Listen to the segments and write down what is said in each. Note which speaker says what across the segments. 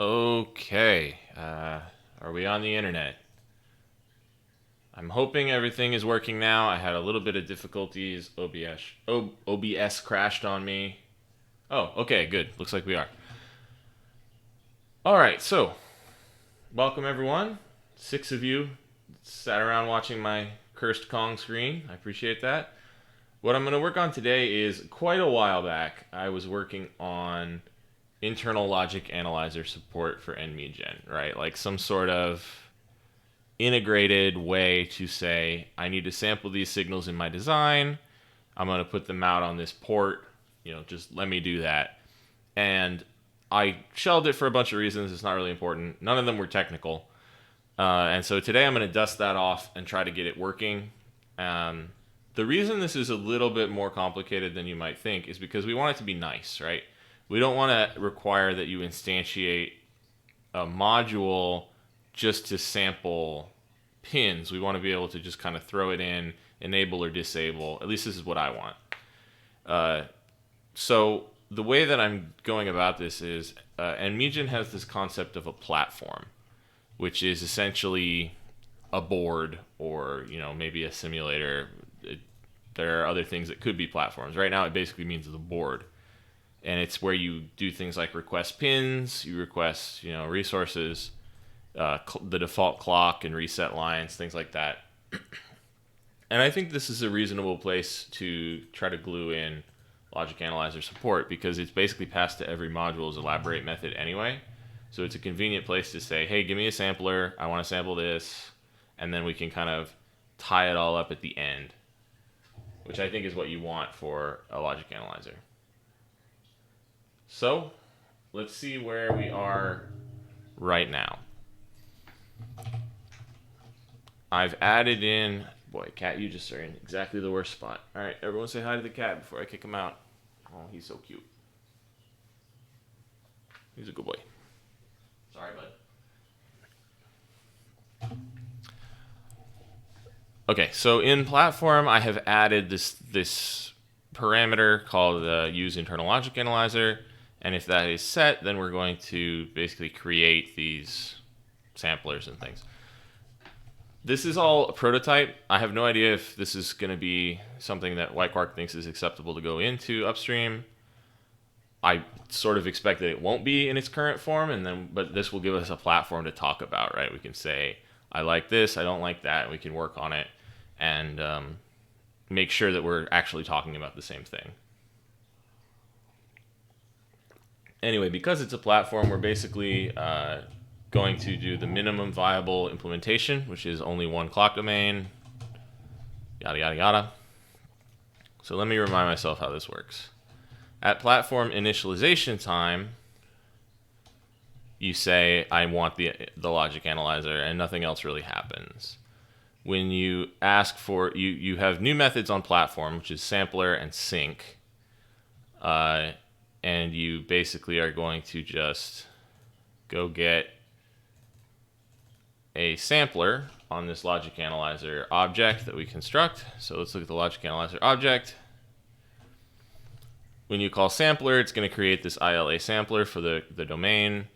Speaker 1: Okay, are we on the internet? I'm hoping everything is working now. I had a little bit of difficulties. OBS crashed on me. Oh, okay, good. Looks like we are. All right, so welcome everyone. 6 of you sat around watching my cursed Kong screen. I appreciate that. What I'm going to work on today is quite a while back. I was working on internal logic analyzer support for nmigen, right? Like some sort of integrated way to say, I need to sample these signals in my design. I'm going to put them out on this port. Just let me do that. And I shelved it for a bunch of reasons. It's not really important. None of them were technical. And so today I'm going to dust that off and try to get it working. The reason this is a little bit more complicated than you might think is because we want it to be nice, right? We don't want to require that you instantiate a module just to sample pins. We want to be able to just kind of throw it in, enable or disable. At least this is what I want. So the way that I'm going about this is, nmigen has this concept of a platform, which is essentially a board or maybe a simulator. There are other things that could be platforms. Right now, it basically means the board, and it's where you do things like request pins, you request resources, the default clock and reset lines, things like that. And I think this is a reasonable place to try to glue in logic analyzer support because it's basically passed to every module's elaborate method anyway. So it's a convenient place to say, hey, give me a sampler. I want to sample this. And then we can kind of tie it all up at the end, which I think is what you want for a logic analyzer. So let's see where we are right now. I've added in, boy, cat, you just are in exactly the worst spot. All right, everyone say hi to the cat before I kick him out. Oh, he's so cute. He's a good boy. Sorry, bud. Okay, so in platform, I have added this parameter called use internal logic analyzer. And if that is set, then we're going to basically create these samplers and things. This is all a prototype. I have no idea if this is going to be something that White Quark thinks is acceptable to go into upstream. I sort of expect that it won't be in its current form, but this will give us a platform to talk about, right? We can say, I like this, I don't like that, and we can work on it and make sure that we're actually talking about the same thing. Anyway, because it's a platform, we're basically going to do the minimum viable implementation, which is only one clock domain, yada, yada, yada. So let me remind myself how this works. At platform initialization time, you say, I want the logic analyzer, and nothing else really happens. When you ask for, you have new methods on platform, which is sampler and sync, and you basically are going to just go get a sampler on this logic analyzer object that we construct. So let's look at the logic analyzer object. When you call sampler, it's going to create this ILA sampler for the domain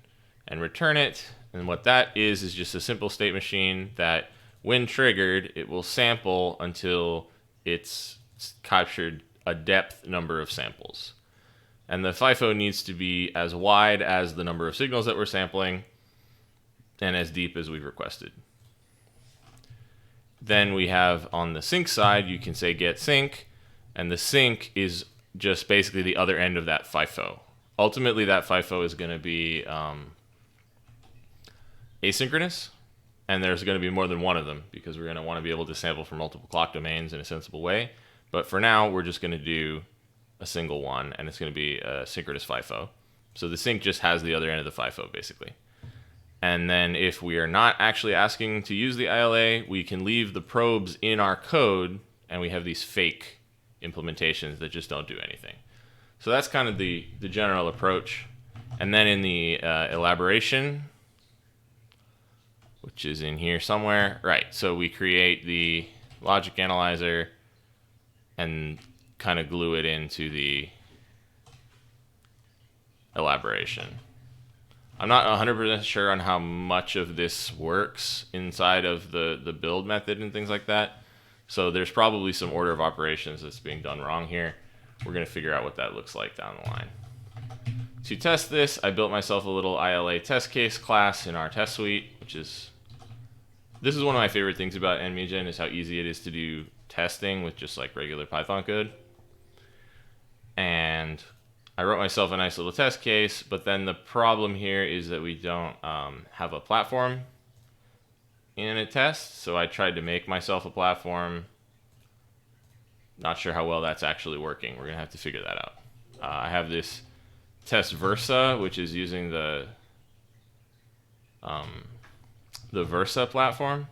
Speaker 1: and return it. And what that is just a simple state machine that when triggered, it will sample until it's captured a depth number of samples. And the FIFO needs to be as wide as the number of signals that we're sampling and as deep as we've requested. Then we have on the sync side, you can say get sync, and the sync is just basically the other end of that FIFO. Ultimately, that FIFO is going to be asynchronous, and there's going to be more than one of them because we're going to want to be able to sample from multiple clock domains in a sensible way. But for now, we're just going to do a single one, and it's going to be a synchronous FIFO. So the sync just has the other end of the FIFO, basically. And then if we are not actually asking to use the ILA, we can leave the probes in our code, and we have these fake implementations that just don't do anything. So that's kind of the general approach. And then in the elaboration, which is in here somewhere, right, so we create the logic analyzer and kind of glue it into the elaboration. I'm not 100% sure on how much of this works inside of the build method and things like that. So there's probably some order of operations that's being done wrong here. We're going to figure out what that looks like down the line. To test this, I built myself a little ILA test case class in our test suite, which is... This is one of my favorite things about nmigen, is how easy it is to do testing with just like regular Python code. And I wrote myself a nice little test case, but then the problem here is that we don't have a platform in a test, so I tried to make myself a platform. Not sure how well that's actually working. We're gonna have to figure that out. I have this test Versa, which is using the Versa platform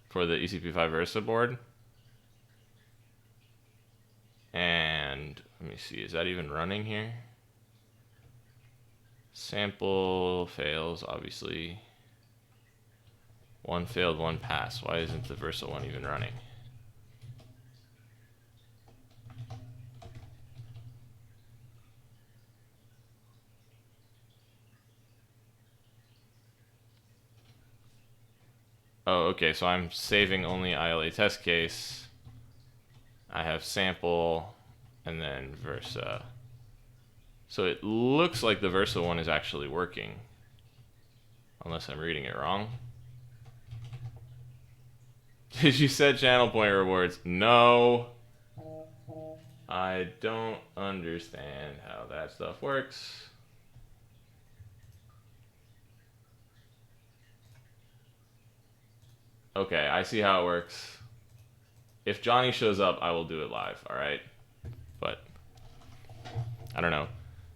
Speaker 1: for the ECP5 Versa board. And let me see, is that even running here? Sample fails, obviously. One failed, one passed. Why isn't the Versa one even running? Oh, okay, so I'm saving only ILA test case. I have sample and then Versa. So it looks like the Versa one is actually working, unless I'm reading it wrong. Did you set channel point rewards? No. I don't understand how that stuff works. Okay, I see how it works. If Johnny shows up, I will do it live, alright? But, I don't know.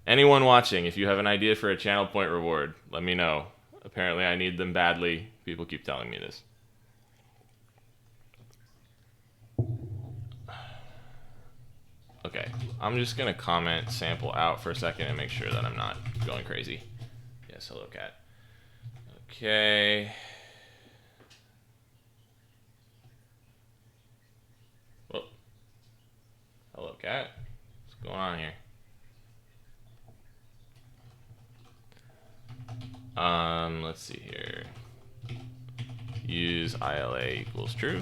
Speaker 1: Anyone watching, if you have an idea for a channel point reward, let me know. Apparently I need them badly. People keep telling me this. Okay, I'm just gonna comment sample out for a second and make sure that I'm not going crazy. Yes, hello cat. Okay. Whoa. Hello cat. What's going on here? Let's see here. Use ILA equals true.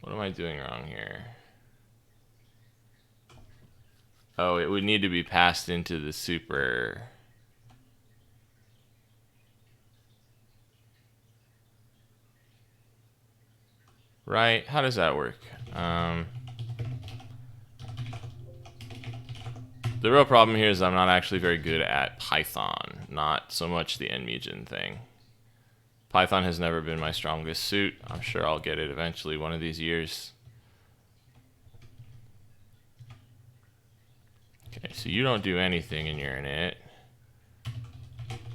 Speaker 1: What am I doing wrong here? Oh, it would need to be passed into the super. Right? How does that work? The real problem here is I'm not actually very good at Python, not so much the nmigen thing. Python has never been my strongest suit. I'm sure I'll get it eventually one of these years. Okay, so you don't do anything in your init.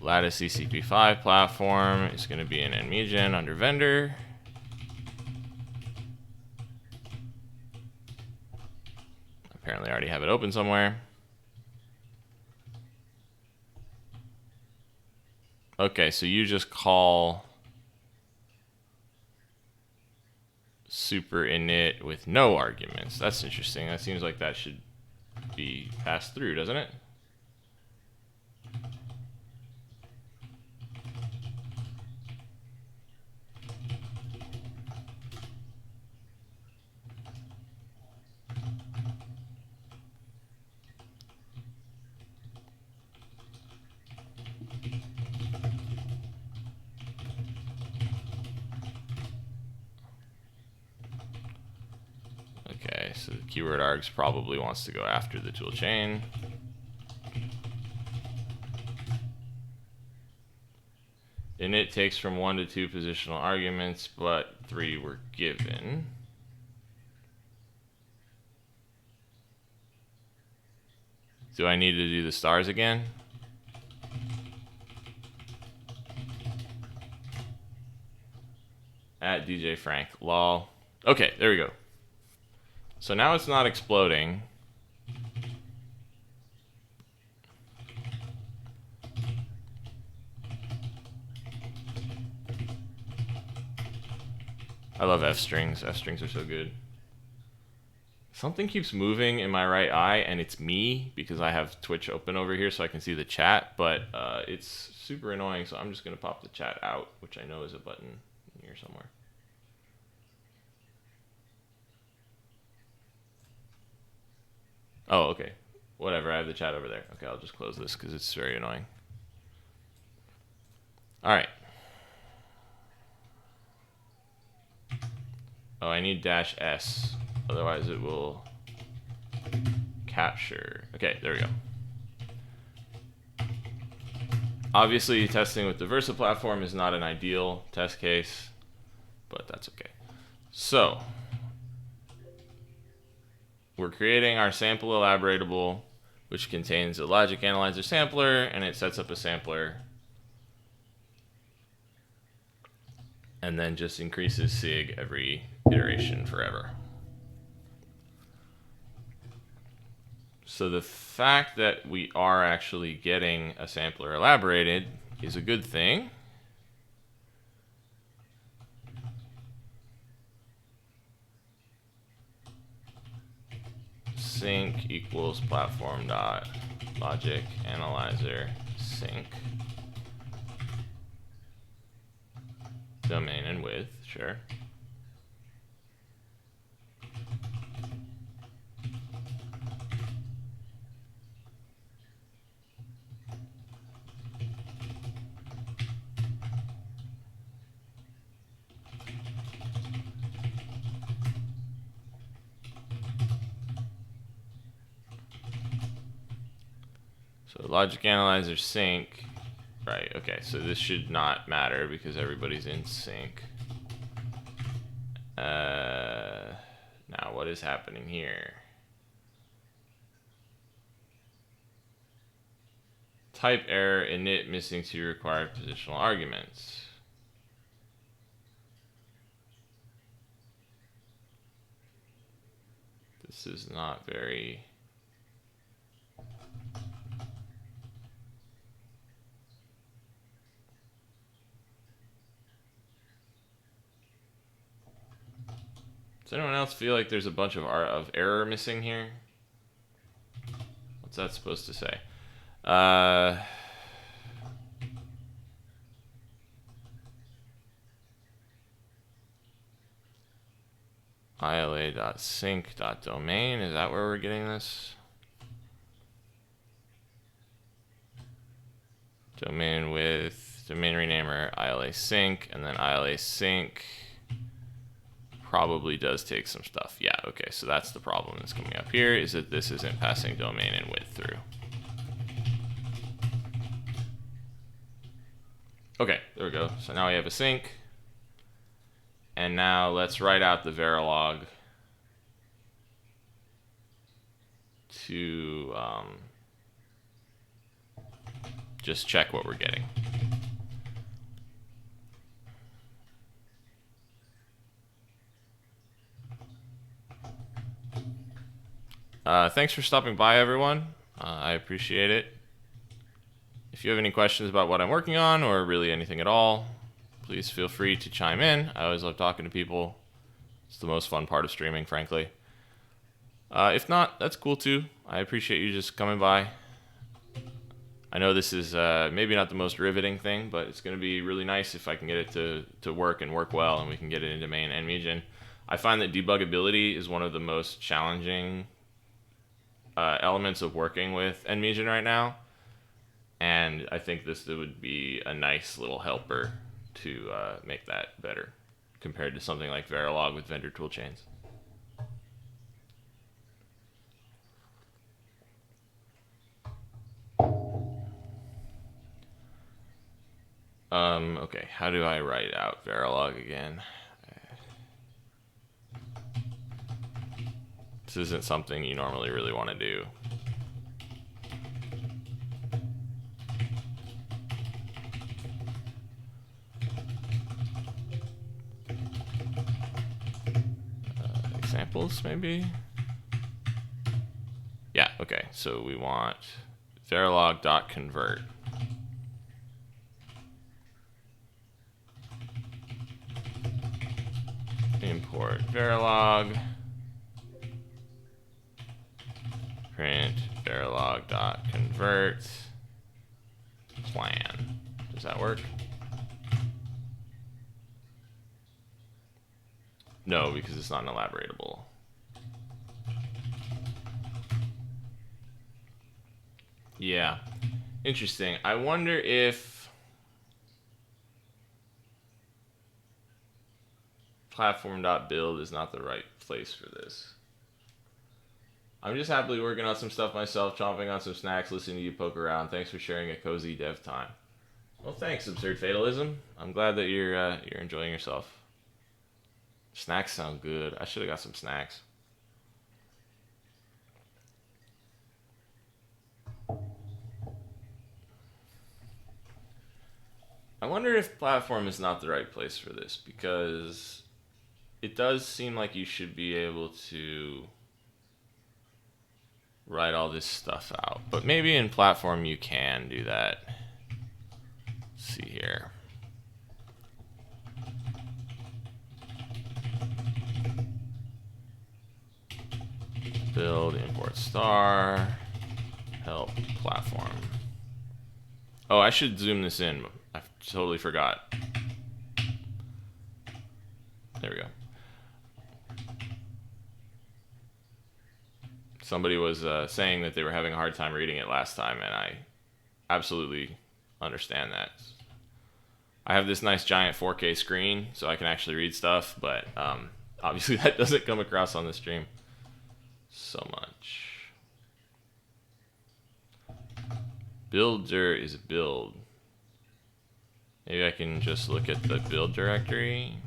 Speaker 1: Lattice ECP5 platform is going to be in nmigen under vendor. Apparently I already have it open somewhere. Okay, so you just call super init with no arguments. That's interesting. That seems like that should be passed through, doesn't it? Okay, so the keyword args probably wants to go after the tool chain. Init takes from 1 to 2 positional arguments, but 3 were given. Do I need to do the stars again? At DJ Frank, lol. Okay, there we go. So now it's not exploding. I love F strings. F strings are so good. Something keeps moving in my right eye, and it's me because I have Twitch open over here so I can see the chat, but it's super annoying, so I'm just going to pop the chat out, which I know is a button here somewhere. Oh, okay. Whatever, I have the chat over there. Okay, I'll just close this because it's very annoying. All right. Oh, I need -S. Otherwise it will capture. Okay, there we go. Obviously, testing with the Versa platform is not an ideal test case, but that's okay. So, we're creating our sample elaboratable, which contains a logic analyzer sampler, and it sets up a sampler, and then just increases sig every iteration forever. So the fact that we are actually getting a sampler elaborated is a good thing. Sync equals platform dot logic analyzer sync domain and width, sure. So logic analyzer sync, right, okay, so this should not matter because everybody's in sync. Now what is happening here? Type error, init missing 2 required positional arguments. This is not very... Does anyone else feel like there's a bunch of error missing here? What's that supposed to say? ILA.sync.domain, is that where we're getting this? Domain with domain renamer ILA sync, and then ILA sync probably does take some stuff. Yeah, okay, so that's the problem that's coming up here, is that this isn't passing domain and width through. Okay, there we go. So now we have a sync. And now let's write out the Verilog to just check what we're getting. Thanks for stopping by, everyone. I appreciate it. If you have any questions about what I'm working on or really anything at all, please feel free to chime in. I always love talking to people. It's the most fun part of streaming, frankly. If not, that's cool too. I appreciate you just coming by. I know this is maybe not the most riveting thing, but it's going to be really nice if I can get it to work and work well, and we can get it into main nmigen. I find that debuggability is one of the most challenging elements of working with nmigen right now, and I think this would be a nice little helper to make that better compared to something like Verilog with vendor toolchains. Okay, how do I write out Verilog again? This isn't something you normally really want to do. Examples, maybe? Yeah, okay, so we want Verilog.convert. Import Verilog. print verilog.convert plan. Does that work? No, because it's not an elaboratable. Yeah, interesting. I wonder if platform.build is not the right place for this. I'm just happily working on some stuff myself, chomping on some snacks, listening to you poke around. Thanks for sharing a cozy dev time. Well, thanks, Absurd Fatalism. I'm glad that you're enjoying yourself. Snacks sound good. I should have got some snacks. I wonder if platform is not the right place for this, because it does seem like you should be able to write all this stuff out. But maybe in platform you can do that. Let's see here. Build, import star, help, platform. Oh, I should zoom this in. I totally forgot. There we go. Somebody was saying that they were having a hard time reading it last time, and I absolutely understand that. I have this nice giant 4K screen, so I can actually read stuff, but obviously that doesn't come across on the stream so much. Builder is a build. Maybe I can just look at the build directory.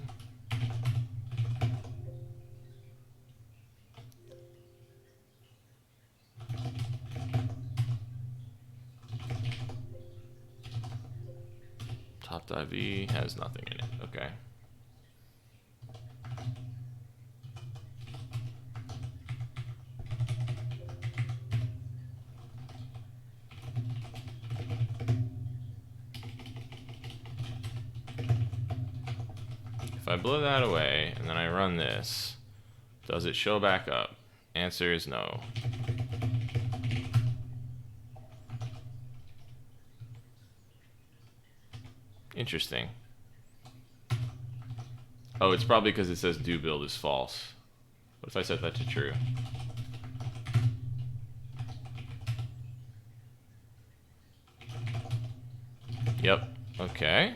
Speaker 1: Top.v has nothing in it. Okay. If I blow that away and then I run this, does it show back up? Answer is no. Interesting. Oh, it's probably because it says do build is false. What if I set that to true? Yep. Okay.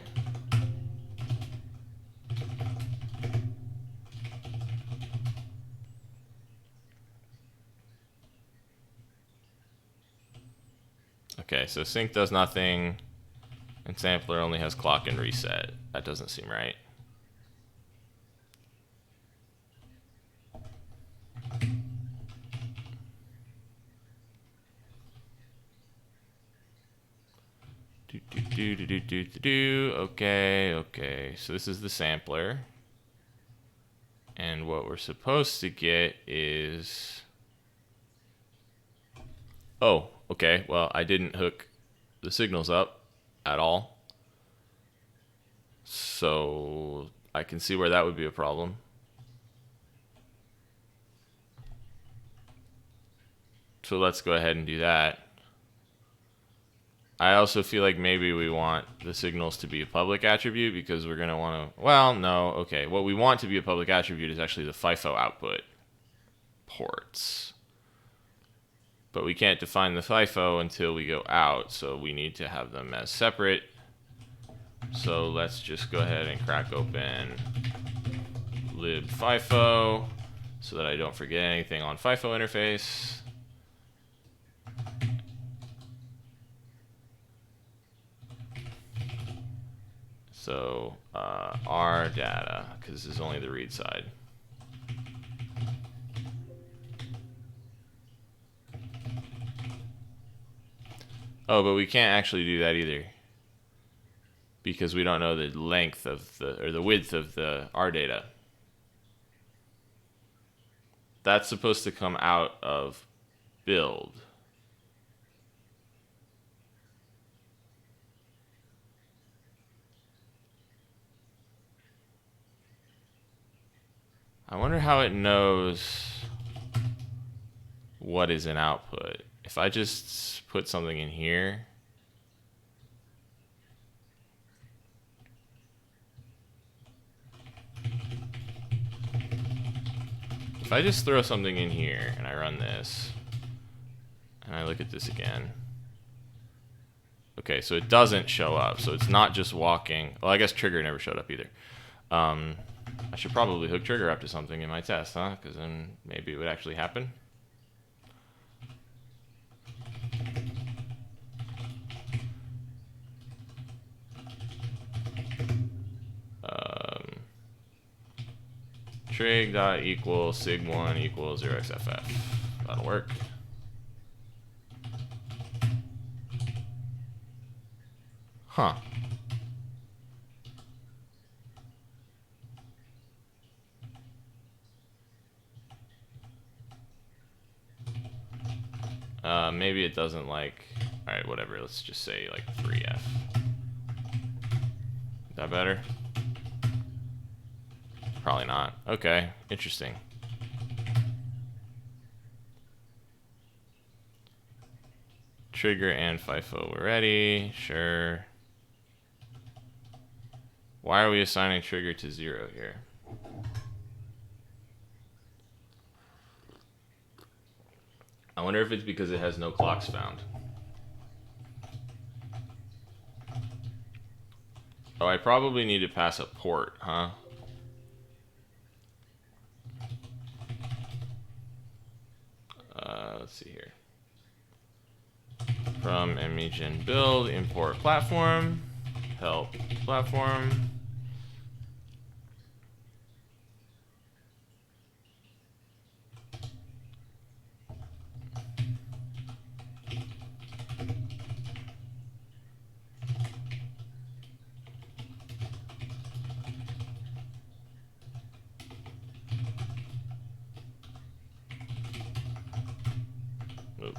Speaker 1: Okay, so sync does nothing, and sampler only has clock and reset. That doesn't seem right. Okay. So this is the sampler. And what we're supposed to get is... Oh, okay. Well, I didn't hook the signals up at all. So I can see where that would be a problem. So let's go ahead and do that. I also feel like maybe we want the signals to be a public attribute because we're going to want to... Well, no. Okay. What we want to be a public attribute is actually the FIFO output ports. But we can't define the FIFO until we go out, so we need to have them as separate. So let's just go ahead and crack open libFIFO so that I don't forget anything on FIFO interface. So our data, because this is only the read side. Oh, but we can't actually do that either, because we don't know the length of the width of the R data. That's supposed to come out of build. I wonder how it knows what is an output? If I just put something in here, if I just throw something in here and I run this and I look at this again, okay, so it doesn't show up. So it's not just walking. Well, I guess trigger never showed up either. I should probably hook trigger up to something in my test, huh? Because then maybe it would actually happen. Trig dot equal sig1 equals 0xff. That'll work. Huh. Maybe it doesn't like. All right, whatever. Let's just say like 3f. Is that better? Probably not. Okay, interesting. Trigger and FIFO, we're ready. Sure. Why are we assigning trigger to 0 here? I wonder if it's because it has no clocks found. Oh, I probably need to pass a port, huh? Let's see here. From nmigen build, import platform, help platform. Oop.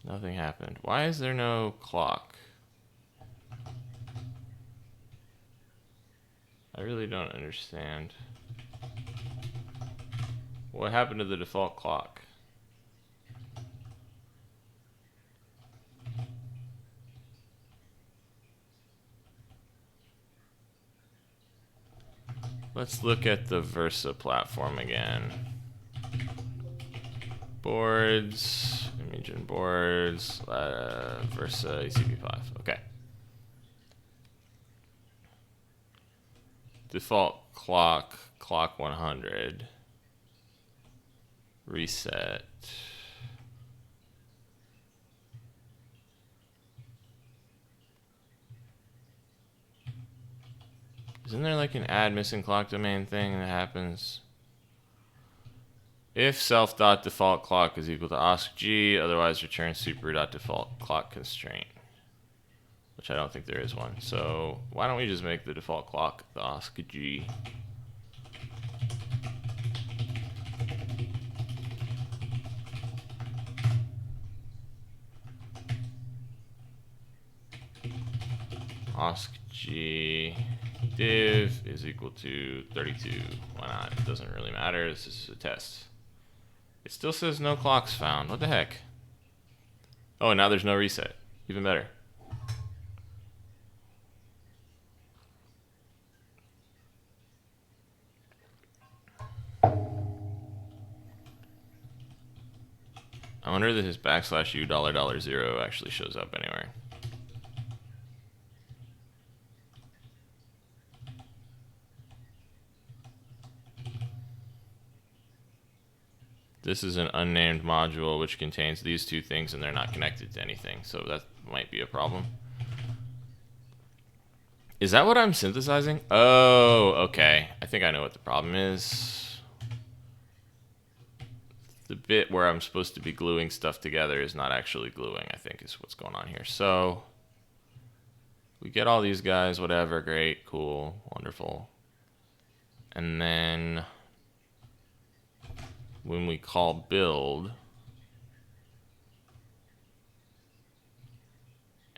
Speaker 1: Nothing happened. Why is there no clock? I really don't understand. What happened to the default clock? Let's look at the Versa platform again. Boards, nmigen boards, Versa ECP5. Okay. Default clock 100. Reset. Isn't there like an add missing clock domain thing that happens? If self.default clock is equal to OSCG, otherwise return super.default clock constraint. Which I don't think there is one. So why don't we just make the default clock the OSCG? OSCG div is equal to 32. Why not? It doesn't really matter. This is a test. It still says no clocks found. What the heck? Oh, and now there's no reset. Even better. I wonder if his \u $0 actually shows up anywhere. This is an unnamed module which contains these two things and they're not connected to anything, so that might be a problem. Is that what I'm synthesizing? Oh, okay. I think I know what the problem is. The bit where I'm supposed to be gluing stuff together is not actually gluing, I think is what's going on here. So we get all these guys, whatever, great, cool, wonderful. And then when we call build,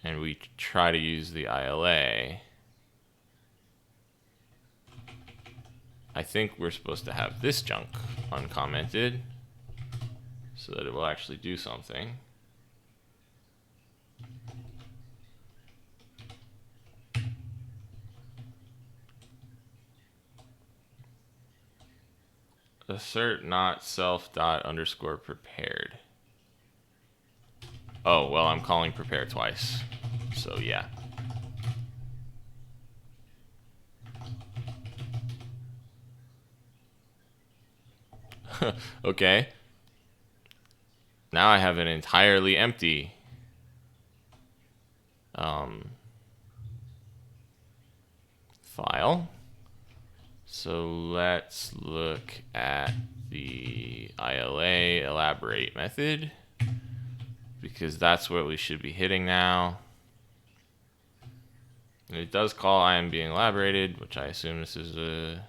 Speaker 1: and we try to use the ILA, I think we're supposed to have this junk uncommented so that it will actually do something. Assert not self dot underscore prepared. Oh, well, I'm calling prepare twice. So, yeah. Okay. Now I have an entirely empty file. So let's look at the ILA elaborate method, because that's what we should be hitting now. And it does call I am being elaborated, which I assume this is the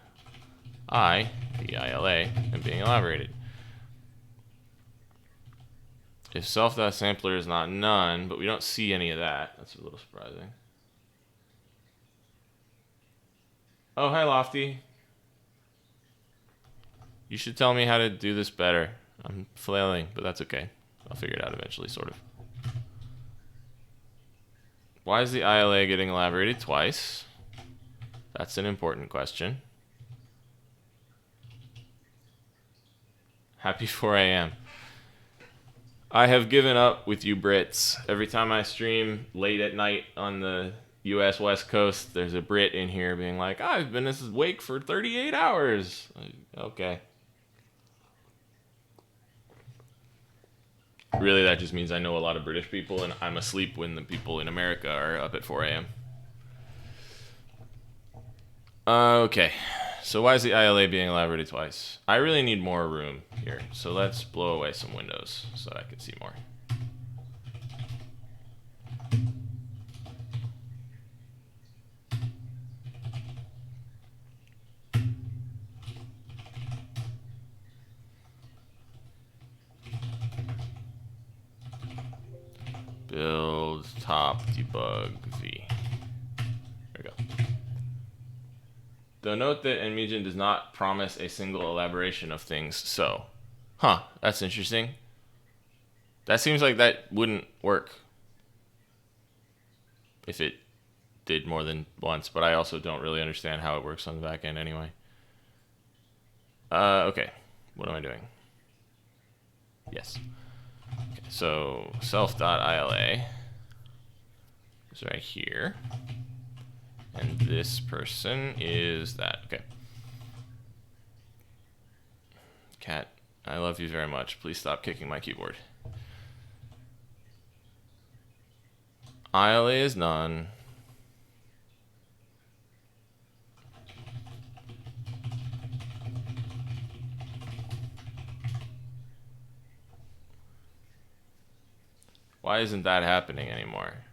Speaker 1: ILA, and being elaborated. If self.sampler is not none, but we don't see any of that. That's a little surprising. Oh, hi, Lofty. You should tell me how to do this better. I'm flailing, but that's okay. I'll figure it out eventually, sort of. Why is the ILA getting elaborated twice? That's an important question. Happy 4 a.m. I have given up with you Brits. Every time I stream late at night on the US West Coast, there's a Brit in here being like, I've been awake for 38 hours. Okay. Really, that just means I know a lot of British people, and I'm asleep when the people in America are up at 4 a.m. Okay. So why is the ILA being elaborated twice? I really need more room here. So let's blow away some windows so I can see more. Build top debug v. There we go. Though note that nmigen does not promise a single elaboration of things, so. That's interesting. That seems like that wouldn't work if it did more than once, but I also don't really understand how it works on the back end anyway. Okay. What am I doing? Yes. Okay, so self.ila is right here. And this person is that. Okay. Cat, I love you very much. Please stop kicking my keyboard. ILA is none. Why isn't that happening anymore?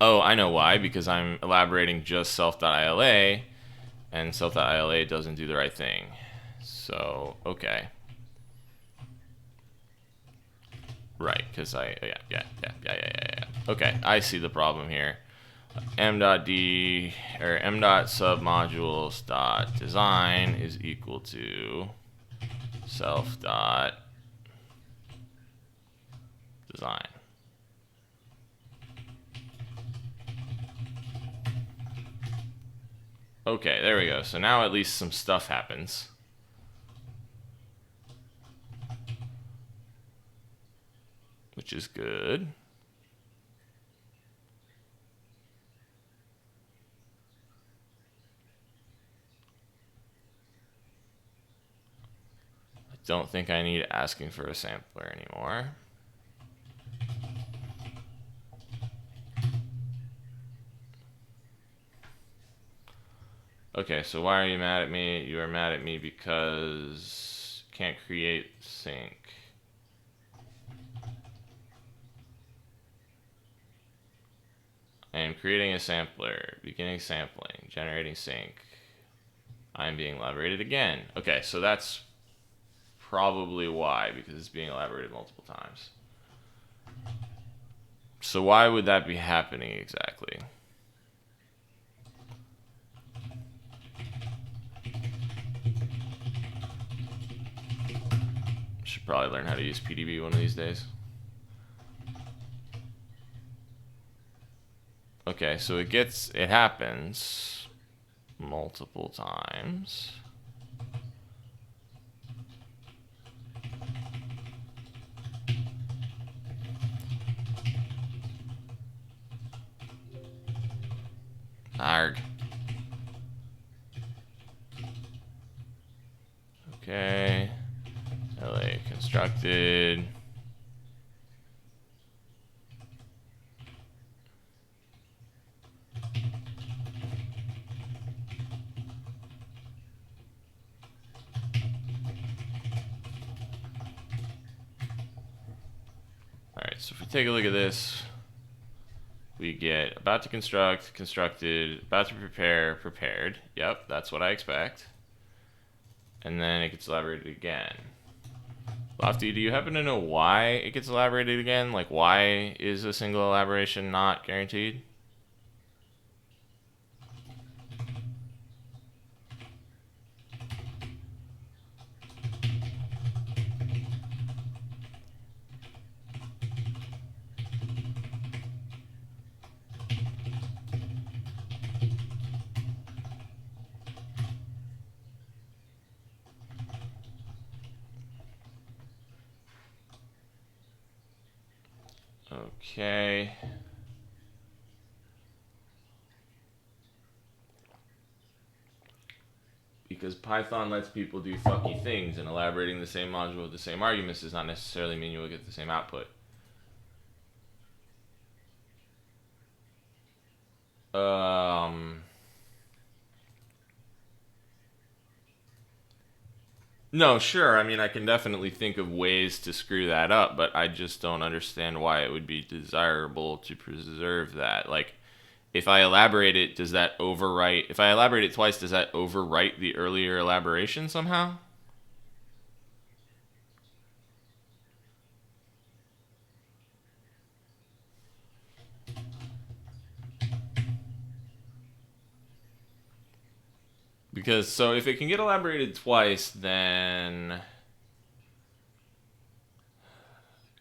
Speaker 1: Oh, I know why. Because I'm elaborating just self.ila, and self.ila doesn't do the right thing. So, okay. Right, because yeah. Okay, I see the problem here. m.d or m.submodules.design is equal to self.design. Okay, there we go. So now at least some stuff happens. Which is good. I don't think I need asking for a sampler anymore. Okay, so why are you mad at me? You are mad at me because can't create sync. I am creating a sampler, beginning sampling, generating sync. I'm being elaborated again. Okay, so that's probably why, because it's being elaborated multiple times. So why would that be happening exactly? Should probably learn how to use PDB one of these days. Okay, so it happens multiple times. Arg. Okay. LA constructed. Alright, so if we take a look at this, we get about to construct, constructed, about to prepare, prepared. Yep, that's what I expect. And then it gets elaborated again. Lofty, do you happen to know why it gets elaborated again? Like, why is a single elaboration not guaranteed? Okay. Because Python lets people do fucky things, and elaborating the same module with the same arguments does not necessarily mean you will get the same output. No, sure. I mean, I can definitely think of ways to screw that up, but I just don't understand why it would be desirable to preserve that. Like, if I elaborate it, does that overwrite? If I elaborate it twice, does that overwrite the earlier elaboration somehow? Because, so if it can get elaborated twice, then.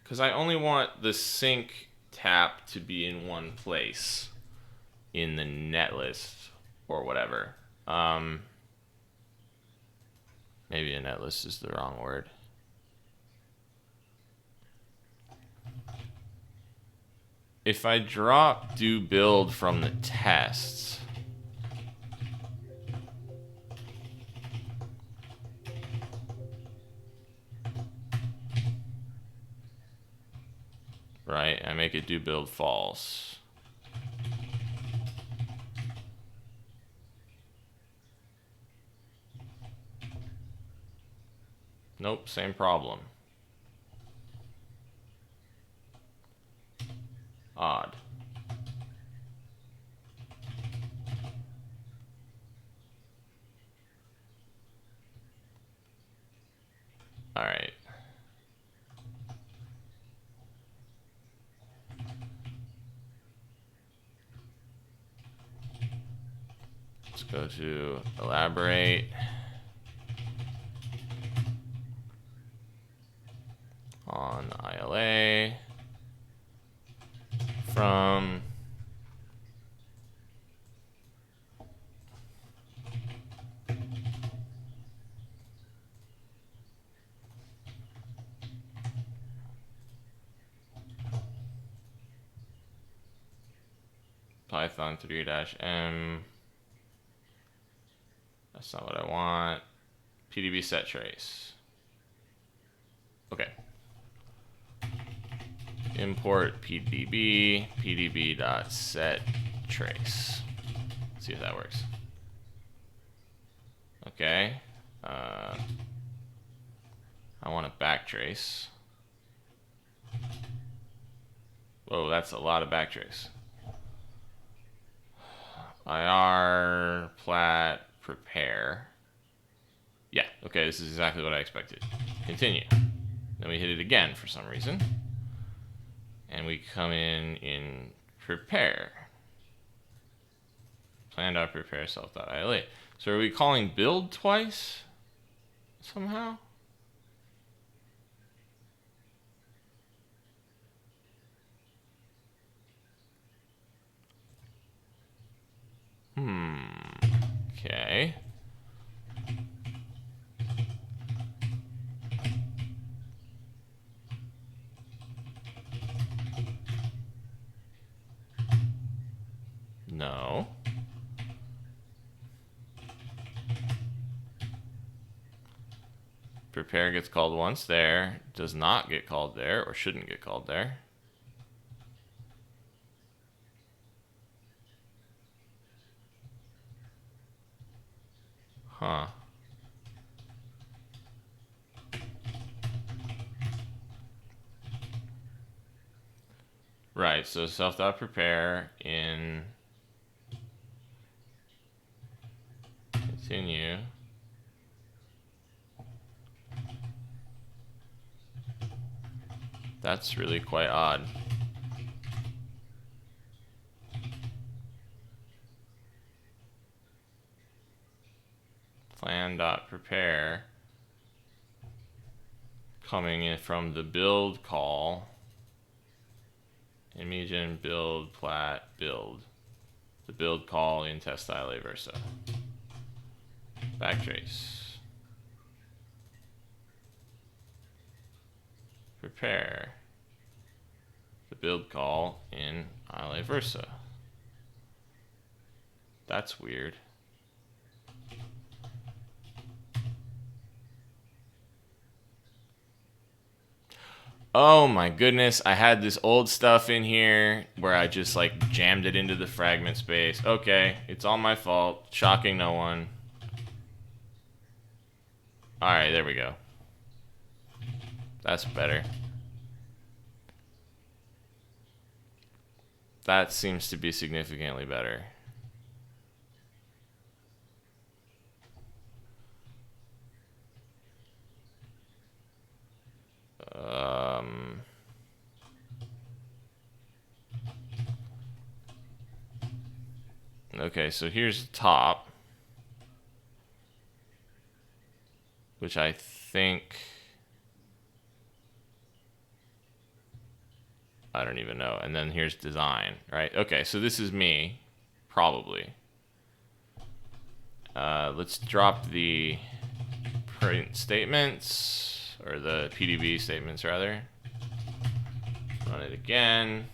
Speaker 1: Because I only want the sync tap to be in one place in the netlist or whatever. Maybe a netlist is the wrong word. If I drop do build from the tests, right, I make it do build false. Nope, same problem. Odd. All right. Let's go to elaborate. On ILA from Python 3-m. That's not what I want. PDB set trace. Okay. Import PDB, pdb.set trace. See if that works. Okay. I want a backtrace. Whoa, that's a lot of backtrace. prepare. Yeah, okay, this is exactly what I expected. Continue. Then we hit it again for some reason. And we come in prepare. Plan.prepare self.ila. So are we calling build twice somehow? Okay. No. Prepare gets called once there, does not get called there, or shouldn't get called there. Huh. Right, so self.prepare in continue. That's really quite odd. Plan.prepare coming in from the build call. nmigen build plat build. The build call in test style versa. Backtrace. Prepare. The build call in ILA versa. That's weird. Oh my goodness, I had this old stuff in here where I just like jammed it into the fragment space. Okay, it's all my fault. Shocking no one. Alright, there we go. That's better. That seems to be significantly better. Okay, so here's the top, which I think, I don't even know. And then here's design, right? Okay, so this is me, probably. Let's drop the print statements, or the PDB statements rather. Run it again.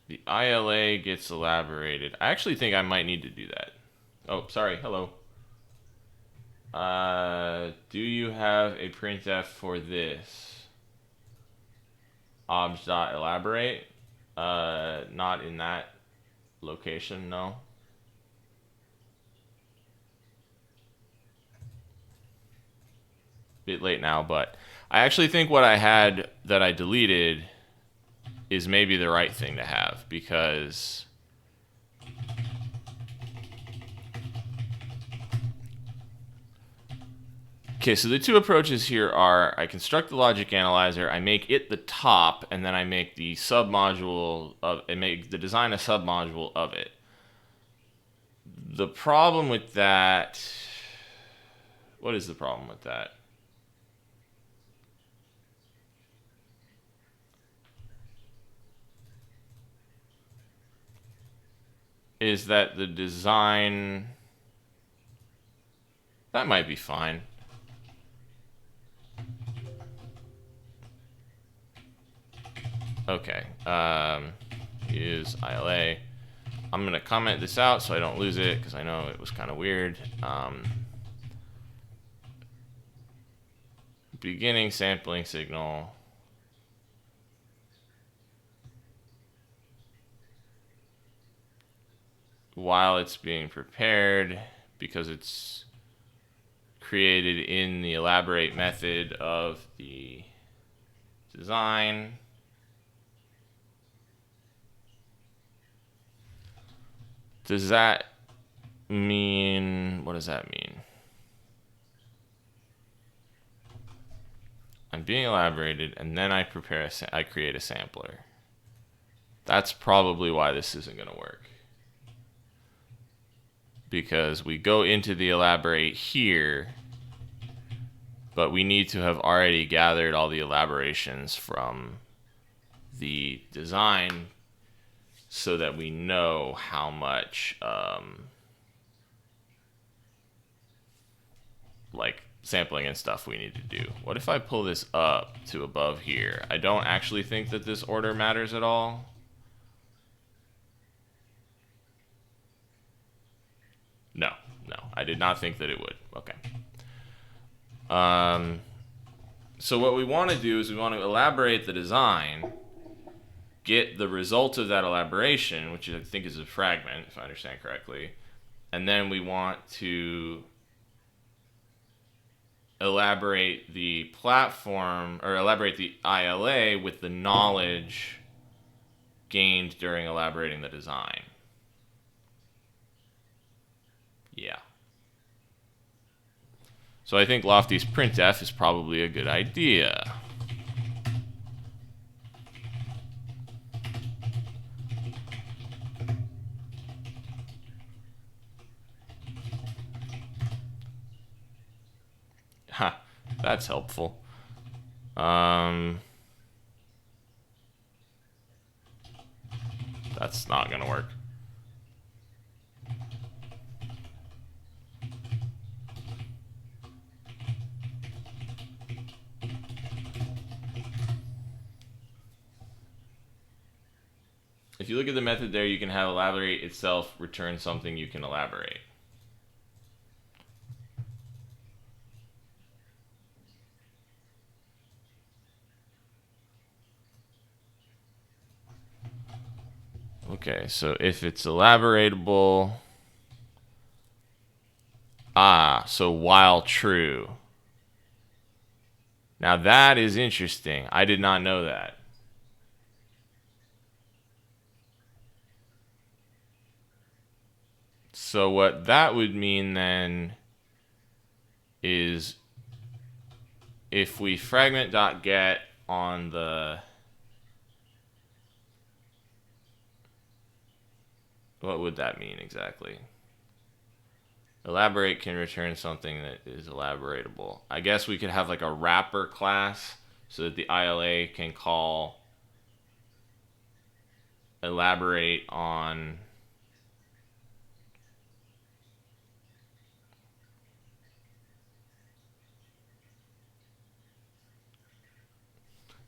Speaker 1: The ILA gets elaborated. I actually think I might need to do that. Oh, sorry. Hello. Do you have a printf for this? Obj.elaborate? Not in that location, no. Bit late now, but I actually think what I had that I deleted is maybe the right thing to have, because okay, so the two approaches here are I construct the logic analyzer, I make it the top, and then I make the submodule of I make the design a submodule of it. The problem with that, what is the problem with that? Is that the design, that might be fine. Okay, use ILA. I'm gonna comment this out so I don't lose it, because I know it was kind of weird. Beginning sampling signal. While it's being prepared, because it's created in the elaborate method of the design. Does that mean, what does that mean? I'm being elaborated, and then I create a sampler. That's probably why this isn't going to work. Because we go into the elaborate here, but we need to have already gathered all the elaborations from the design so that we know how much like sampling and stuff we need to do. What if I pull this up to above here? I don't actually think that this order matters at all. No, I did not think that it would. Okay. So what we want to do is we want to elaborate the design, get the result of that elaboration, which I think is a fragment, if I understand correctly, and then we want to elaborate the platform, or elaborate the ILA with the knowledge gained during elaborating the design. Yeah. So I think Lofty's printf is probably a good idea. Ha, that's helpful. That's not gonna work. If you look at the method there, you can have elaborate itself return something you can elaborate. Okay, so if it's elaboratable, so while true. Now that is interesting. I did not know that. So what that would mean then is if we fragment.get on the, what would that mean exactly? Elaborate can return something that is elaboratable. I guess we could have like a wrapper class so that the ILA can call elaborate on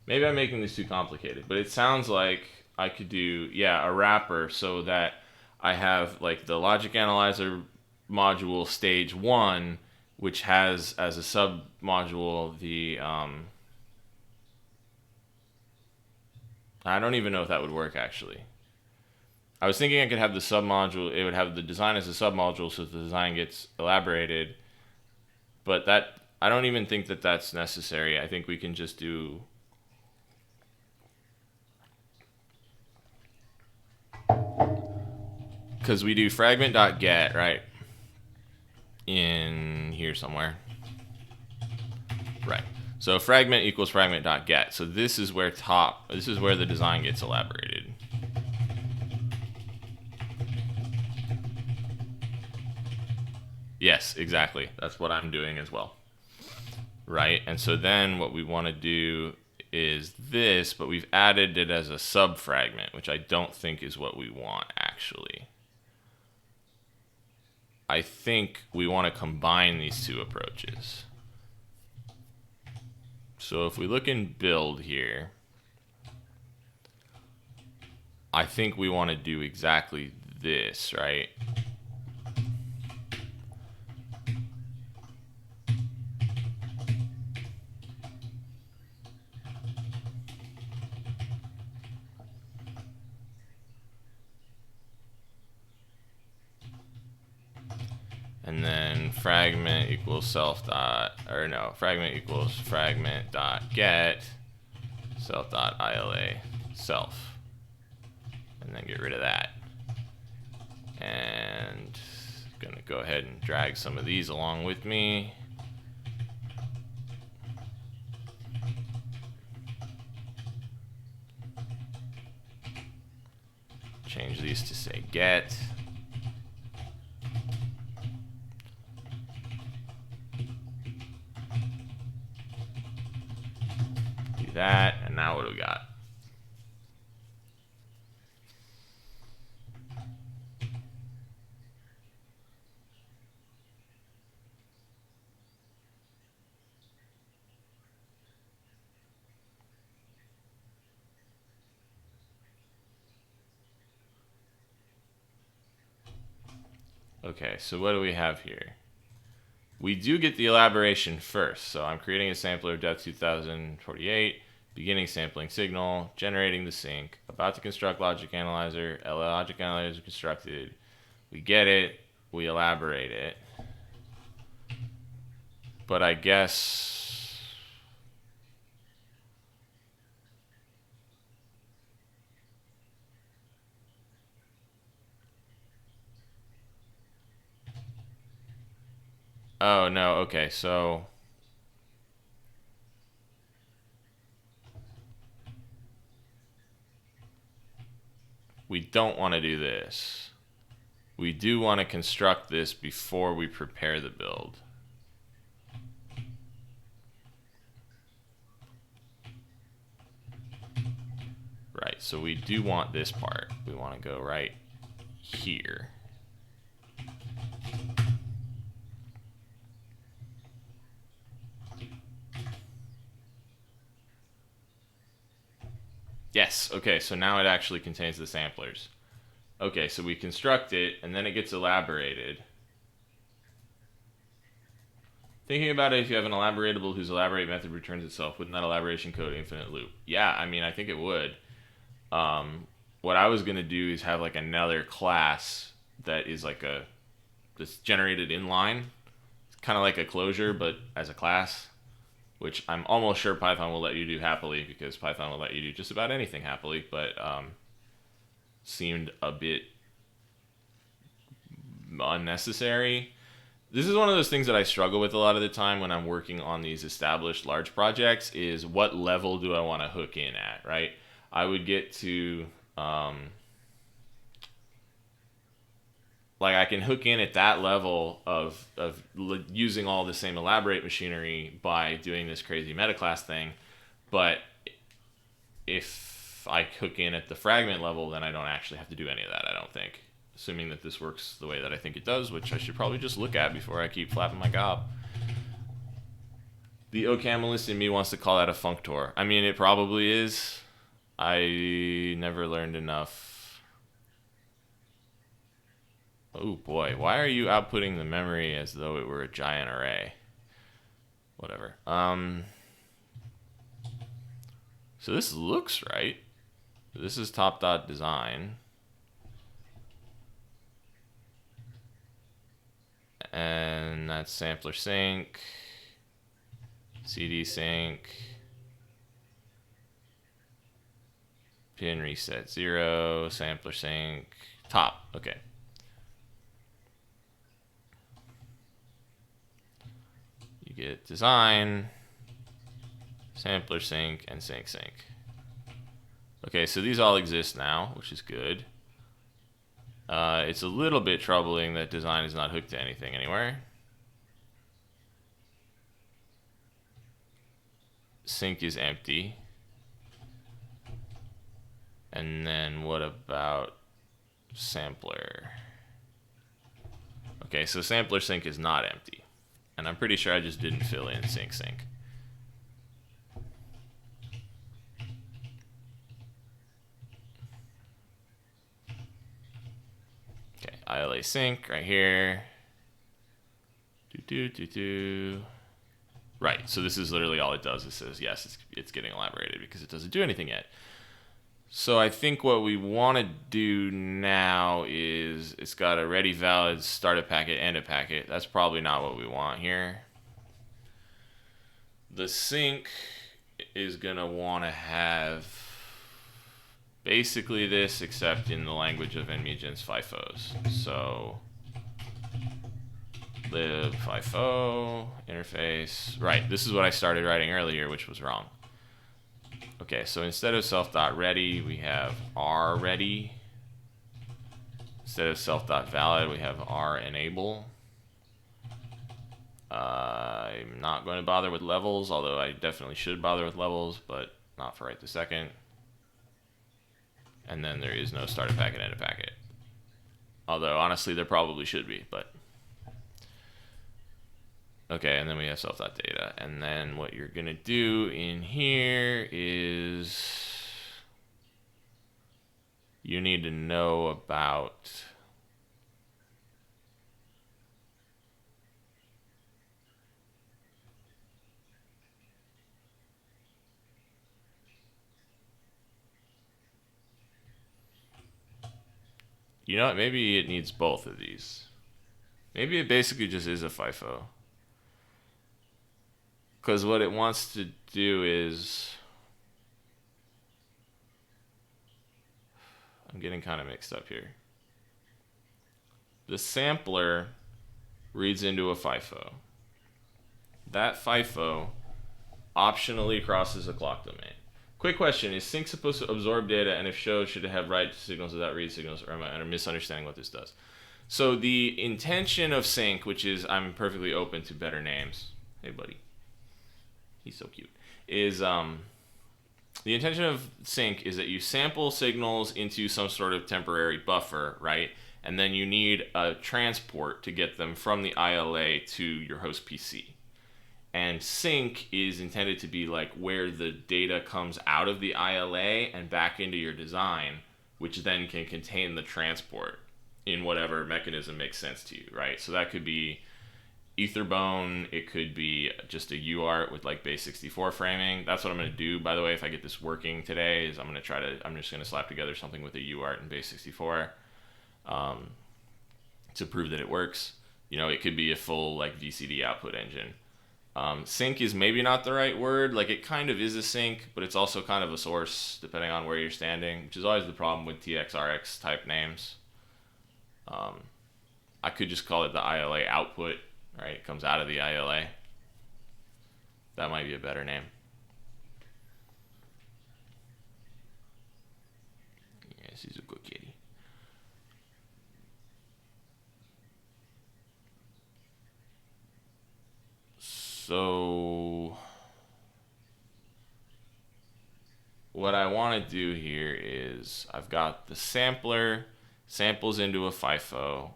Speaker 1: maybe I'm making this too complicated, but it sounds like I could do, a wrapper so that I have like the logic analyzer module stage 1, which has as a sub module the I don't even know if that would work actually. I was thinking I could have the sub module, it would have the design as a sub module so the design gets elaborated, but that I don't even think that that's necessary. I think we can just do because we do fragment.get, right? In here somewhere. Right. So fragment equals fragment.get. So this is where the design gets elaborated. Yes, exactly. That's what I'm doing as well. Right? And so then what we want to do is this, but we've added it as a sub-fragment, which I don't think is what we want actually. I think we want to combine these two approaches. So if we look in build here, I think we want to do exactly this, right? And then fragment equals self dot, or no, fragment equals fragment dot get self dot ILA self. And then get rid of that. And gonna go ahead and drag some of these along with me. Change these to say get. Do that, and now what do we got? Okay, so what do we have here? We do get the elaboration first. So I'm creating a sampler of depth 2048, beginning sampling signal, generating the sync, about to construct logic analyzer, logic analyzer constructed. We get it, we elaborate it. But I guess oh no, okay, so we don't want to do this. We do want to construct this before we prepare the build. Right, so we do want this part. We want to go right here. Yes, okay, so now it actually contains the samplers. Okay, so we construct it, and then it gets elaborated. Thinking about it, if you have an elaboratable whose elaborate method returns itself, wouldn't that elaboration code infinite loop? Yeah, I mean, I think it would. What I was going to do is have like another class that is like that's generated inline. It's kind of like a closure, but as a class, which I'm almost sure Python will let you do happily, because Python will let you do just about anything happily, but seemed a bit unnecessary. This is one of those things that I struggle with a lot of the time when I'm working on these established large projects, is what level do I want to hook in at, right? I would get to, like I can hook in at that level of using all the same elaborate machinery by doing this crazy metaclass thing, but if I hook in at the fragment level, then I don't actually have to do any of that, I don't think. Assuming that this works the way that I think it does, which I should probably just look at before I keep flapping my gob. The OCamlist in me wants to call that a functor. I mean, it probably is. I never learned enough. Oh boy, why are you outputting the memory as though it were a giant array? Whatever. So this looks right. This is top.design. And that's sampler sync, CD sync, pin reset 0, sampler sync, top. Okay. You get design, sampler sync, and sync sync. Okay, so these all exist now, which is good. It's a little bit troubling that design is not hooked to anything anywhere. Sync is empty. And then what about sampler? Okay, so sampler sync is not empty. And I'm pretty sure I just didn't fill in sync sync. ILA sync right here. Right, so this is literally all it does. It says, yes, it's getting elaborated because it doesn't do anything yet. So I think what we want to do now is it's got a ready valid start a packet, end a packet. That's probably not what we want here. The sync is going to want to have basically this, except in the language of nmigen's FIFOs. So lib FIFO interface. Right, this is what I started writing earlier, which was wrong. Okay, so instead of self.ready, we have rReady. Instead of self.valid, we have rEnable. I'm not going to bother with levels, although I definitely should bother with levels, but not for right this second. And then there is no start a packet, end a packet. Although, honestly, there probably should be, but... Okay, and then we have self.data. And then what you're going to do in here is you need to know about you know what, maybe it needs both of these. Maybe it basically just is a FIFO. Because what it wants to do is... I'm getting kind of mixed up here. The sampler reads into a FIFO. That FIFO optionally crosses a clock domain. Quick question, is sync supposed to absorb data, and if so, should it have write signals without read signals, or am I misunderstanding what this does? So the intention of sync, which is I'm perfectly open to better names. Hey, buddy. He's so cute. Is the intention of sync is that you sample signals into some sort of temporary buffer, right? And then you need a transport to get them from the ILA to your host PC. And sync is intended to be like where the data comes out of the ILA and back into your design, which then can contain the transport in whatever mechanism makes sense to you, right? So that could be Etherbone, it could be just a UART with like base 64 framing. That's what I'm going to do, by the way, if I get this working today, is I'm just going to slap together something with a UART and base 64 to prove that it works. You know, it could be a full like VCD output engine. Sync is maybe not the right word. Like, it kind of is a sync, but it's also kind of a source, depending on where you're standing, which is always the problem with TXRX type names. I could just call it the ILA output, right? It comes out of the ILA. That might be a better name. Yes, he's a good kitty. So what I want to do here is I've got the sampler samples into a FIFO,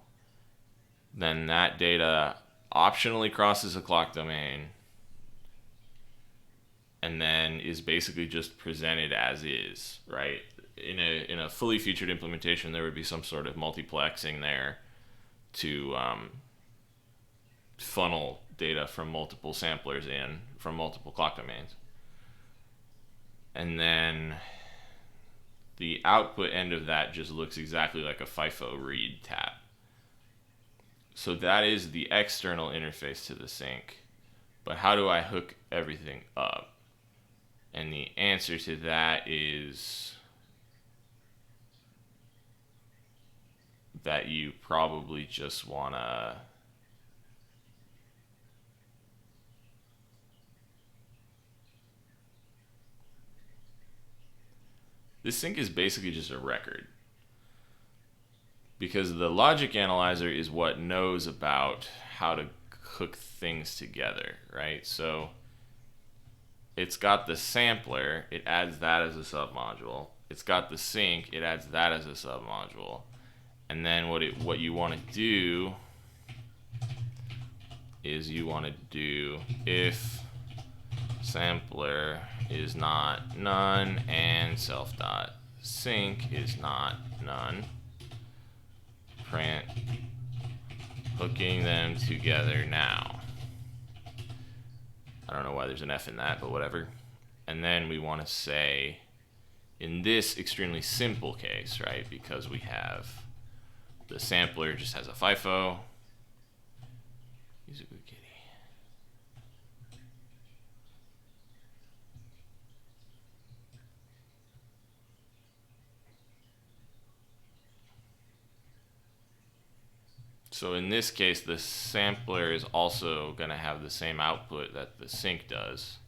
Speaker 1: then that data optionally crosses a clock domain and then is basically just presented as is, right? In a fully featured implementation, there would be some sort of multiplexing there to funnel data from multiple samplers in from multiple clock domains. And then the output end of that just looks exactly like a FIFO read tap. So that is the external interface to the sync. But how do I hook everything up? And the answer to that is that you probably just want to this sync is basically just a record, because the logic analyzer is what knows about how to hook things together, right? So it's got the sampler, it adds that as a submodule. It's got the sync, it adds that as a submodule. And then what you want to do is you want to do if sampler is not none and self dot sync is not none, print hooking them together now. I don't know why there's an F in that, but whatever. And then we want to say in this extremely simple case, right, because we have the sampler just has a FIFO. He's a good kitty. So in this case, the sampler is also going to have the same output that the sync does.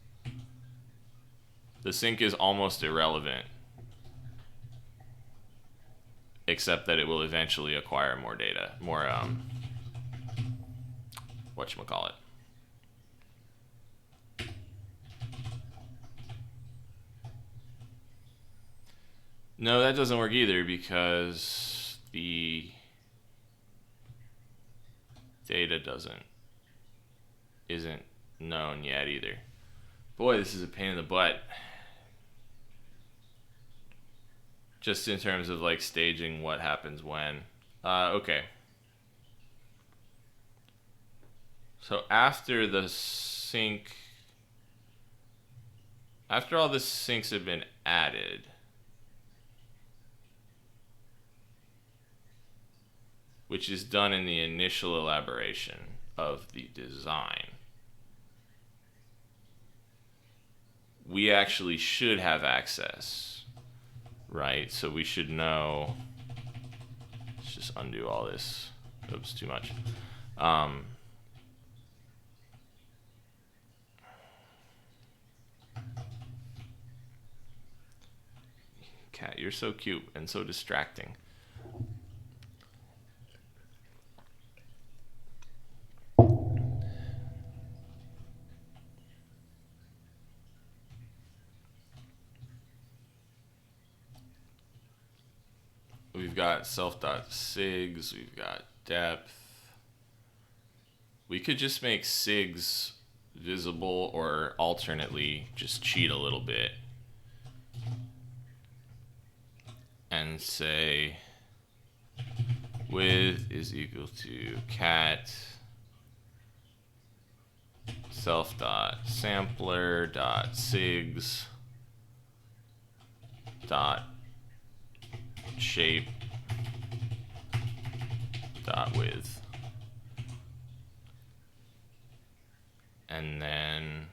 Speaker 1: The sync is almost irrelevant, except that it will eventually acquire more data, more whatchamacallit. No, that doesn't work either because the data isn't known yet either. Boy, this is a pain in the butt. Just in terms of like staging what happens when. Okay. So after the sync, after all the syncs have been added, which is done in the initial elaboration of the design, we actually should have access, right? So we should know. Let's just undo all this. Oops, too much. Cat, you're so cute and so distracting. We've got self.sigs, we've got depth. We could just make sigs visible or alternately just cheat a little bit and say width is equal to cat self.sampler.sigs dot shape dot width, and then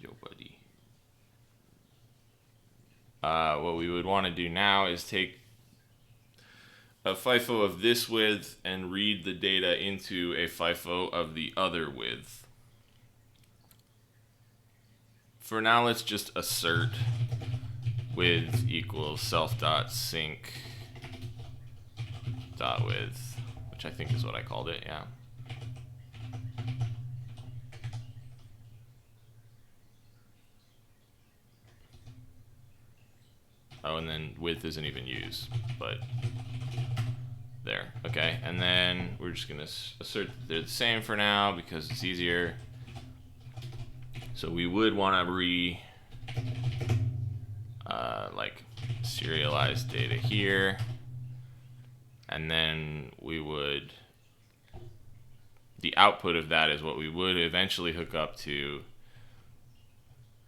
Speaker 1: yo buddy, what we would want to do now is take a FIFO of this width and read the data into a FIFO of the other width. For now, let's just assert width equals self.sync dot width, which I think is what I called it, yeah. Oh, and then width isn't even used, but there, okay. And then we're just gonna assert that they're the same for now because it's easier. So we would want to like serialize data here, and then we would, the output of that is what we would eventually hook up to.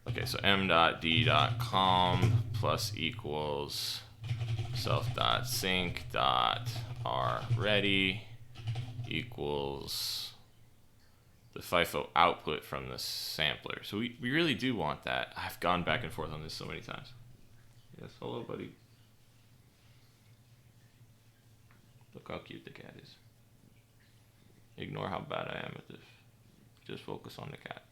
Speaker 1: Okay, so m.d.com plus equals self.sync.rReady equals the FIFO output from the sampler. So we really do want that. I've gone back and forth on this so many times. Yes, hello, buddy. Look how cute the cat is. Ignore how bad I am at this. Just focus on the cat.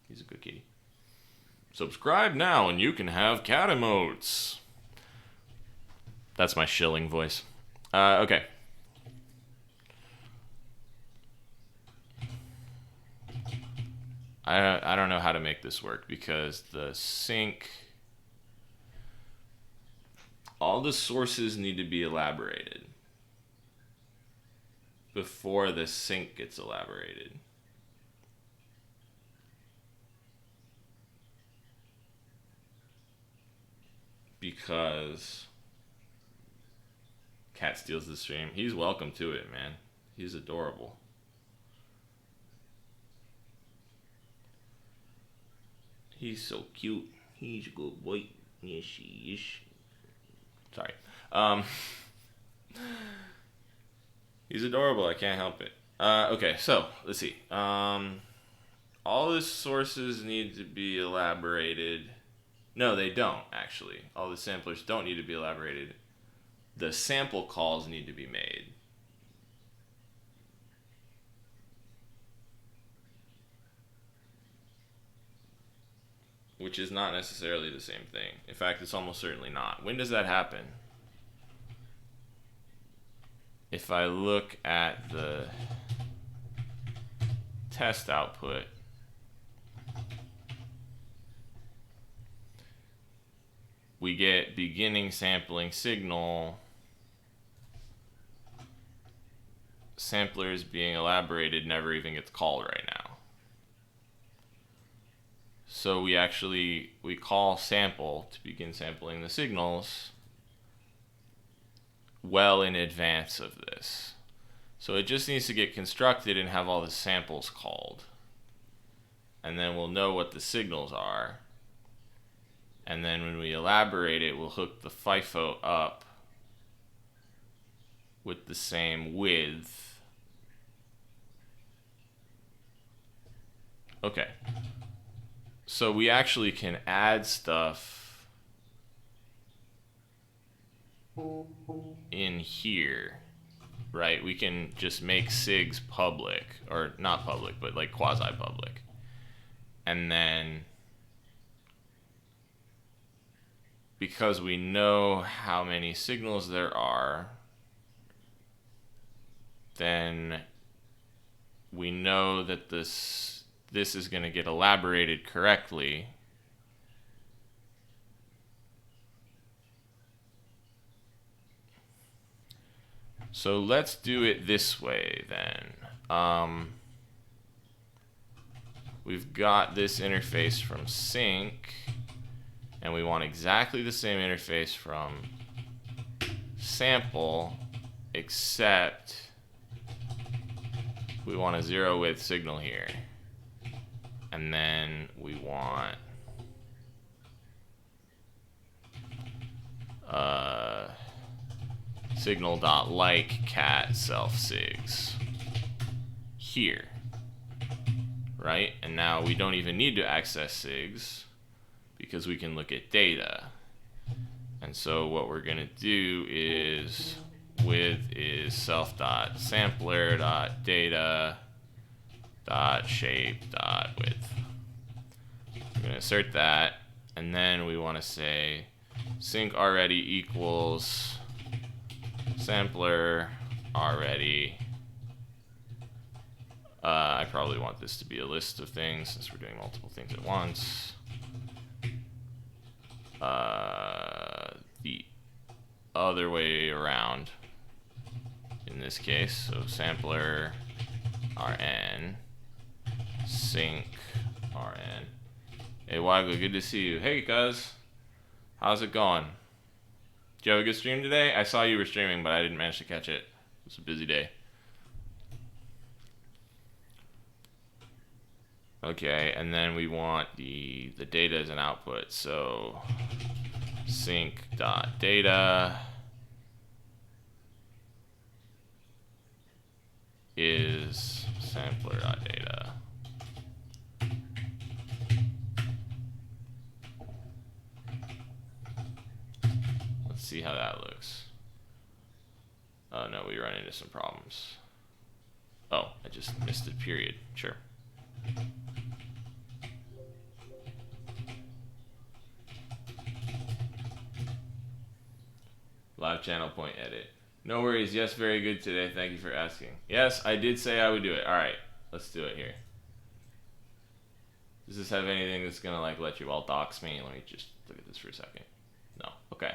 Speaker 1: He's a good kitty. Subscribe now and you can have cat emotes. That's my shilling voice. Okay. I don't know how to make this work because the sync, all the sources need to be elaborated before the sync gets elaborated. Because Cat steals the stream. He's welcome to it, man. He's adorable. He's so cute. He's a good boy. Yes, he is. Sorry. He's adorable. I can't help it. Okay, so let's see. All the sources need to be elaborated. No, they don't, actually. All the samplers don't need to be elaborated. The sample calls need to be made. Which is not necessarily the same thing. In fact, it's almost certainly not. When does that happen? If I look at the test output, we get beginning sampling signal, samplers being elaborated never even gets called right now. So we call sample to begin sampling the signals well in advance of this. So it just needs to get constructed and have all the samples called. And then we'll know what the signals are. And then when we elaborate it, we'll hook the FIFO up with the same width. Okay. So we actually can add stuff in here, right? We can just make SIGs public, or not public, but like quasi-public. And then, because we know how many signals there are, then we know that this is going to get elaborated correctly. So let's do it this way then. We've got this interface from sync, and we want exactly the same interface from sample, except we want a zero width signal here. And then we want signal.like cat self sigs here, right? And now we don't even need to access sigs because we can look at data. And so what we're gonna do is width is self.sampler.data.shape.width. We're gonna assert that, and then we want to say sync already equals sampler already. I probably want this to be a list of things since we're doing multiple things at once. The other way around in this case, so sampler rn sync rn. Hey Wago, good to see you. Hey cuz, how's it going? Did you have a good stream today? I saw you were streaming, but I didn't manage to catch it. It was a busy day. Okay, and then we want the data as an output. So sync.data is sampler.data. Let's see how that looks. Oh no, we run into some problems. Oh, I just missed a period. Sure. Live channel point edit. No worries. Yes, very good today. Thank you for asking. Yes, I did say I would do it. All right, let's do it here. Does this have anything that's gonna like let you all dox me? Let me just look at this for a second. No. Okay.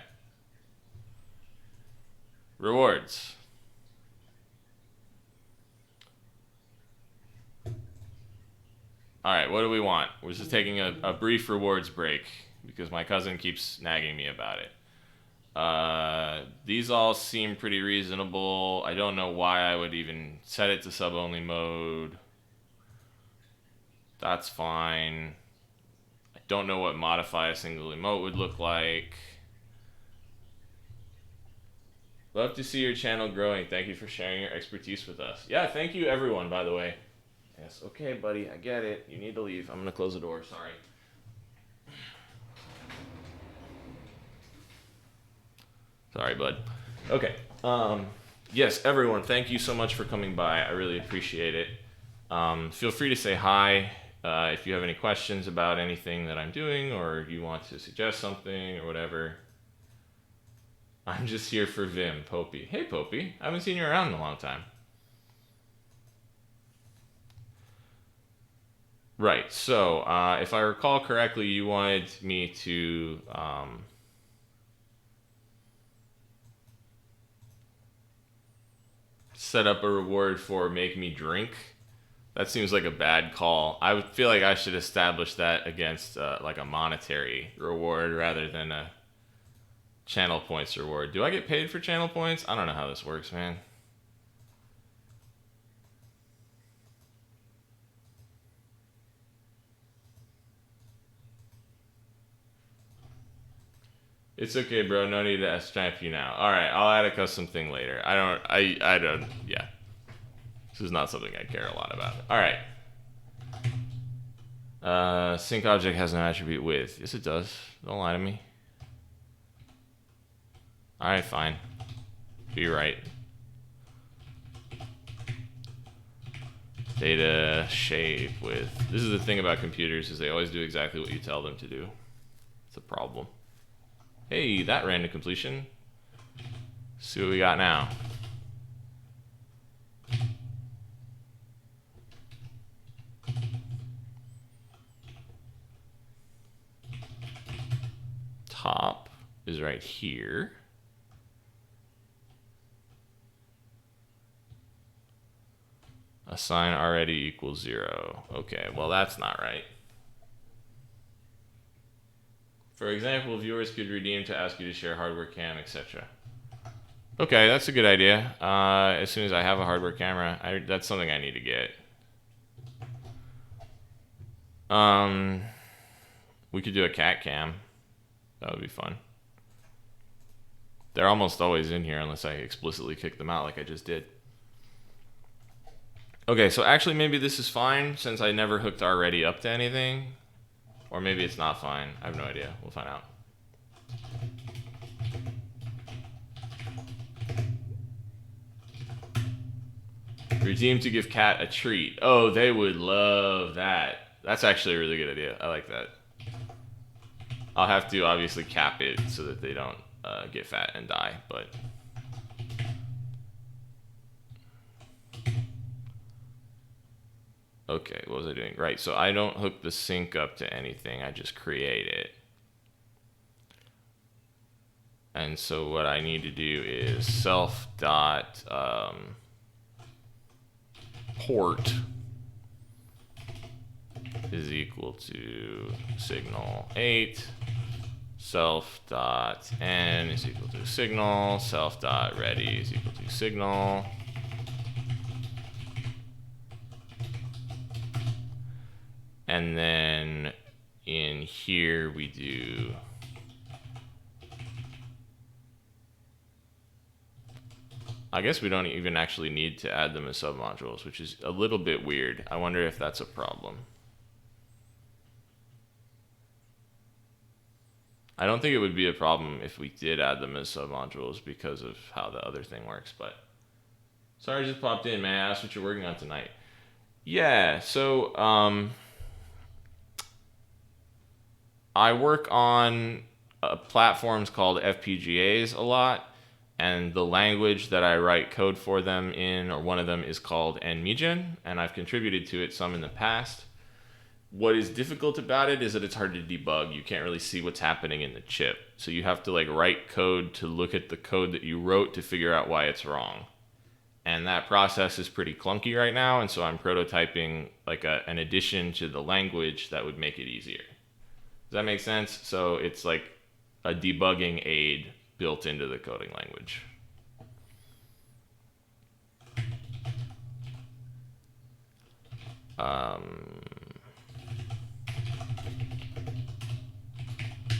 Speaker 1: Rewards. All right, what do we want? We're just taking a brief rewards break because my cousin keeps nagging me about it. These all seem pretty reasonable. I don't know why I would even set it to sub-only mode. That's fine. I don't know what modify a single emote would look like. Love to see your channel growing. Thank you for sharing your expertise with us. Yeah, thank you everyone, by the way. Yes, okay, buddy, I get it. You need to leave. I'm gonna close the door, sorry. Sorry, bud. Okay. Yes, everyone, thank you so much for coming by. I really appreciate it. Feel free to say hi if you have any questions about anything that I'm doing or you want to suggest something or whatever. I'm just here for Vim, Popey. Hey, Popey. I haven't seen you around in a long time. Right, so if I recall correctly, you wanted me to set up a reward for make me drink. That seems like a bad call. I would feel like I should establish that against like a monetary reward rather than a channel points reward. Do I get paid for channel points? I don't know how this works, man. It's okay, bro. No need to S-champ you now. All right, I'll add a custom thing later. I don't. Yeah, this is not something I care a lot about. All right. Sync object has an attribute with. Yes, it does. Don't lie to me. All right, fine. Be right. Data shape with. This is the thing about computers is they always do exactly what you tell them to do. It's a problem. Hey, that ran to completion. See what we got now. Top is right here. Assign already equals 0. Okay, well that's not right. For example, viewers could redeem to ask you to share hardware cam, etc. Okay, that's a good idea. As soon as I have a hardware camera, that's something I need to get. We could do a cat cam. That would be fun. They're almost always in here unless I explicitly kick them out like I just did. Okay, so actually maybe this is fine since I never hooked already up to anything. Or maybe it's not fine. I have no idea. We'll find out. Redeem to give cat a treat. Oh, they would love that. That's actually a really good idea. I like that. I'll have to obviously cap it so that they don't get fat and die, but... Okay, what was I doing? Right, so I don't hook the sync up to anything. I just create it. And so what I need to do is self dot port is equal to signal 8. Self dot n is equal to signal. Self dot ready is equal to signal. And then in here we do I guess we don't even actually need to add them as submodules, which is a little bit weird. I wonder if that's a problem. I don't think it would be a problem if we did add them as submodules because of how the other thing works, but sorry I just popped in, man. I asked what you're working on tonight. Yeah, so I work on platforms called FPGAs a lot, and the language that I write code for them in, or one of them, is called nmigen, and I've contributed to it some in the past. What is difficult about it is that it's hard to debug. You can't really see what's happening in the chip, so you have to like write code to look at the code that you wrote to figure out why it's wrong. And that process is pretty clunky right now, and so I'm prototyping like an addition to the language that would make it easier. Does that make sense? So it's like a debugging aid built into the coding language.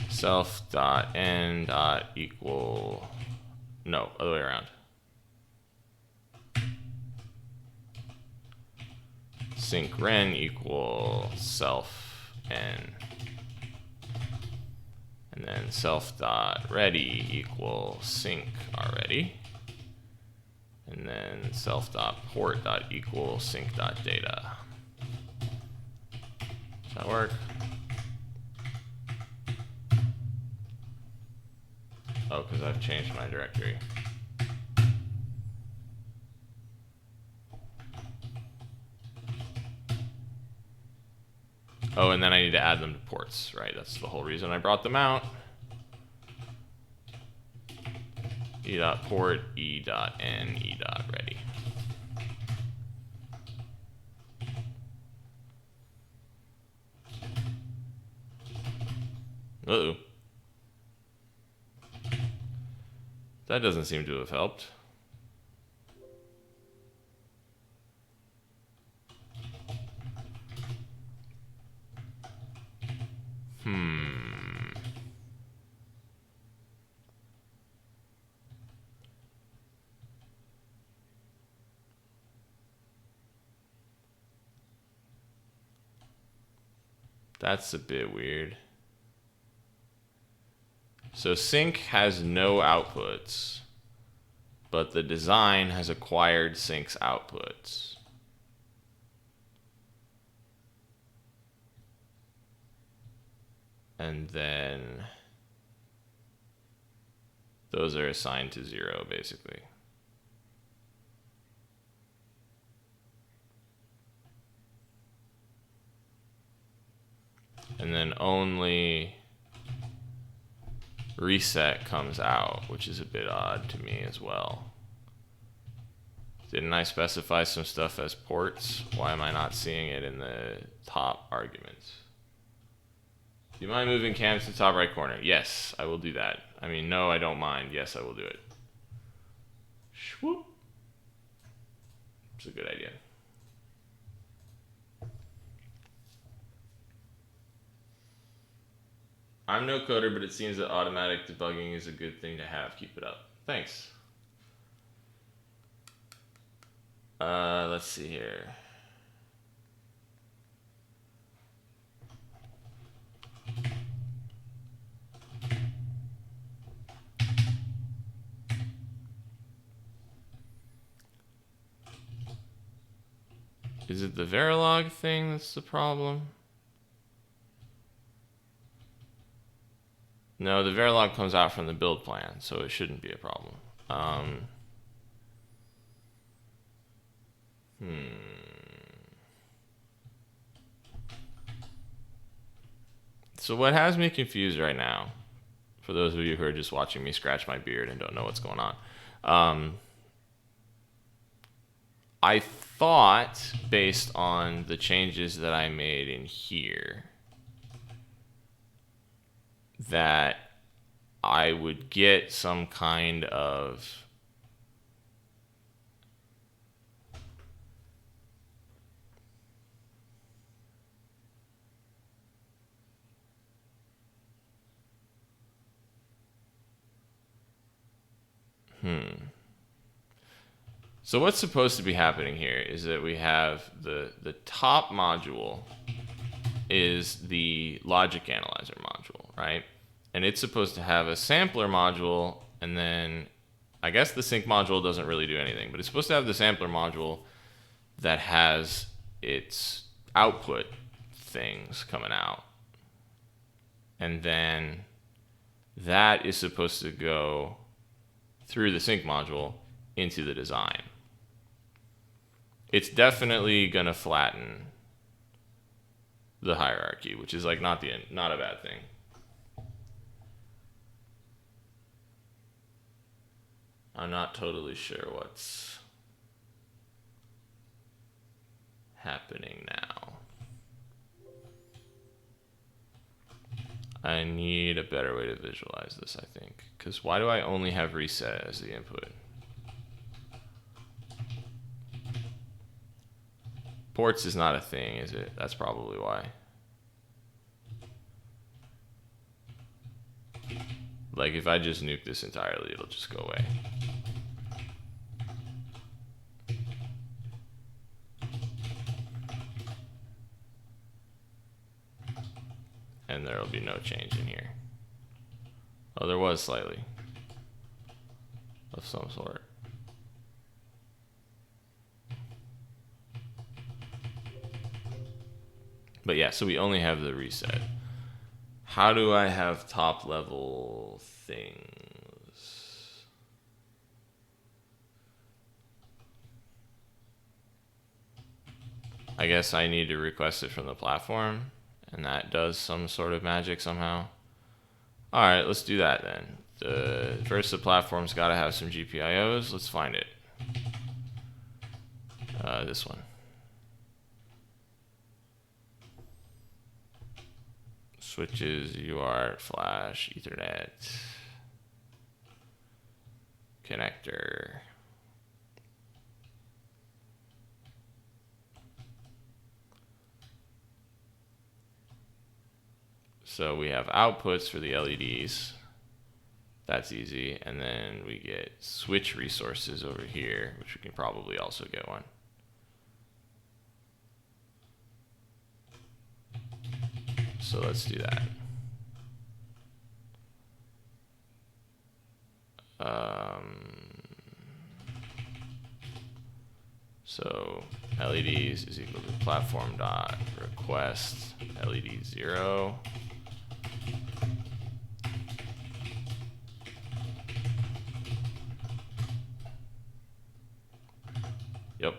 Speaker 1: Self dot n dot equal, no, other way around. Sync ren equal self n, and then self dot ready equal sync already, and then self dot port dot equal sync dot data. Does that work? Oh, because I've changed my directory. Oh, and then I need to add them to ports, right? That's the whole reason I brought them out. E.port, E.n, E.ready. Uh-oh. That doesn't seem to have helped. That's a bit weird. So sync has no outputs, but the design has acquired sync's outputs. And then those are assigned to 0, basically. And then only reset comes out, which is a bit odd to me as well. Didn't I specify some stuff as ports? Why am I not seeing it in the top arguments? Do you mind moving cams to the top right corner? Yes, I will do that. I mean, no, I don't mind. Yes, I will do it. Shwoop. It's a good idea. I'm no coder, but it seems that automatic debugging is a good thing to have. Keep it up. Thanks. Let's see here. Is it the Verilog thing that's the problem? No, the Verilog comes out from the build plan, so it shouldn't be a problem. So what has me confused right now, for those of you who are just watching me scratch my beard and don't know what's going on, I thought, based on the changes that I made in here, that I would get some kind of So what's supposed to be happening here is that we have the top module is the logic analyzer module, right? And it's supposed to have a sampler module, and then I guess the sync module doesn't really do anything, but it's supposed to have the sampler module that has its output things coming out. And then that is supposed to go through the sync module into the design. It's definitely going to flatten the hierarchy, which is like not a bad thing. I'm not totally sure what's happening now. I need a better way to visualize this, I think. Because why do I only have reset as the input? Ports is not a thing, is it? That's probably why. Like, if I just nuke this entirely, it'll just go away. And there'll be no change in here. Oh, there was slightly. Of some sort. But yeah, so we only have the reset. How do I have top level things? I guess I need to request it from the platform, and that does some sort of magic somehow. All right, let's do that then. First, the platform's got to have some GPIOs. Let's find it. This one. Switches, UART, flash, Ethernet, connector. So we have outputs for the LEDs. That's easy. And then we get switch resources over here, which we can probably also get one. So let's do that. So LEDs is equal to platform dot request LED 0. Yep.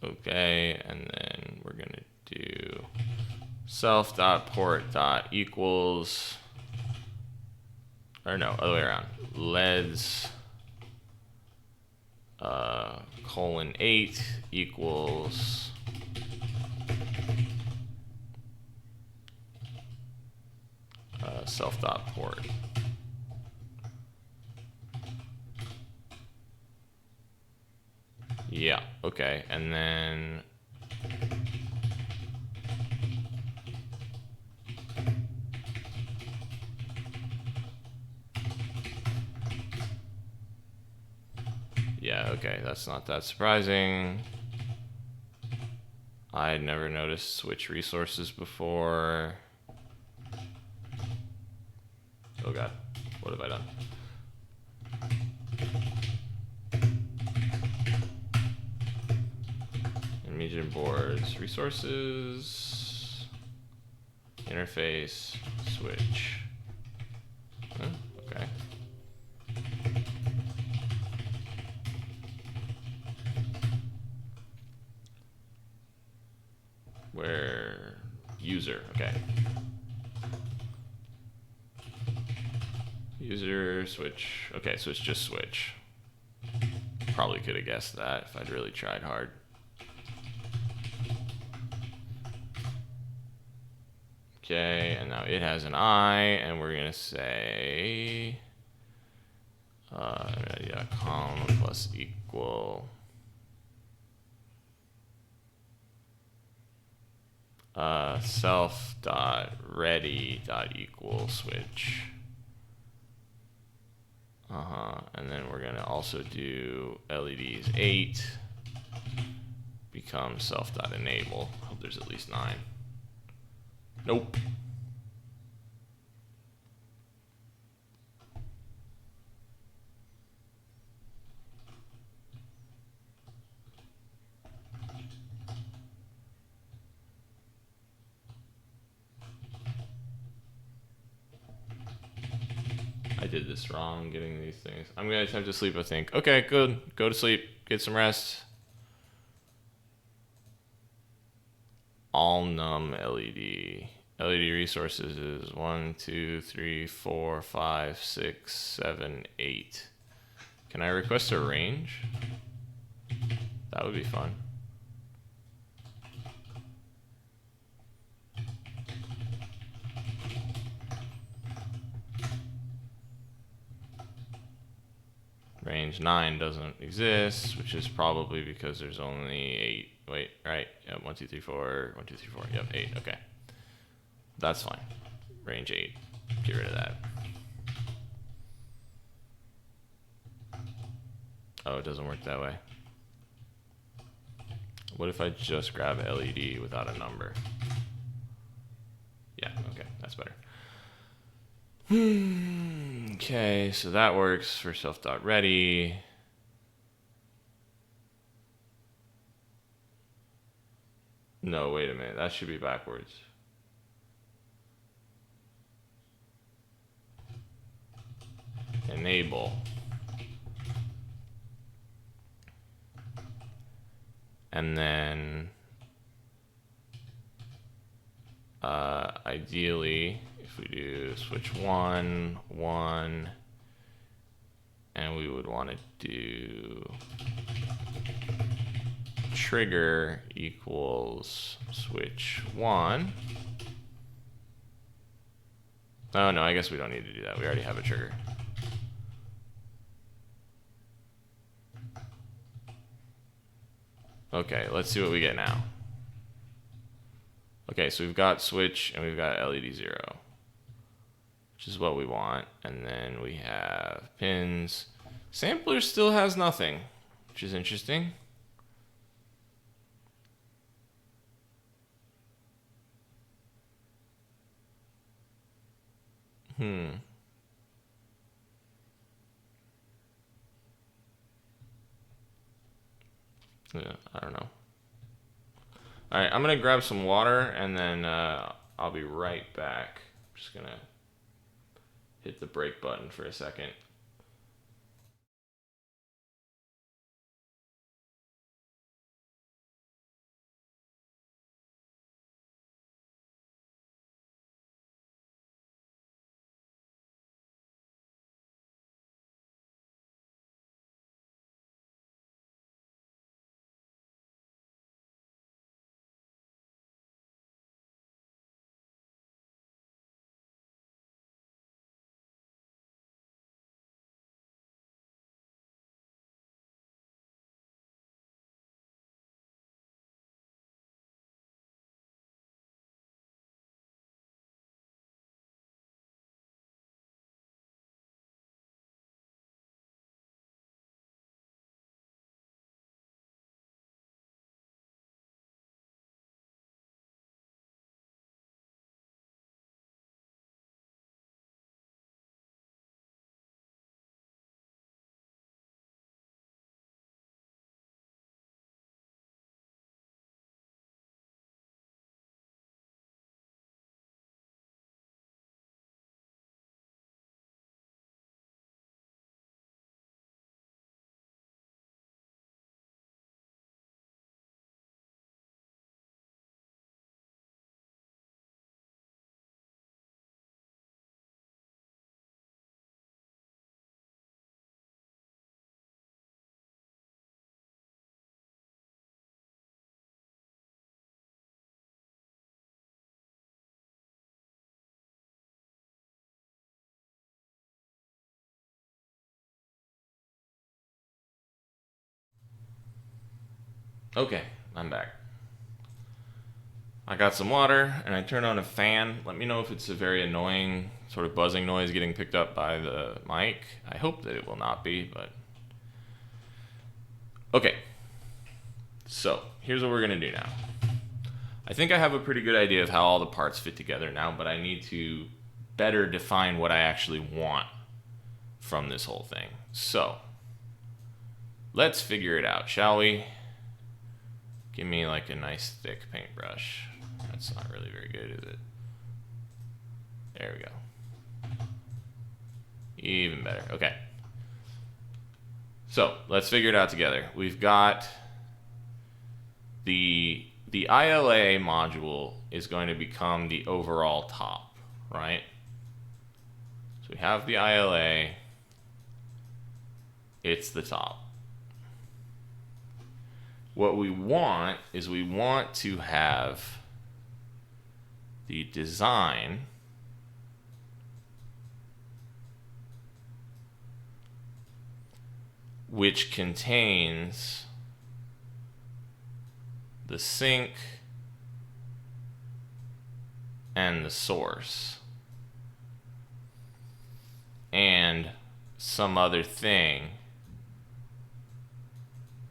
Speaker 1: Okay, and then we're gonna do self dot port dot equals, or no, other way around. LEDs :8 equals self dot port. Yeah, okay, and then yeah, okay, that's not that surprising. I had never noticed switch resources before. Oh god, what have I done? nmigen boards, resources, interface, switch. Huh? Okay. Where user, okay. User, switch. Okay, so it's just switch. Probably could have guessed that if I'd really tried hard. Okay, and now it has an I, and we're gonna say com plus equal self dot ready dot equal switch. And then we're gonna also do LEDs 8 become self dot enable. Hope there's at least 9. Nope. I did this wrong getting these things. I'm gonna attempt to sleep, I think. Okay, good. Go to sleep. Get some rest. All num LED. LED resources is 1, 2, 3, 4, 5, 6, 7, 8. Can I request a range? That would be fun. range 9 doesn't exist, which is probably because there's only 8. Wait, right? Yep, 1, 2, 3, 4. 1, 2, 3, 4. Yep, 8. Okay. That's fine. Range 8. Get rid of that. Oh, it doesn't work that way. What if I just grab LED without a number? Yeah, okay, that's better. Okay, so that works for self.ready. No, wait a minute, that should be backwards. Enable. And then ideally, if we do switch 1, 1, and we would want to do trigger equals switch 1. Oh no, I guess we don't need to do that. We already have a trigger. Okay, let's see what we get now. Okay, so we've got switch and we've got LED 0, which is what we want. And then we have pins. Sampler still has nothing, which is interesting. Yeah, I don't know. All right, I'm gonna grab some water and then I'll be right back. I'm just gonna hit the break button for a second. Okay, I'm back. I got some water and I turned on a fan. Let me know if it's a very annoying sort of buzzing noise getting picked up by the mic. I hope that it will not be, but... Okay, so here's what we're gonna do now. I think I have a pretty good idea of how all the parts fit together now, but I need to better define what I actually want from this whole thing. So, let's figure it out, shall we? Give me like a nice thick paintbrush. That's not really very good, is it? There we go. Even better. Okay. So let's figure it out together. We've got the ILA module is going to become the overall top, right? So we have the ILA. It's the top. What we want is we want to have the design which contains the sink and the source and some other thing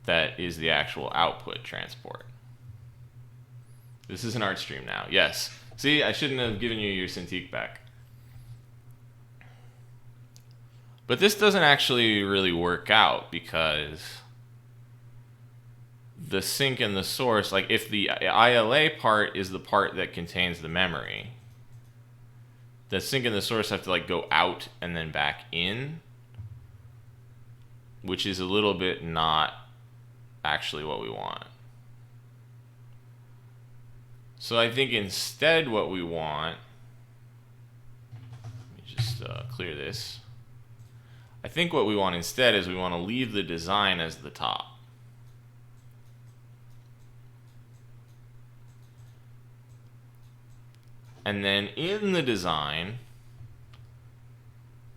Speaker 1: that is the actual output transport. This is an art stream now. Yes. See, I shouldn't have given you your Cintiq back. But this doesn't actually really work out because the sink and the source, like if the ILA part is the part that contains the memory, the sink and the source have to like go out and then back in, which is a little bit not actually what we want. So I think instead what we want, let me just clear this. I think what we want instead is we want to leave the design as the top. And then in the design,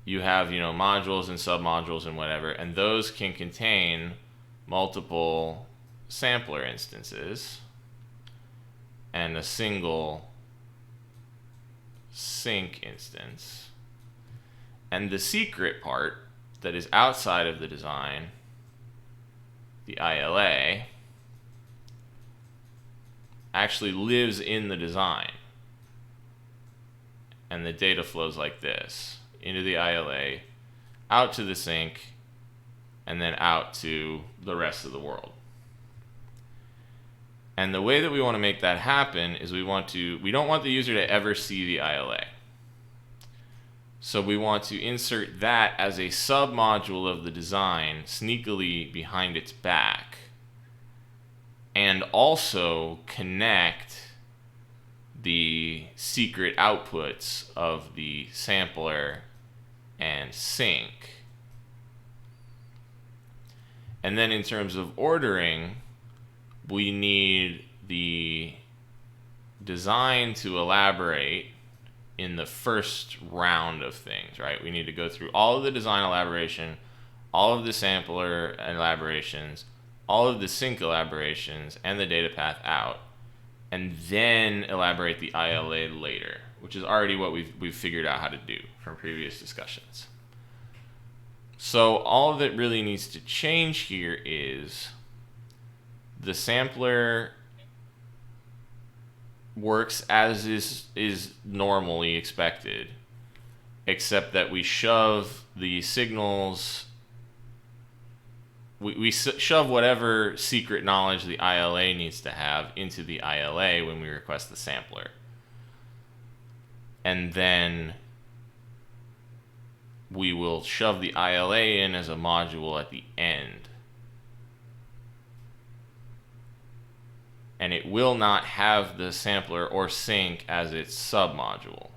Speaker 1: you have, modules and submodules and whatever, and those can contain multiple sampler instances and a single sink instance. And the secret part that is outside of the design, the ILA, actually lives in the design. And the data flows like this, into the ILA, out to the sink, and then out to the rest of the world. And the way that we want to make that happen is we don't want the user to ever see the ILA. So we want to insert that as a submodule of the design sneakily behind its back, and also connect the secret outputs of the sampler and sink. And then in terms of ordering, we need the design to elaborate in the first round of things, right? We need to go through all of the design elaboration, all of the sampler elaborations, all of the sync elaborations, and the data path out, and then elaborate the ILA later, which is already what we've figured out how to do from previous discussions. So all that really needs to change here is the sampler works as is normally expected, except that we shove the signals, we shove whatever secret knowledge the ILA needs to have into the ILA when we request the sampler. And then we will shove the ILA in as a module at the end. And it will not have the sampler or sync as its submodule,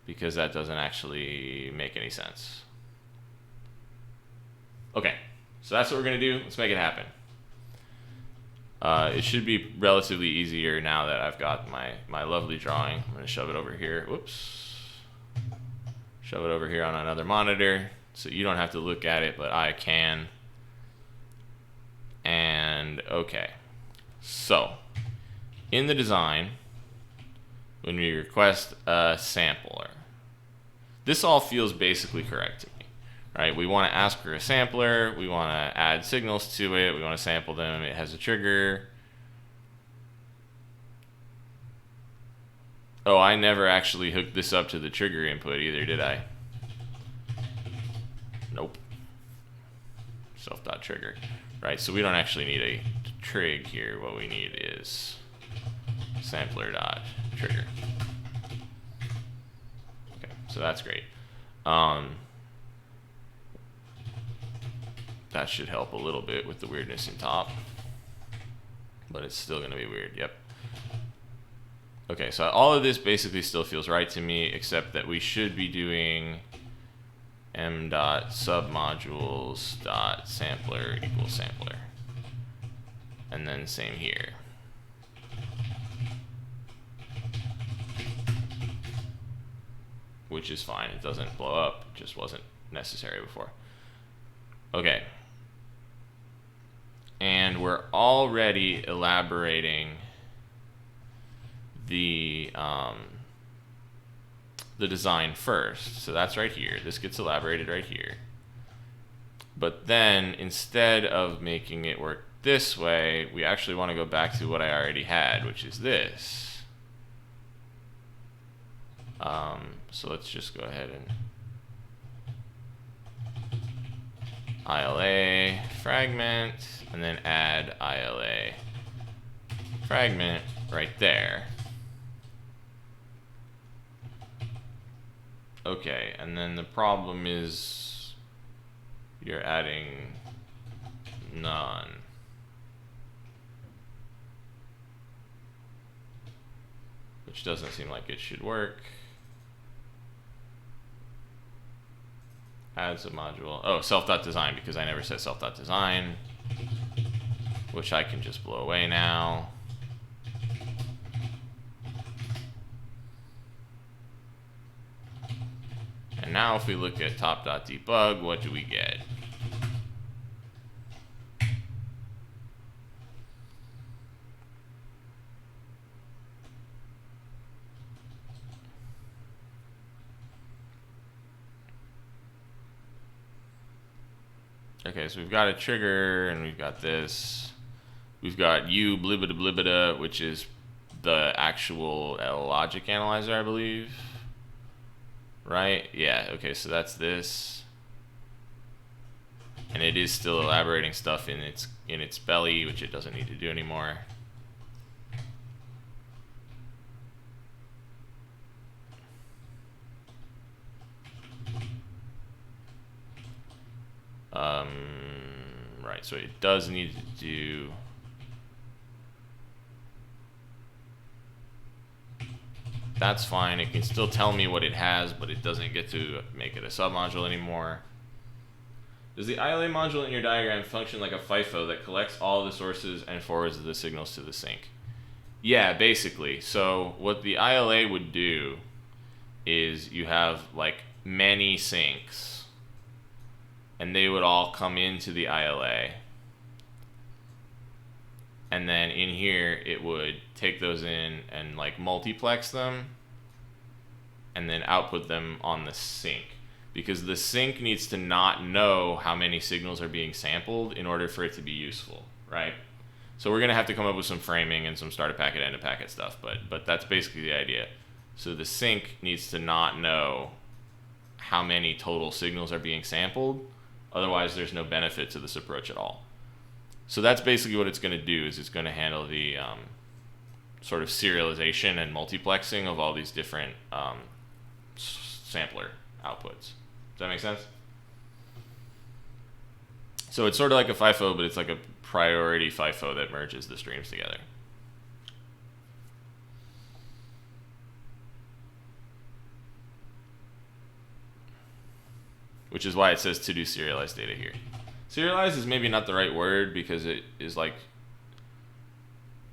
Speaker 1: because that doesn't actually make any sense. Okay, so that's what we're going to do. Let's make it happen. It should be relatively easier now that I've got my lovely drawing. I'm going to shove it over here. Whoops. Shove it over here on another monitor so you don't have to look at it, but I can. And okay. So, in the design, when we request a sampler, this all feels basically correct to me, right? We want to ask for a sampler, we want to add signals to it, we want to sample them, it has a trigger. Oh, I never actually hooked this up to the trigger input either, did I? Nope. Self.trigger. Right, so we don't actually need a trig here. What we need is sampler.trigger. Okay, so that's great. That should help a little bit with the weirdness in top, but it's still going to be weird. Yep. Okay, so all of this basically still feels right to me, except that we should be doing m.submodules.sampler equals sampler. And then same here. Which is fine. It doesn't blow up. It just wasn't necessary before. Okay. and we're already elaborating the design first. So that's right here. This gets elaborated right here. But then instead of making it work this way, we actually want to go back to what I already had, which is this. So let's just go ahead and ILA fragment, and then add ILA fragment right there. Okay, and then the problem is you're adding none. Which doesn't seem like it should work. Add submodule. Oh, self.design, because I never said self.design, which I can just blow away now. And now if we look at top.debug, what do we get? Okay, so we've got a trigger, and we've got this. We've got u blibida blibida, which is the actual logic analyzer, I believe. Right? Yeah, okay, so that's this. And it is still elaborating stuff in its belly, which it doesn't need to do anymore. Right, so it does need to do that's fine. It can still tell me what it has, but it doesn't get to make it a submodule anymore. Does the ILA module in your diagram function like a FIFO that collects all the sources and forwards the signals to the sink? Yeah, basically. So what the ILA would do is you have like many sinks, and they would all come into the ILA. And then in here, it would take those in and like multiplex them and then output them on the sink. Because the sink needs to not know how many signals are being sampled in order for it to be useful, right? So we're gonna have to come up with some framing and some start a packet, end a packet stuff, but that's basically the idea. So the sink needs to not know how many total signals are being sampled. Otherwise, there's no benefit to this approach at all. So that's basically what it's going to do, is it's going to handle the sort of serialization and multiplexing of all these different sampler outputs. Does that make sense? So it's sort of like a FIFO, but it's like a priority FIFO that merges the streams together. Which is why it says to do serialized data here. Serialized is maybe not the right word, because it is like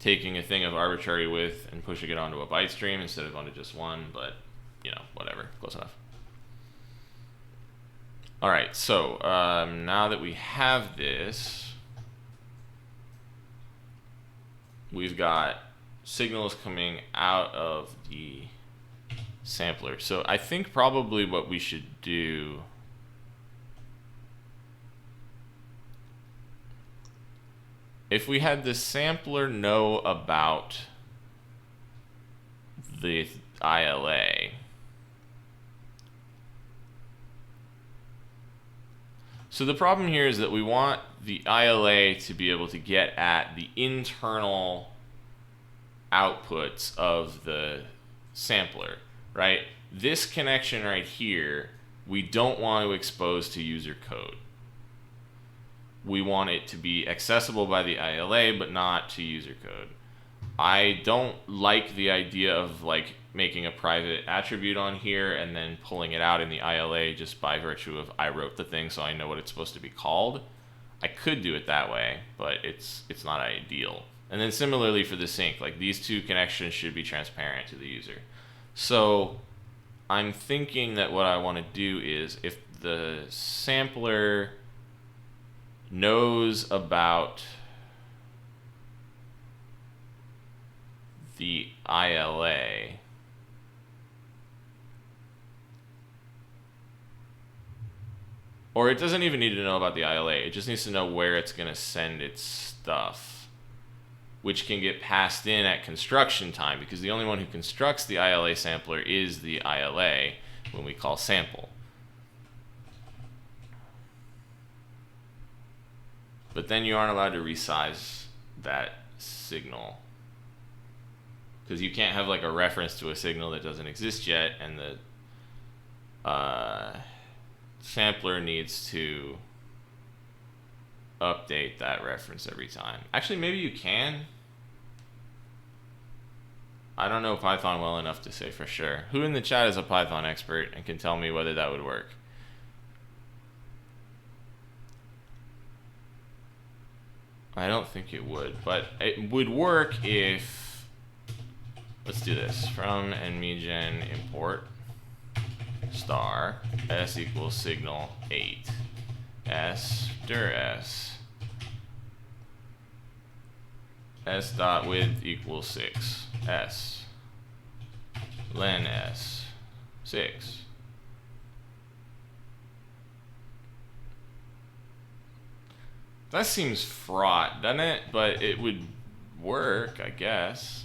Speaker 1: taking a thing of arbitrary width and pushing it onto a byte stream instead of onto just one, but you know, whatever, close enough. All right, so now that we have this, we've got signals coming out of the sampler. So I think probably what we should do if we had the sampler know about the ILA, so the problem here is that we want the ILA to be able to get at the internal outputs of the sampler, right? This connection right here, we don't want to expose to user code. We want it to be accessible by the ILA, but not to user code. I don't like the idea of like making a private attribute on here and then pulling it out in the ILA just by virtue of I wrote the thing so I know what it's supposed to be called. I could do it that way, but it's not ideal. And then similarly for the sync, like these two connections should be transparent to the user. So I'm thinking that what I want to do is if the sampler knows about the ILA. Or it doesn't even need to know about the ILA. It just needs to know where it's going to send its stuff, which can get passed in at construction time, because the only one who constructs the ILA sampler is the ILA when we call sample. But then you aren't allowed to resize that signal, because you can't have like a reference to a signal that doesn't exist yet, and the sampler needs to update that reference every time. Actually, maybe you can. I don't know Python well enough to say for sure. Who in the chat is a Python expert and can tell me whether that would work? I don't think it would, but it would work if, let's do this, from nmigen import star s equals signal 8 s dir s dot width equals 6 s len s 6. That seems fraught, doesn't it? But it would work, I guess.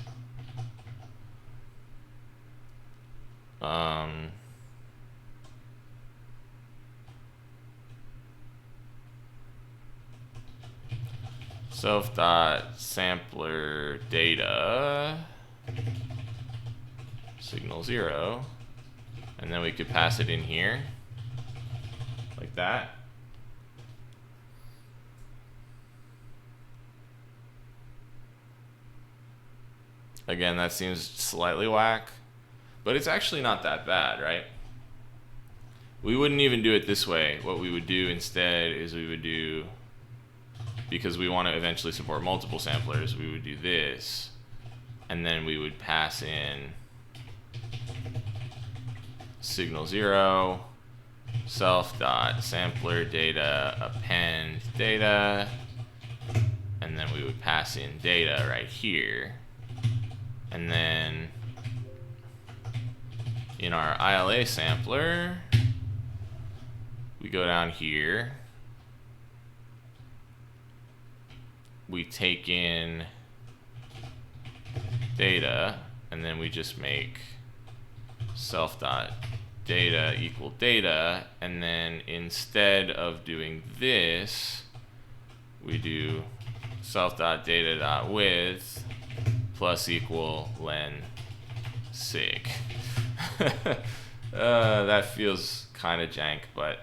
Speaker 1: Self dot sampler data signal 0, and then we could pass it in here like that. Again, that seems slightly whack, but it's actually not that bad, right? We wouldn't even do it this way. What we would do instead is we would do, because we want to eventually support multiple samplers, we would do this, and then we would pass in signal 0, self dot sampler data append data, and then we would pass in data right here. And then in our ILA sampler, we go down here, we take in data, and then we just make self.data equal data, and then instead of doing this, we do self.data.width plus equal len sig. That feels kind of jank, but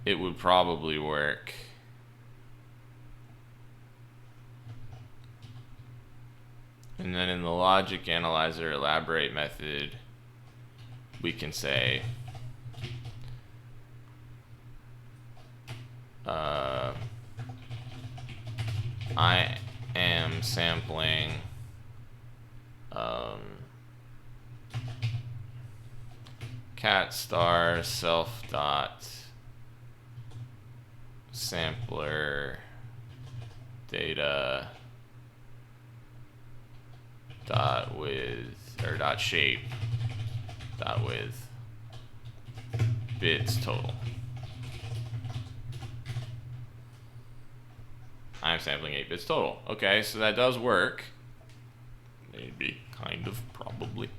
Speaker 1: it would probably work. And then in the logic analyzer elaborate method, we can say I am sampling cat star self dot sampler data dot width or dot shape dot width bits total. I'm sampling 8 bits total. Okay, so that does work. Maybe, kind of, probably.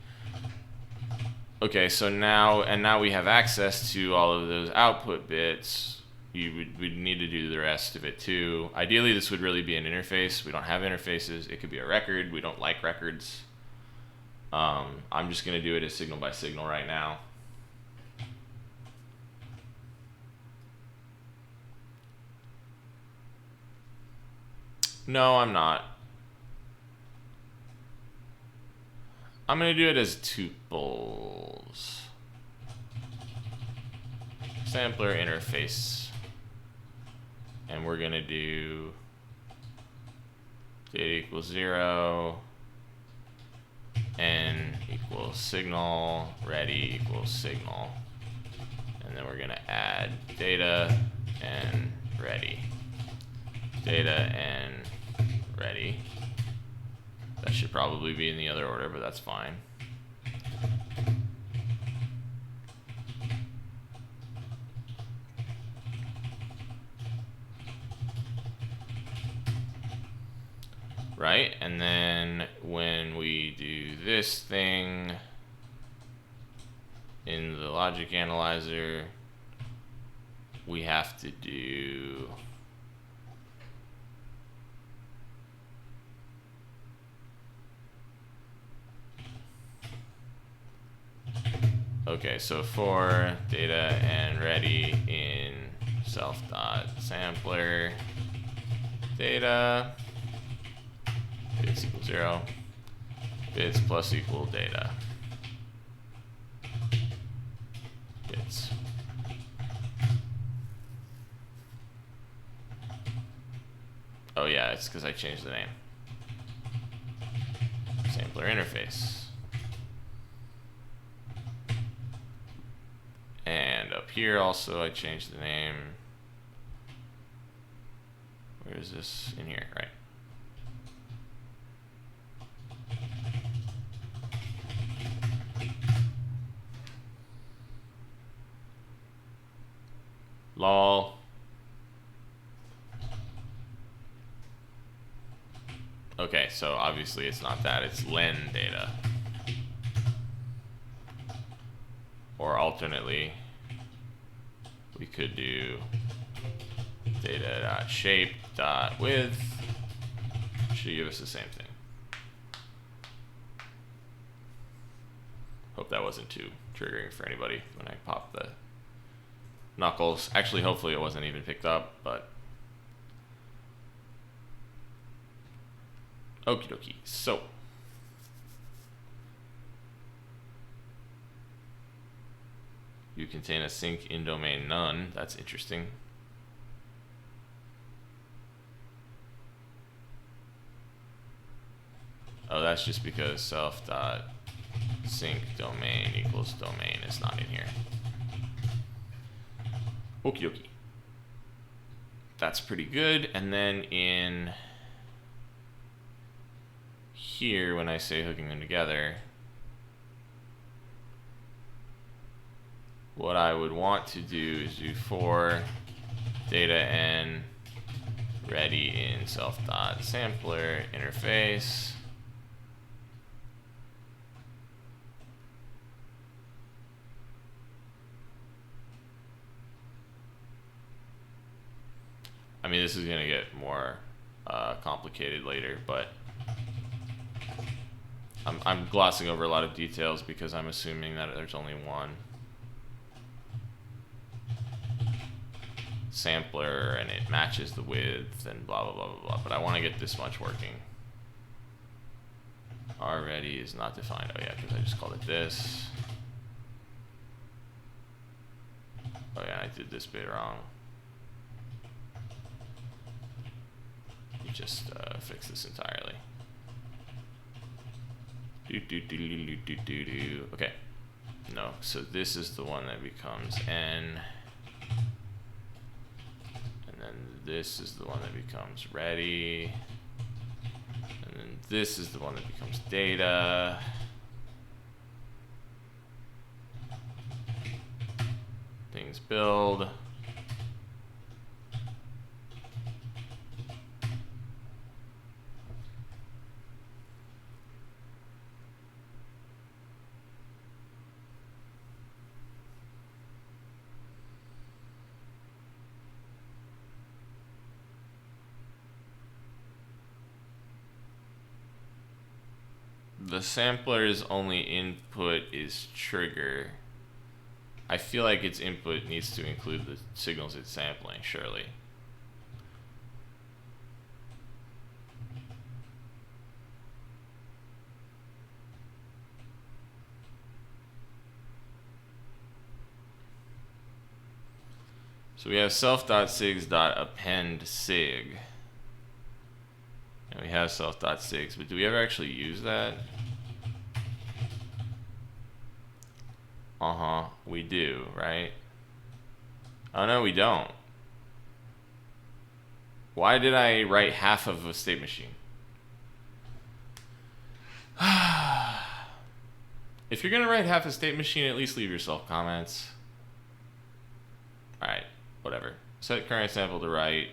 Speaker 1: Okay, so now we have access to all of those output bits. We'd need to do the rest of it too. Ideally, this would really be an interface. We don't have interfaces. It could be a record. We don't like records. I'm just going to do it as signal by signal right now. No, I'm not. I'm going to do it as tuples. Sampler interface. And we're going to do data equals 0, n equals signal, ready equals signal. And then we're going to add data and ready. Data and ready. That should probably be in the other order, but that's fine. Right, and then when we do this thing in the logic analyzer, we have to do okay, so for data and ready in self.sampler data bits equals 0, bits plus equal data bits. Oh yeah, it's because I changed the name. Sampler interface. And up here also I changed the name. Where is this? In here, right? Lol. Okay, so obviously it's not that, it's len data. Or alternately, we could do data.shape.width. Should give us the same thing. Hope that wasn't too triggering for anybody when I popped the knuckles. Actually, hopefully it wasn't even picked up, but okie dokie. So you contain a sync in domain none. That's interesting. Oh, that's just because self.sync domain equals domain is not in here. Okie dokie. That's pretty good. And then in here, when I say hooking them together, what I would want to do is do for data n ready in self.sampler interface. I mean, this is going to get more complicated later, but I'm glossing over a lot of details because I'm assuming that there's only one sampler and it matches the width and blah, blah, blah, blah, blah. But I want to get this much working. Already is not defined. Oh, yeah, because I just called it this. Oh, yeah, I did this bit wrong. You just fix this entirely. Okay. No, so this is the one that becomes n. And then this is the one that becomes ready. And then this is the one that becomes data. Things build. The sampler's only input is trigger. I feel like its input needs to include the signals it's sampling, surely. So we have self.sigs.append sig. And we have self.sigs, but do we ever actually use that? We do, right? Oh no, we don't. Why did I write half of a state machine? If you're gonna write half a state machine, at least leave yourself comments. Alright, whatever. Set current sample to write.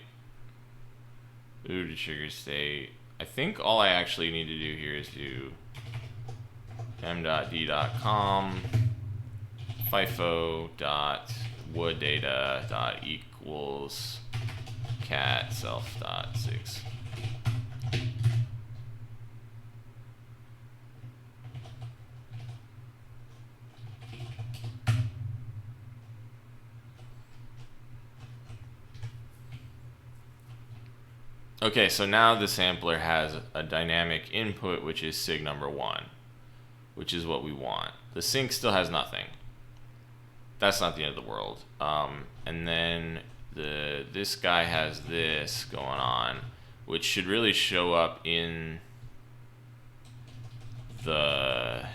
Speaker 1: Ooh, to trigger state. I think all I actually need to do here is do m.d.com FIFO.wooddata.equals cat self.6. Okay, so now the sampler has a dynamic input, which is sig number 1, which is what we want. The sync still has nothing. That's not the end of the world. And then this guy has this going on, which should really show up in the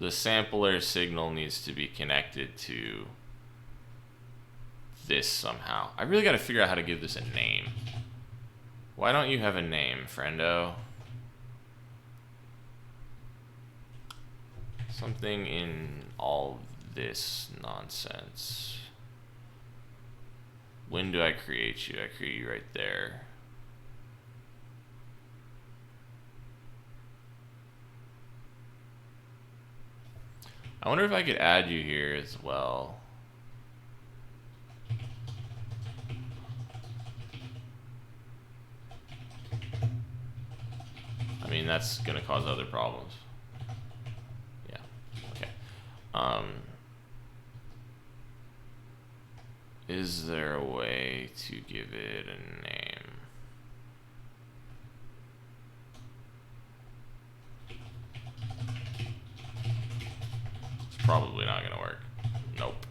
Speaker 1: sampler signal needs to be connected to this somehow. I really got to figure out how to give this a name. Why don't you have a name, friendo? Something in all this nonsense. When do I create you? I create you right there. I wonder if I could add you here as well. I mean, that's gonna cause other problems. Yeah, okay. Is there a way to give it a name? It's probably not gonna work. Nope.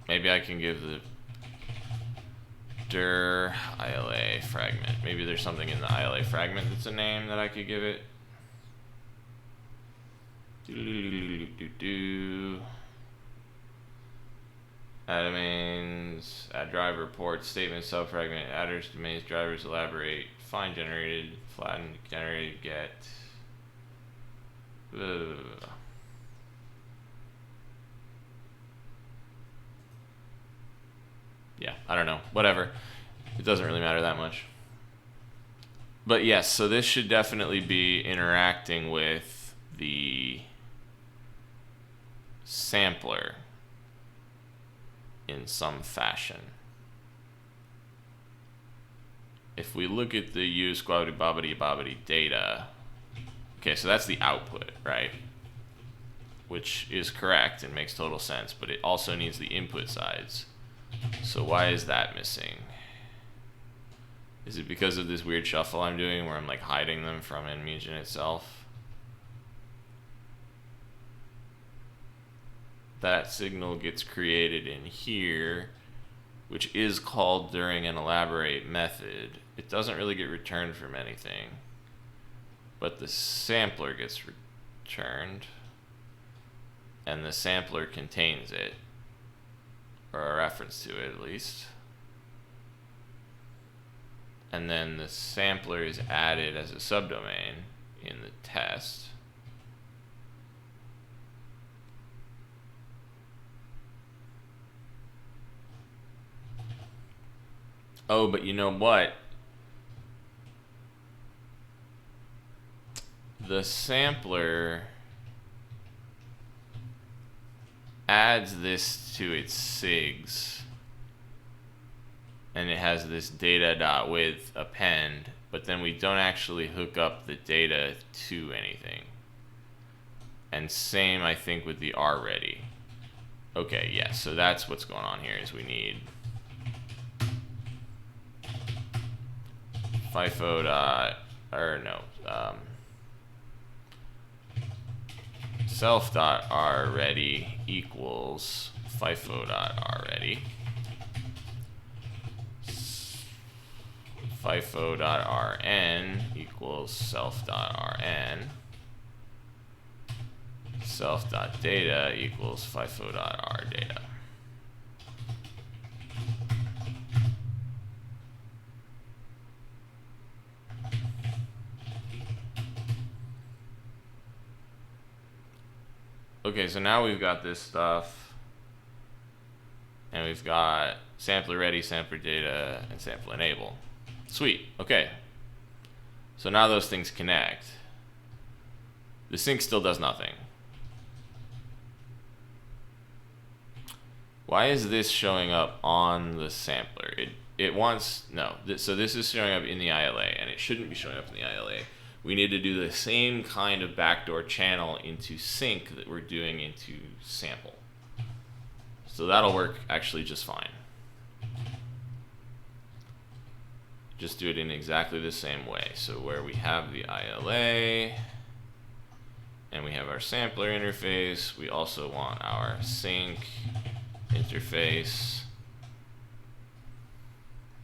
Speaker 1: Maybe I can give the dir ILA fragment. Maybe there's something in the ILA fragment that's a name that I could give it. Add domains, add driver ports, statement subfragment, adders, domains, drivers, elaborate, find generated, flatten, generated, get. Yeah, I don't know. Whatever. It doesn't really matter that much. But yes, so this should definitely be interacting with the sampler in some fashion. If we look at the use squabbity bobbity bobbity data, okay, so that's the output, right? Which is correct and makes total sense, but it also needs the input sides. So why is that missing? Is it because of this weird shuffle I'm doing where I'm like hiding them from nmigen itself? That signal gets created in here, which is called during an elaborate method. It doesn't really get returned from anything, but the sampler gets returned, and the sampler contains it, or a reference to it at least. And then the sampler is added as a subdomain in the test. Oh, but you know what? The sampler adds this to its sigs, and it has this data.with append, but then we don't actually hook up the data to anything. And same, I think, with the already. Okay, yeah, so that's what's going on here, is we need FIFO dot, or no, self dot already equals FIFO dot already. FIFO dot rn equals self dot rn. Self dot data equals FIFO dot r data. Okay, so now we've got this stuff, and we've got sampler ready, sampler data, and sampler enable. Sweet. Okay. So now those things connect. The sync still does nothing. Why is this showing up on the sampler? It wants, no. So this is showing up in the ILA, and it shouldn't be showing up in the ILA. We need to do the same kind of backdoor channel into sync that we're doing into sample. So that'll work actually just fine. Just do it in exactly the same way. So where we have the ILA and we have our sampler interface, we also want our sync interface,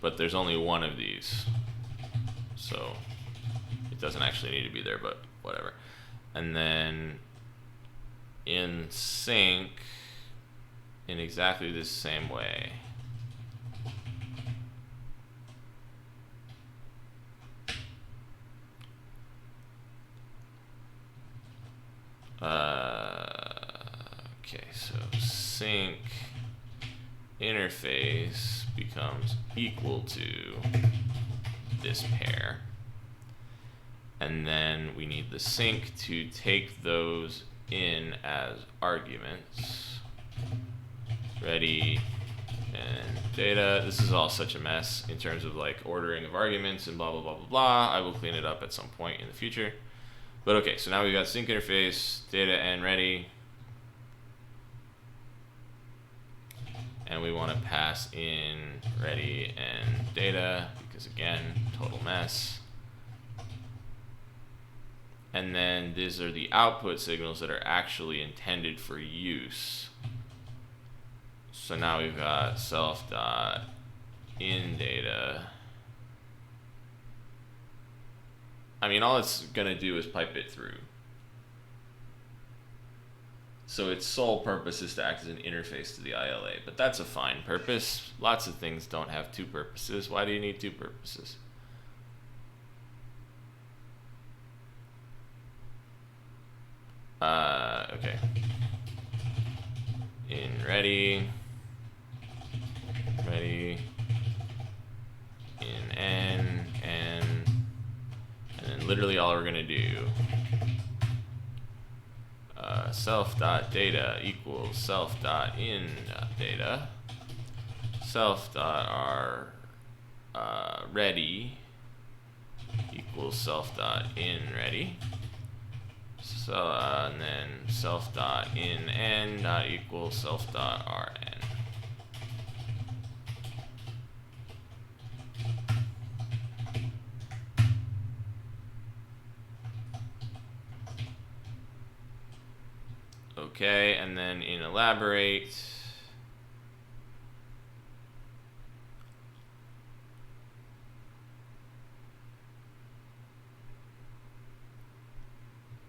Speaker 1: but there's only one of these, so it doesn't actually need to be there, but whatever. And then in sync, in exactly the same way, okay, so sync interface becomes equal to this pair, and then we need the sync to take those in as arguments. Ready and data. This is all such a mess in terms of like ordering of arguments and blah blah blah blah blah. I will clean it up at some point in the future. But okay, so now we've got sync interface, data and ready. And we want to pass in ready and data because again, total mess. And then these are the output signals that are actually intended for use. So now we've got self dot in data. I mean, all it's gonna do is pipe it through. So its sole purpose is to act as an interface to the ILA, but that's a fine purpose. Lots of things don't have two purposes. Why do you need two purposes? Okay. In ready, in N, and then literally all we're gonna do, self.data equals self.in.data, self.our ready equals self.in.ready. So and then self.in.n equals self.rn. Okay, and then in elaborate,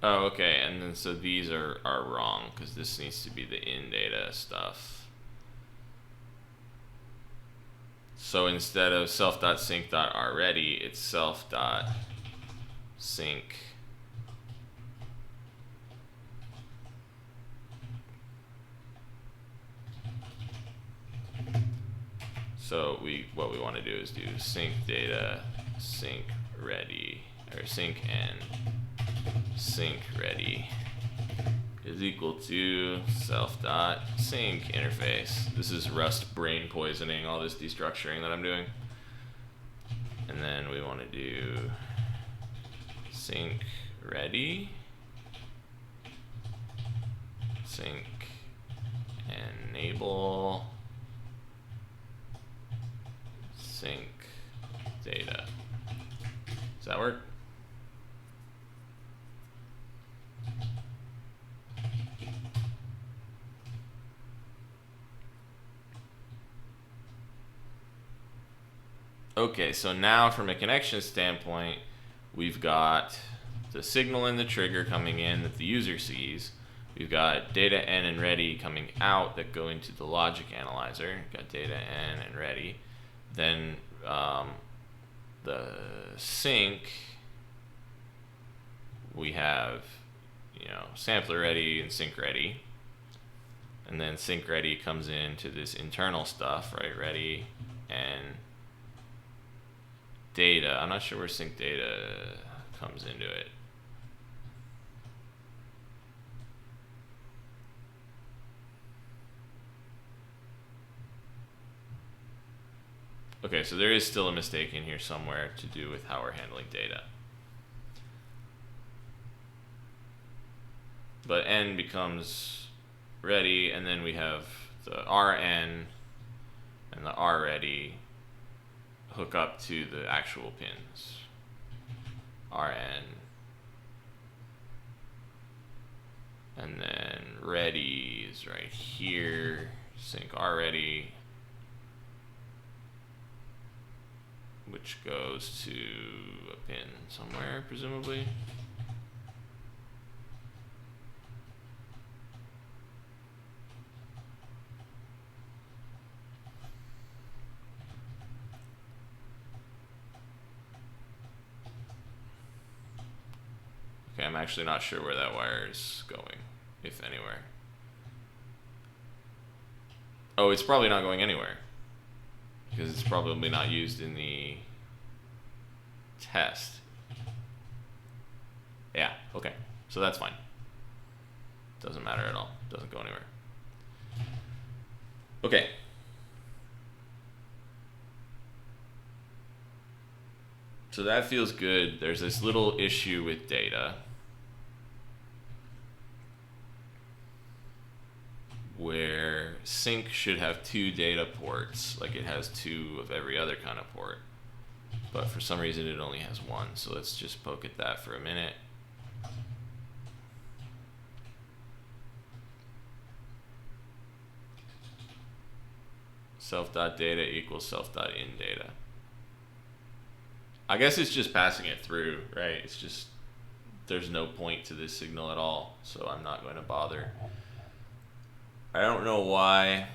Speaker 1: oh, okay, and then so these are wrong because this needs to be the in data stuff. So instead of self.sync.already, it's self.sync. So what we want to do is do sync data, sync ready, or sync and sync ready is equal to self.sync interface. This is Rust brain poisoning, all this destructuring that I'm doing. And then we want to do sync ready, sync enable, sync data. Does that work? Okay, so now from a connection standpoint, we've got the signal and the trigger coming in that the user sees. We've got data N and ready coming out that go into the logic analyzer. Got data N and ready. Then the sync, we have sampler ready and sync ready. And then sync ready comes into this internal stuff, right? Ready and data. I'm not sure where sync data comes into it. Okay, so there is still a mistake in here somewhere to do with how we're handling data. But n becomes ready, and then we have the rn and the rready hook up to the actual pins. Rn. And then ready is right here. Sync rready, which goes to a pin somewhere, presumably. Okay, I'm actually not sure where that wire is going, if anywhere. Oh, it's probably not going anywhere, because it's probably not used in the test. Yeah, okay. So that's fine. Doesn't matter at all. Doesn't go anywhere. Okay. So that feels good. There's this little issue with data where sync should have 2 data ports, like it has 2 of every other kind of port. But for some reason it only has 1, so let's just poke at that for a minute. Self.data equals self.inData. I guess it's just passing it through, right? It's just, there's no point to this signal at all, so I'm not going to bother. I don't know why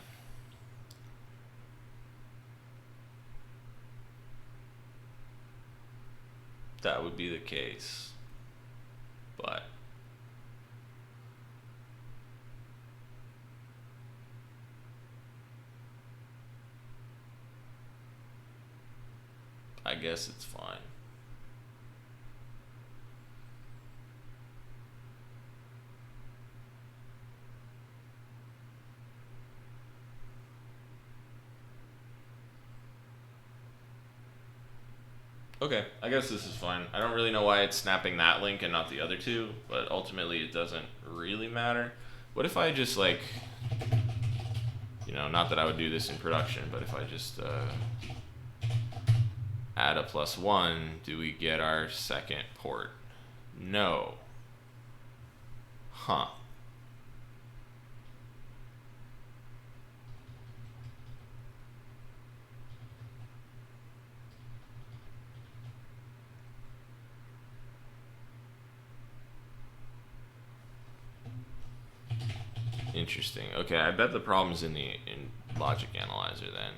Speaker 1: that would be the case, but I guess it's fine. Okay, I guess this is fine. I don't really know why it's snapping that link and not the other two, but ultimately it doesn't really matter. What if I just like, not that I would do this in production, but if I just add a +1, do we get our second port? No. Huh. Interesting. Okay, I bet the problem's in logic analyzer then.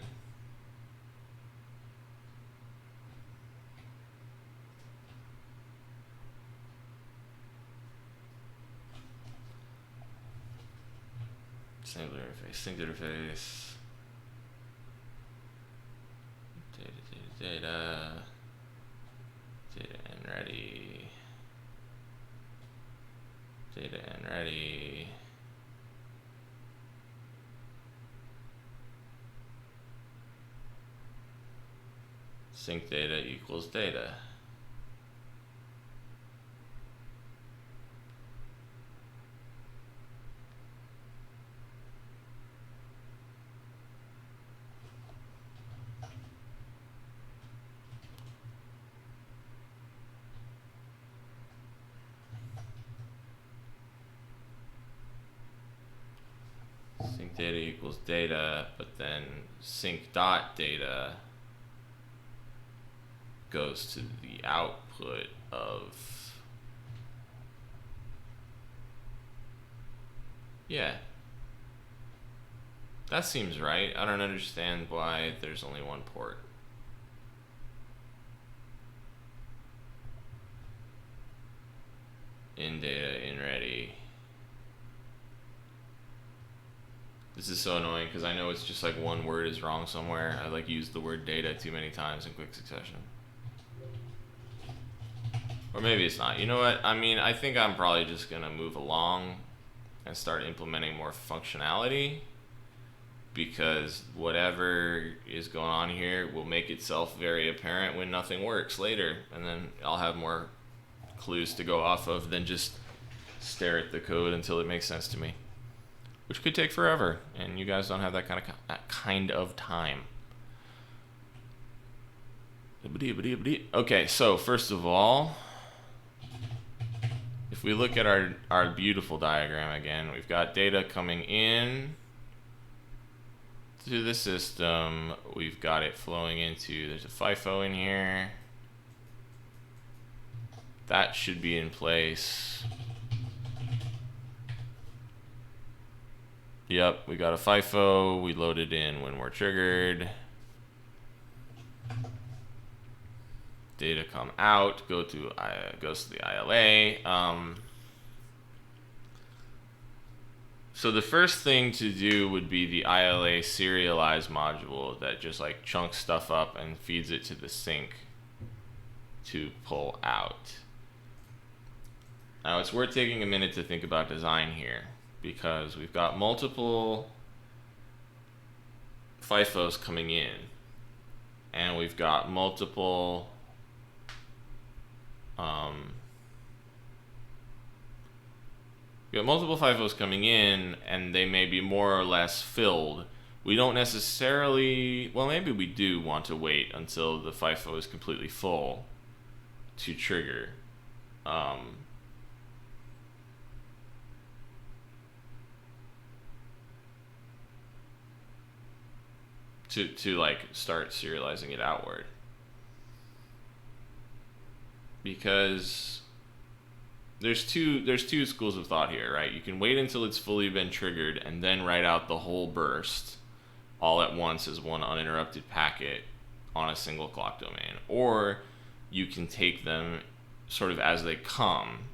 Speaker 1: Sampler interface, sync interface, data and ready, data and ready. Sync data equals data. Sync data equals data, but then sync dot data goes to the output of, yeah, that seems right. I don't understand why there's only one port. In data, in ready. This is so annoying because I know it's just like one word is wrong somewhere. I like used the word data too many times in quick succession. Or maybe it's not. You know what? I mean, I think I'm probably just going to move along and start implementing more functionality, because whatever is going on here will make itself very apparent when nothing works later, and then I'll have more clues to go off of than just stare at the code until it makes sense to me, which could take forever, and you guys don't have that kind of time. Okay, so first of all, if we look at our beautiful diagram again, we've got data coming in to the system. We've got it flowing into, there's a FIFO in here. That should be in place. Yep, we got a FIFO. We load it in when we're triggered. Data come out, goes to the ILA. So the first thing to do would be the ILA serialize module that just like chunks stuff up and feeds it to the sink to pull out. Now it's worth taking a minute to think about design here, because we've got multiple FIFOs coming in, and we've got multiple FIFOs coming in, and they may be more or less filled. We don't necessarily, well, maybe we do want to wait until the FIFO is completely full to trigger. To like start serializing it outward, because there's two schools of thought here, right? You can wait until it's fully been triggered and then write out the whole burst all at once as one uninterrupted packet on a single clock domain, or you can take them sort of as they come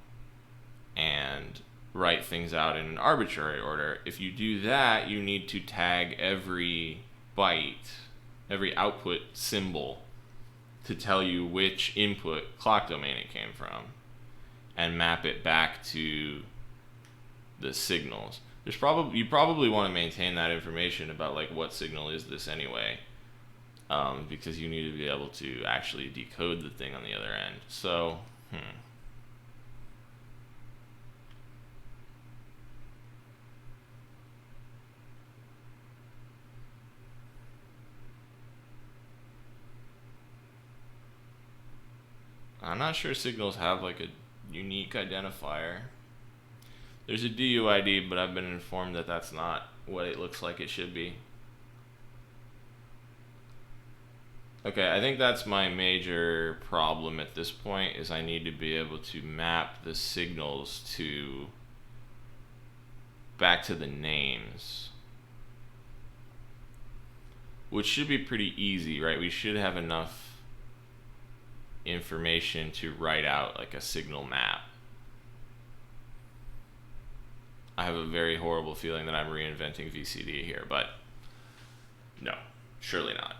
Speaker 1: and write things out in an arbitrary order. If you do that, you need to tag every byte, every output symbol, to tell you which input clock domain it came from, and map it back to the signals. You probably want to maintain that information about like what signal is this anyway, because you need to be able to actually decode the thing on the other end. So, I'm not sure signals have like a unique identifier. There's a DUID, but I've been informed that that's not what it looks like it should be. Okay, I think that's my major problem at this point, is I need to be able to map the signals back to the names, which should be pretty easy, right? We should have enough information to write out like a signal map. I have a very horrible feeling that I'm reinventing VCD here, but no, surely not.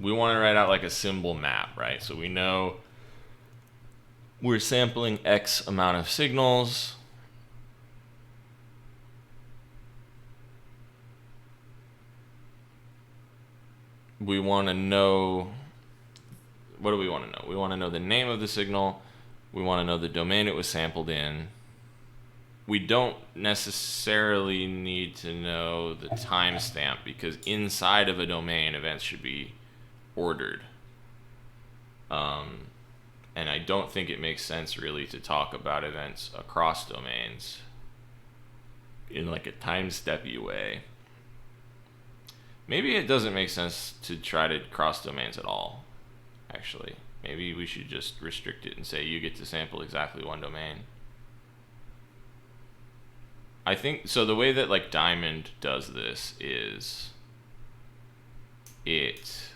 Speaker 1: We want to write out like a symbol map, right? So we know we're sampling X amount of signals. We want to know, what do we want to know? We want to know the name of the signal. We want to know the domain it was sampled in. We don't necessarily need to know the timestamp, because inside of a domain, events should be ordered. And I don't think it makes sense really to talk about events across domains in like a time-steppy way. Maybe it doesn't make sense to try to cross domains at all, actually. Maybe we should just restrict it and say you get to sample exactly one domain. I think, so the way that like Diamond does this is it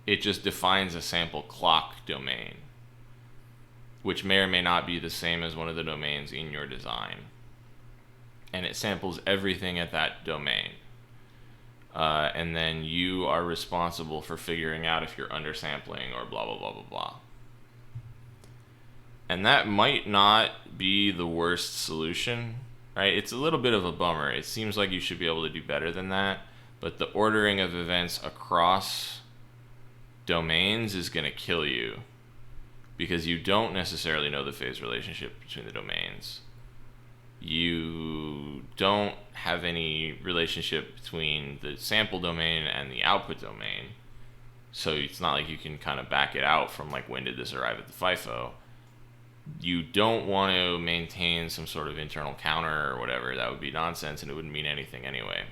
Speaker 1: just defines a sample clock domain, which may or may not be the same as one of the domains in your design. and it samples everything at that domain. And then you are responsible for figuring out if you're undersampling or blah, blah, blah, blah, blah. And that might not be the worst solution, right? It's a little bit of a bummer. It seems like you should be able to do better than that, but the ordering of events across domains is going to kill you because you don't necessarily know the phase relationship between the domains. You don't have any relationship between the sample domain and the output domain, so it's not like you can kind of back it out from like when did this arrive at the FIFO. You don't want to maintain some sort of internal counter or whatever. That would be nonsense and it wouldn't mean anything anyway.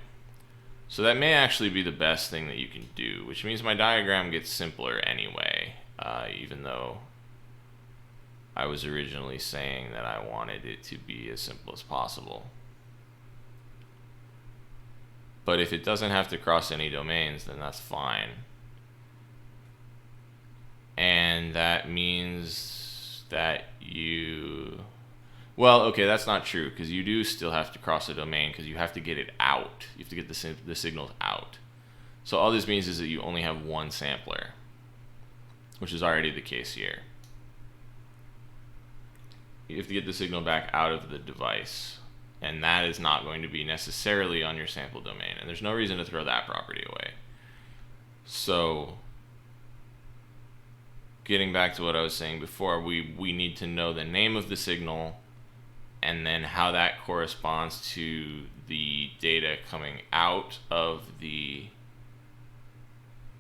Speaker 1: So that may actually be the best thing that you can do, which means my diagram gets simpler anyway, even though I was originally saying that I wanted it to be as simple as possible. But if it doesn't have to cross any domains, then that's fine. And that means that well, okay, that's not true, because you do still have to cross a domain, because you have to get it out. You have to get the signals out. So all this means is that you only have one sampler, which is already the case here. You have to get the signal back out of the device, and that is not going to be necessarily on your sample domain, and there's no reason to throw that property away. So getting back to what I was saying before, we need to know the name of the signal and then how that corresponds to the data coming out of the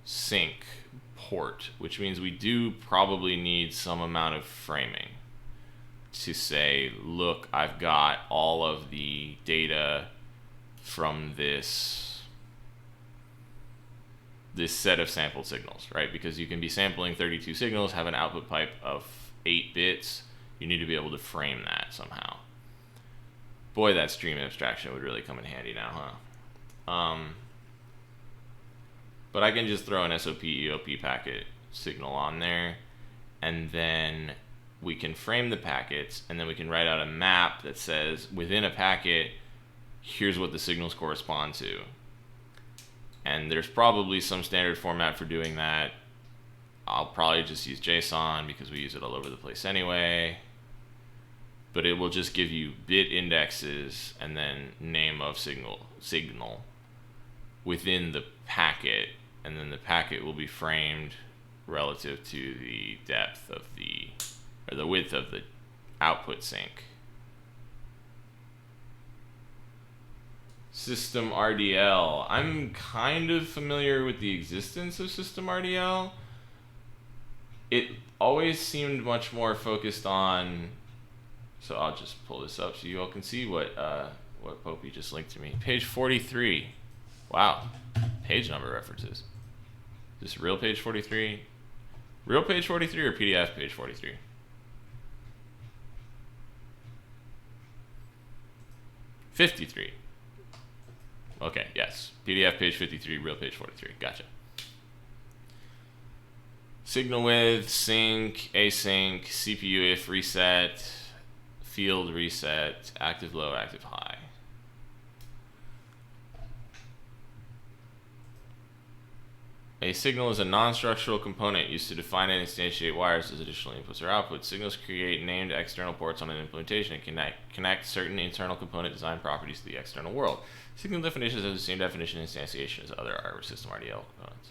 Speaker 1: sync port, which means we do probably need some amount of framing to say, look, I've got all of the data from this set of sampled signals, right? Because you can be sampling 32 signals, have an output pipe of 8 bits. You need to be able to frame that somehow. Boy, that stream abstraction would really come in handy now, huh? But I can just throw an SOP EOP packet signal on there, and then we can frame the packets, and then we can write out a map that says, within a packet, here's what the signals correspond to. And there's probably some standard format for doing that. I'll probably just use JSON because we use it all over the place anyway. But it will just give you bit indexes and then name of signal within the packet, and then the packet will be framed relative to the depth of the width of the output sync. System RDL. I'm kind of familiar with the existence of System RDL. It always seemed much more focused on, so I'll just pull this up so you all can see what Popey just linked to me. Page 43. Wow, page number references. Is this real page 43? Real page 43 or PDF page 43? '53. Okay, yes. PDF page 53, real page 43. Gotcha. Signal width, sync, async, CPU if reset, field reset, active low, active high. A signal is a non-structural component used to define and instantiate wires as additional inputs or outputs. Signals create named external ports on an implementation and connect certain internal component design properties to the external world. Signal definitions have the same definition and instantiation as other system RDL components.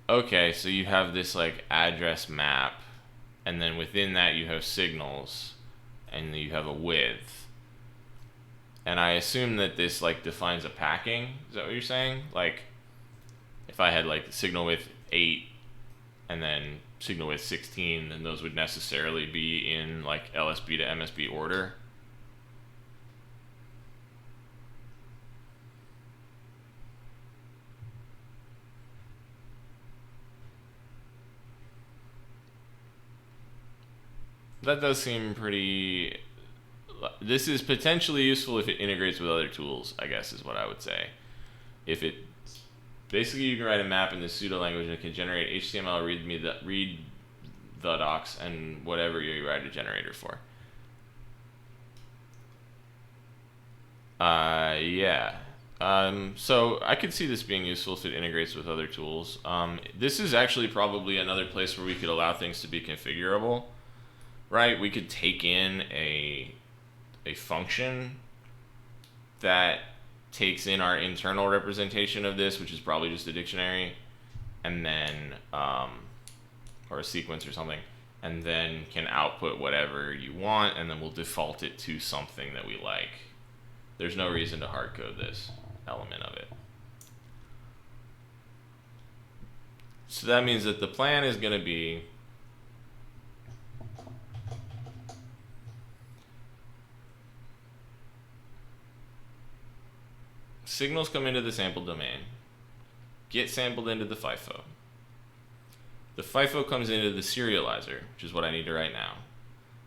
Speaker 1: Okay, so you have this like address map, and then within that you have signals, and you have a width. And I assume that this like defines a packing. Is that what you're saying? Like, if I had like signal width 8 and then signal width 16, then those would necessarily be in like LSB to MSB order. That does seem pretty... This is potentially useful if it integrates with other tools, I guess is what I would say. If it... Basically, you can write a map in this pseudo language and it can generate HTML read the docs and whatever you write a generator for. Yeah. So I could see this being useful if it integrates with other tools. This is actually probably another place where we could allow things to be configurable, right? We could take in a function that takes in our internal representation of this, which is probably just a dictionary, and then, or a sequence or something, and then can output whatever you want, and then we'll default it to something that we like. There's no reason to hard code this element of it. So that means that the plan is going to be signals come into the sample domain, get sampled into the FIFO. The FIFO comes into the serializer, which is what I need to write now.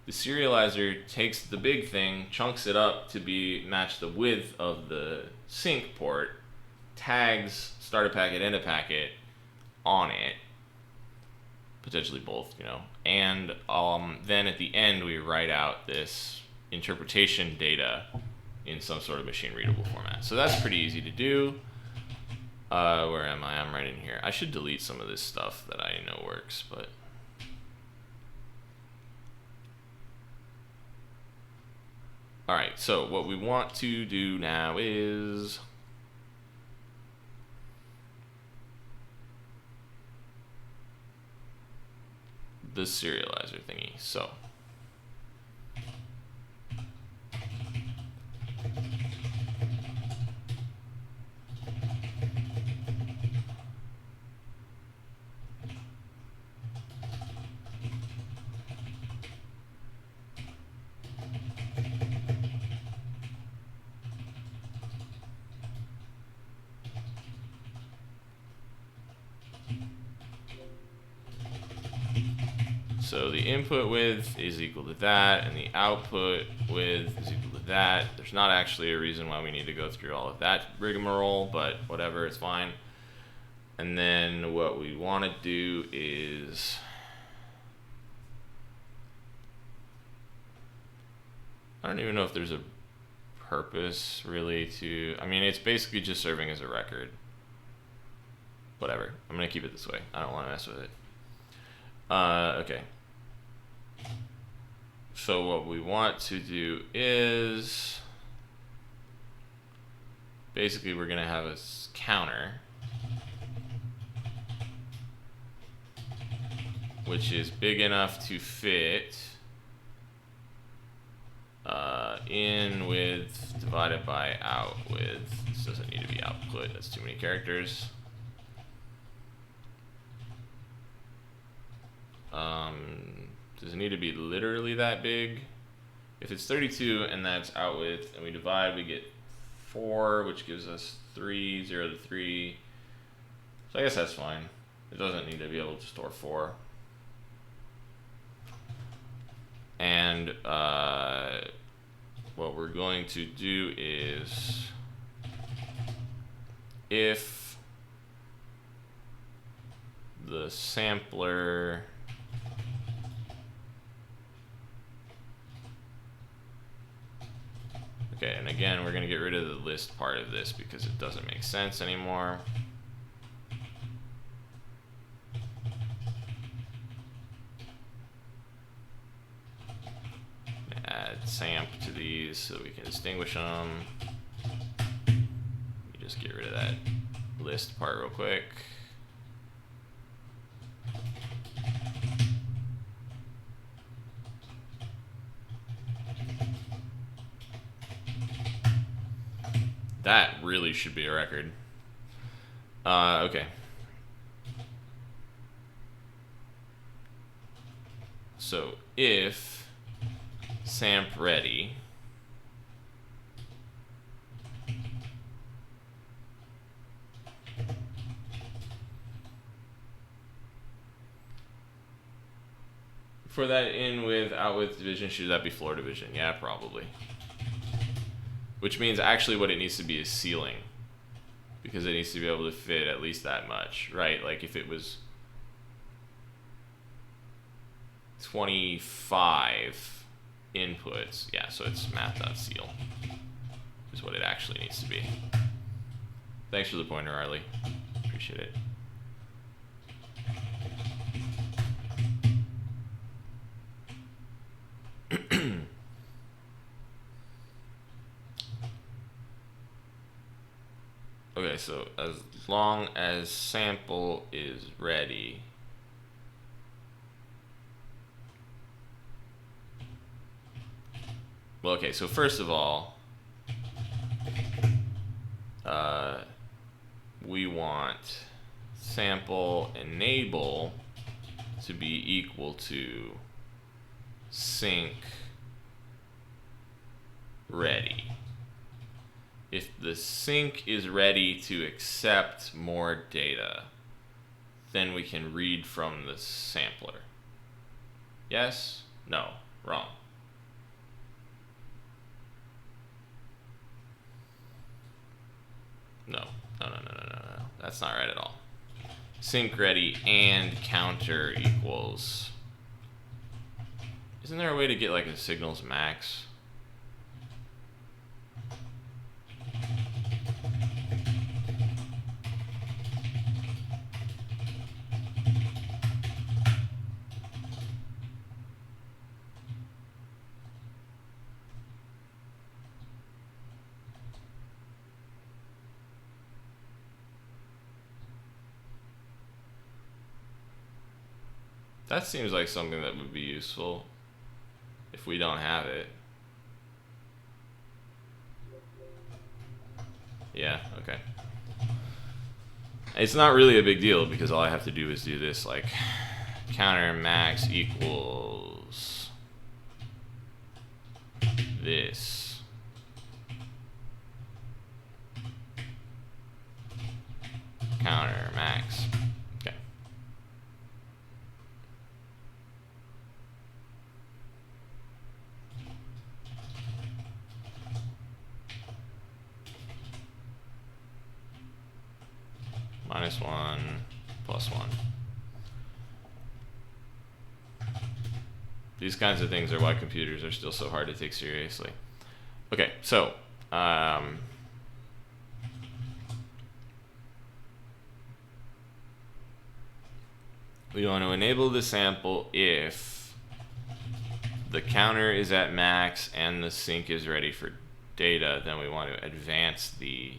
Speaker 1: The serializer takes the big thing, chunks it up to be match the width of the sync port, tags start a packet, end a packet on it, potentially both, you know, and then at the end we write out this interpretation data in some sort of machine readable format. So that's pretty easy to do. Where am I? I'm right in here. I should delete some of this stuff that I know works, but all right, so what we want to do now is the serializer thingy. So the input width is equal to that, and the output width is equal to that. There's not actually a reason why we need to go through all of that rigmarole, but whatever, it's fine. And then what we want to do is I don't even know if there's a purpose really to, I mean, it's basically just serving as a record. Whatever, I'm going to keep it this way. I don't want to mess with it. Okay. So what we want to do is basically we're going to have a counter which is big enough to fit in width divided by out width. This doesn't need to be output, that's too many characters. Does it need to be literally that big? If it's 32 and that's out width and we divide, we get 4, which gives us 3, 0 to 3. So I guess that's fine. It doesn't need to be able to store 4. And what we're going to do is if the sampler okay, and again, we're going to get rid of the list part of this because it doesn't make sense anymore. Add samp to these so we can distinguish them. Let me just get rid of that list part real quick. That really should be a record. Okay. So if samp ready for that in with out with division, should that be floor division? Yeah, probably. Which means actually what it needs to be is ceiling, because it needs to be able to fit at least that much, right? Like if it was, 25 inputs. Yeah, so it's math.ceil is what it actually needs to be. Thanks for the pointer, Arlie. Appreciate it. Okay, so as long as sample is ready, well, okay, so first of all, we want sample enable to be equal to sync ready. If the sync is ready to accept more data, then we can read from the sampler. Yes? No. Wrong. No. No. That's not right at all. Sync ready and counter equals... Isn't there a way to get like a signals max? That seems like something that would be useful if we don't have it. Yeah, okay. It's not really a big deal because all I have to do is do this, like counter max equals this. Counter max. Okay. -1, +1. These kinds of things are why computers are still so hard to take seriously. Okay, so we want to enable the sample if the counter is at max and the sync is ready for data. Then we want to advance the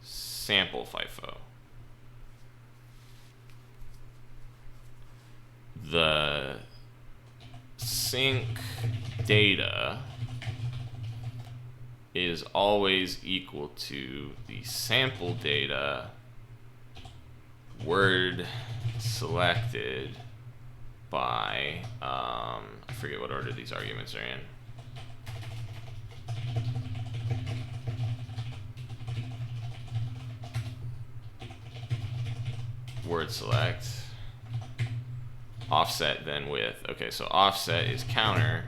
Speaker 1: sample FIFO. The sync data is always equal to the sample data word selected by I forget what order these arguments are in. Word select, offset, then with. Okay, so offset is counter.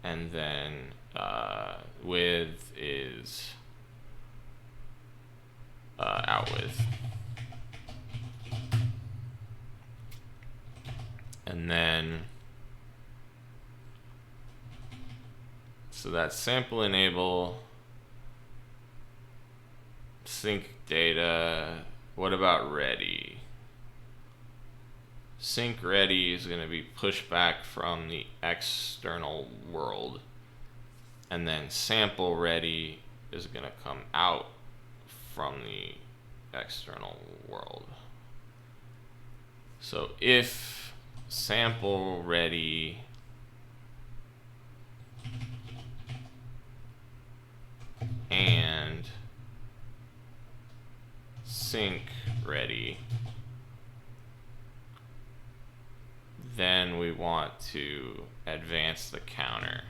Speaker 1: And then with is out with. And then, so that's sample enable, sync data. What about ready? Sync ready is going to be pushed back from the external world. And then sample ready is going to come out from the external world. So if sample ready and sync ready, then we want to advance the counter.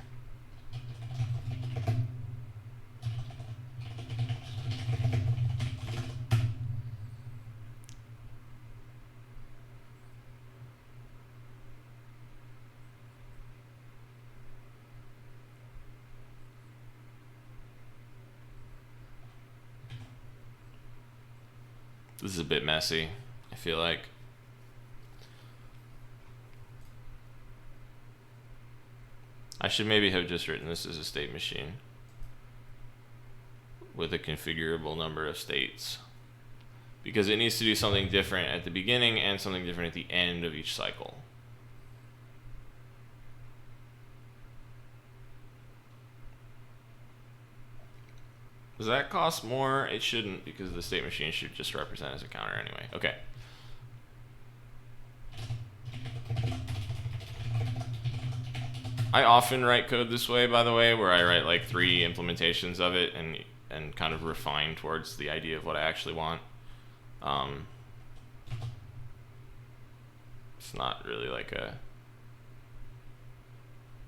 Speaker 1: This is a bit messy, I feel like. I should maybe have just written this as a state machine with a configurable number of states, because it needs to do something different at the beginning and something different at the end of each cycle. Does that cost more? It shouldn't, because the state machine should just represent as a counter anyway. Okay. I often write code this way, by the way, where I write like 3 implementations of it and kind of refine towards the idea of what I actually want. It's not really like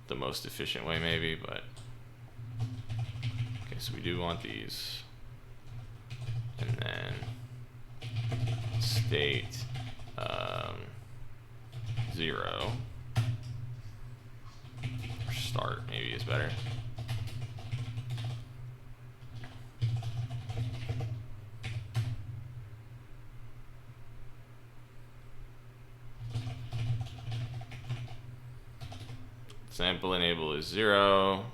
Speaker 1: the most efficient way maybe, but okay, so we do want these, and then state 0, or start maybe is better. Sample enable is 0.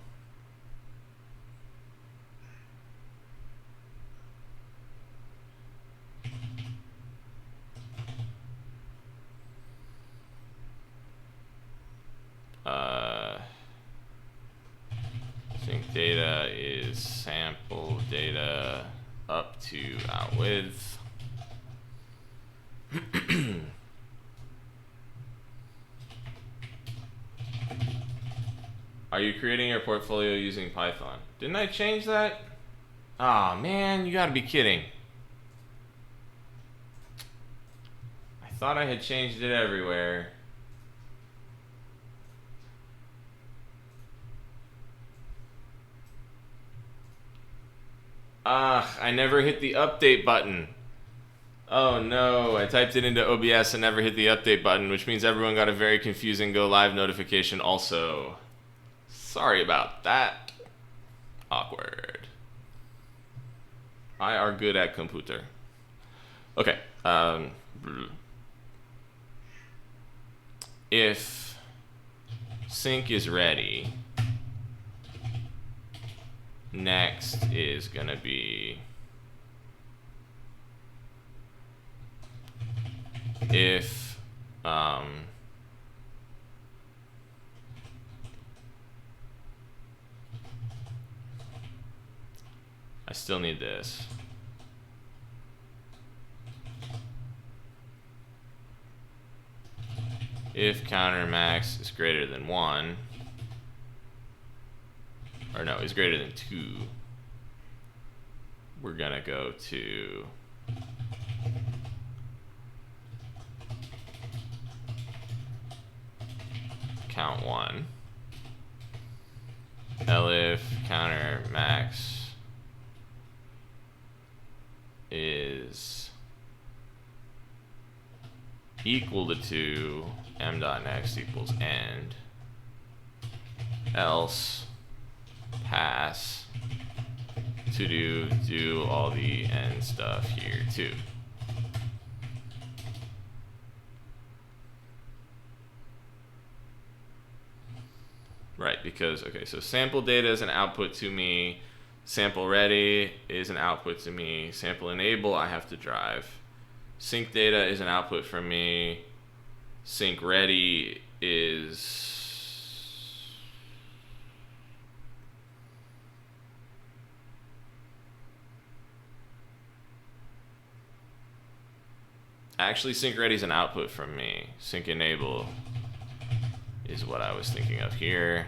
Speaker 1: Sync data is sample data up to out with. Are you creating your portfolio using Python? Didn't I change that? Aw, man, you gotta be kidding. I thought I had changed it everywhere. I never hit the update button. Oh no, I typed it into OBS and never hit the update button, which means everyone got a very confusing go live notification also. Sorry about that. Awkward. I are good at computer. Okay. If sync is ready, next is gonna be if I still need this. If counter max is greater than 1, or no, is greater than 2, we're gonna go to count 1. Elif counter max is equal to 2, m.next equals end, else pass to do all the end stuff here too. Right, because, okay, so sample data is an output to me, sample ready is an output to me, sample enable I have to drive, sync data is an output from me, sync ready is actually sync ready is an output from me, sync enable is what I was thinking of here.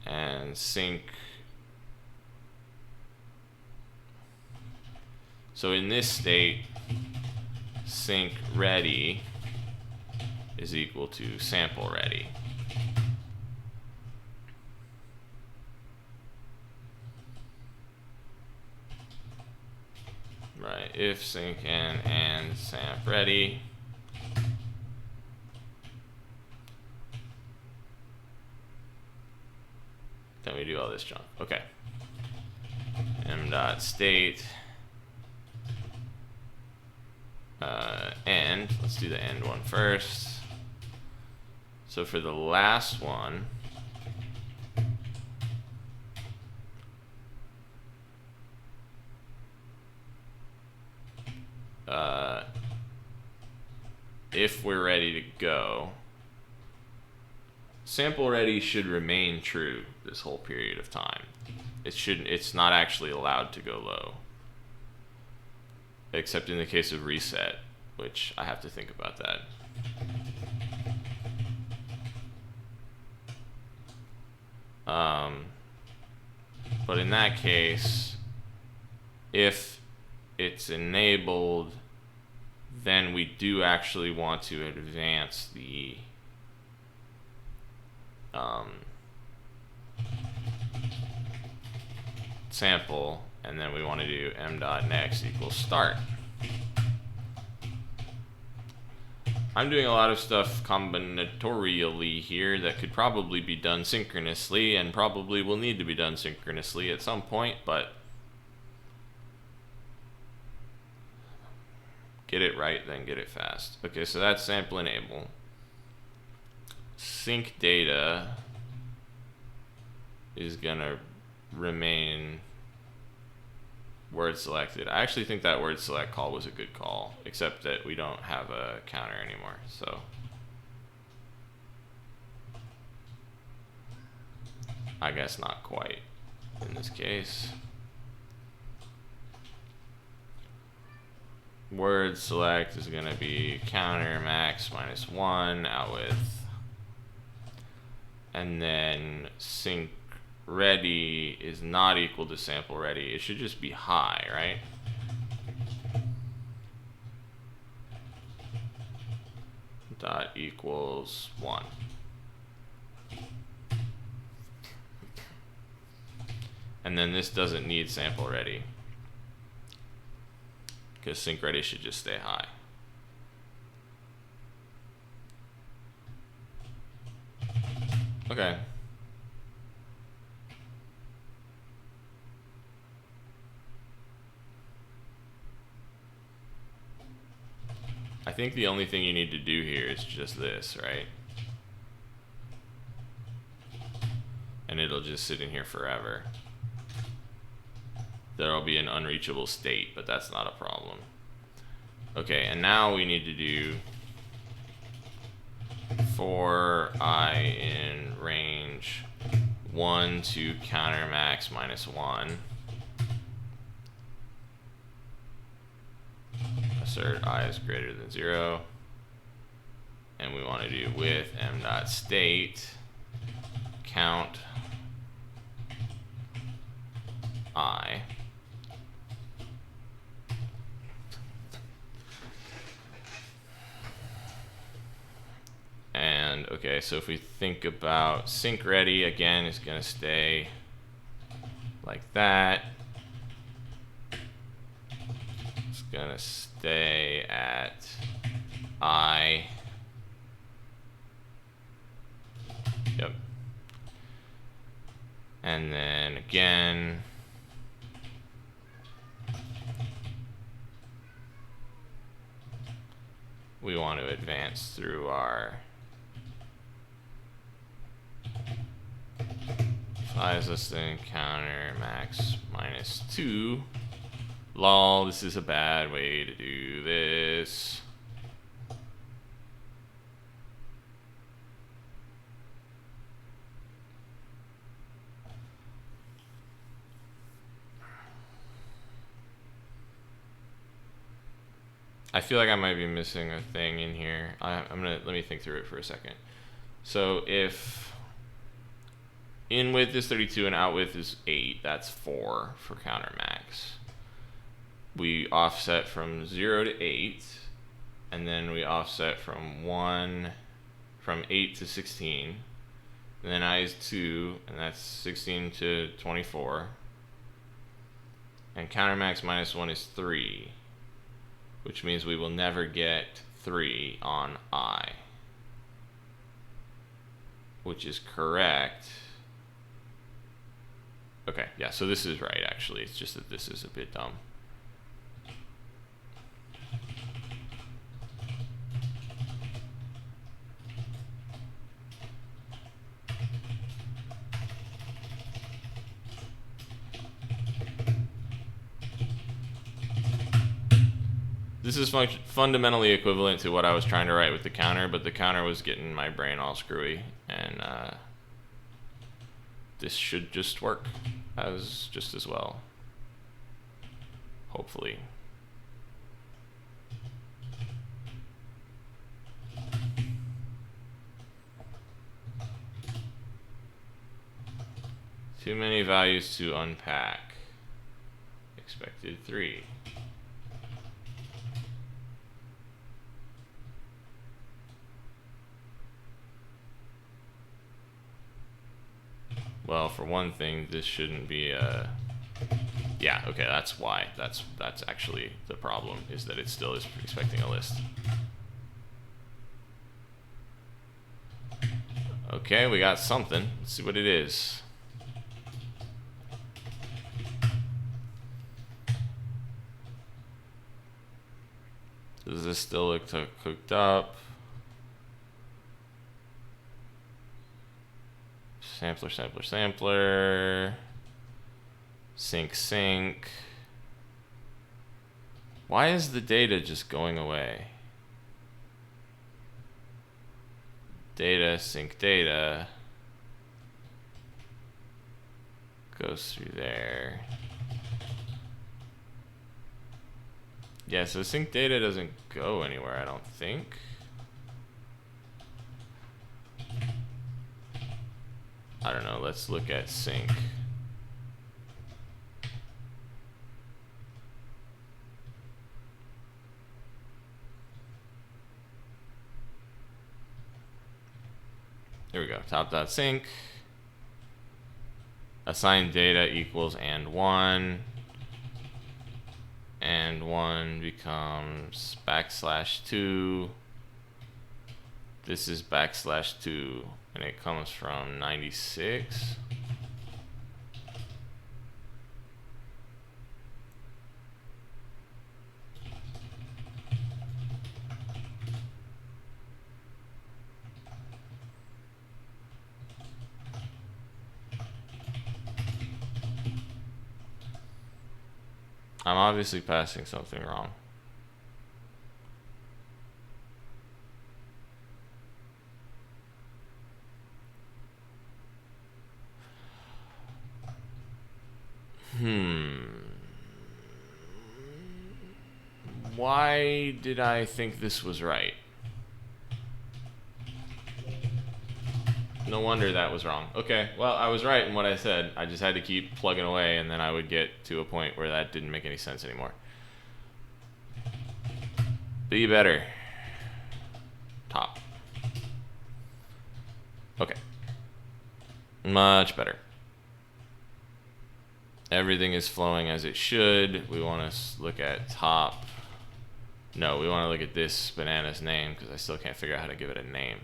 Speaker 1: And sync. So in this state, sync ready is equal to sample ready. Right, if sync and samp ready. Then we do all this junk. Okay. m dot state end. Let's do the end one first. So for the last one, if we're ready to go, sample ready should remain true this whole period of time. It's not actually allowed to go low, except in the case of reset, which I have to think about that. But in that case, if it's enabled, then we do actually want to advance the sample, and then we want to do m.next equals start. I'm doing a lot of stuff combinatorially here that could probably be done synchronously, and probably will need to be done synchronously at some point, but get it right, then get it fast. Okay, so that's sample enable. Sync data is gonna remain word selected. I actually think that word select call was a good call, except that we don't have a counter anymore, so I guess not quite in this case. Word select is gonna be counter max minus 1 out with, and then sync ready is not equal to sample ready. It should just be high, right? Dot equals 1. And then this doesn't need sample ready, because sync ready should just stay high. Okay. I think the only thing you need to do here is just this, right? And it'll just sit in here forever. There'll be an unreachable state, but that's not a problem. Okay, and now we need to do for I in range 1 to counter max minus 1. Assert I is greater than 0. And we want to do with m.state count I. And okay, so if we think about sync ready, again, is going to stay like that. It's going to stay at I. Yep. And then again, we want to advance through our size less than counter max minus 2. Lol, this is a bad way to do this. I feel like I might be missing a thing in here. Let me think through it for a second. So if in width is 32 and out width is 8, that's 4 for counter max. We offset from 0 to 8, and then we offset from 8 to 16, and then I is 2, and that's 16 to 24, and counter max minus 1 is 3, which means we will never get 3 on I, which is correct Okay, yeah, so this is right, actually. It's just that this is a bit dumb. This is fundamentally equivalent to what I was trying to write with the counter, but the counter was getting my brain all screwy, and this should just work just as well. Hopefully. Too many values to unpack. Expected 3. Well, for one thing, this shouldn't be a... Yeah, okay, that's why. That's actually the problem, is that it still is expecting a list. Okay, we got something. Let's see what it is. Does this still look cooked up? Sampler, sampler, sampler. Sync, sync. Why is the data just going away? Data, sync data. Goes through there. Yeah, so sync data doesn't go anywhere, I don't think. I don't know, let's look at sync. There we go, top.sync. Assign data equals and1. And 1 becomes \2. This is \2, and it comes from 96. I'm obviously passing something wrong. Why did I think this was right? No wonder that was wrong. Okay, well, I was right in what I said. I just had to keep plugging away, and then I would get to a point where that didn't make any sense anymore. Be better. Top. Okay. Much better. Everything is flowing as it should. We want to look at top. No, we want to look at this banana's name, because I still can't figure out how to give it a name.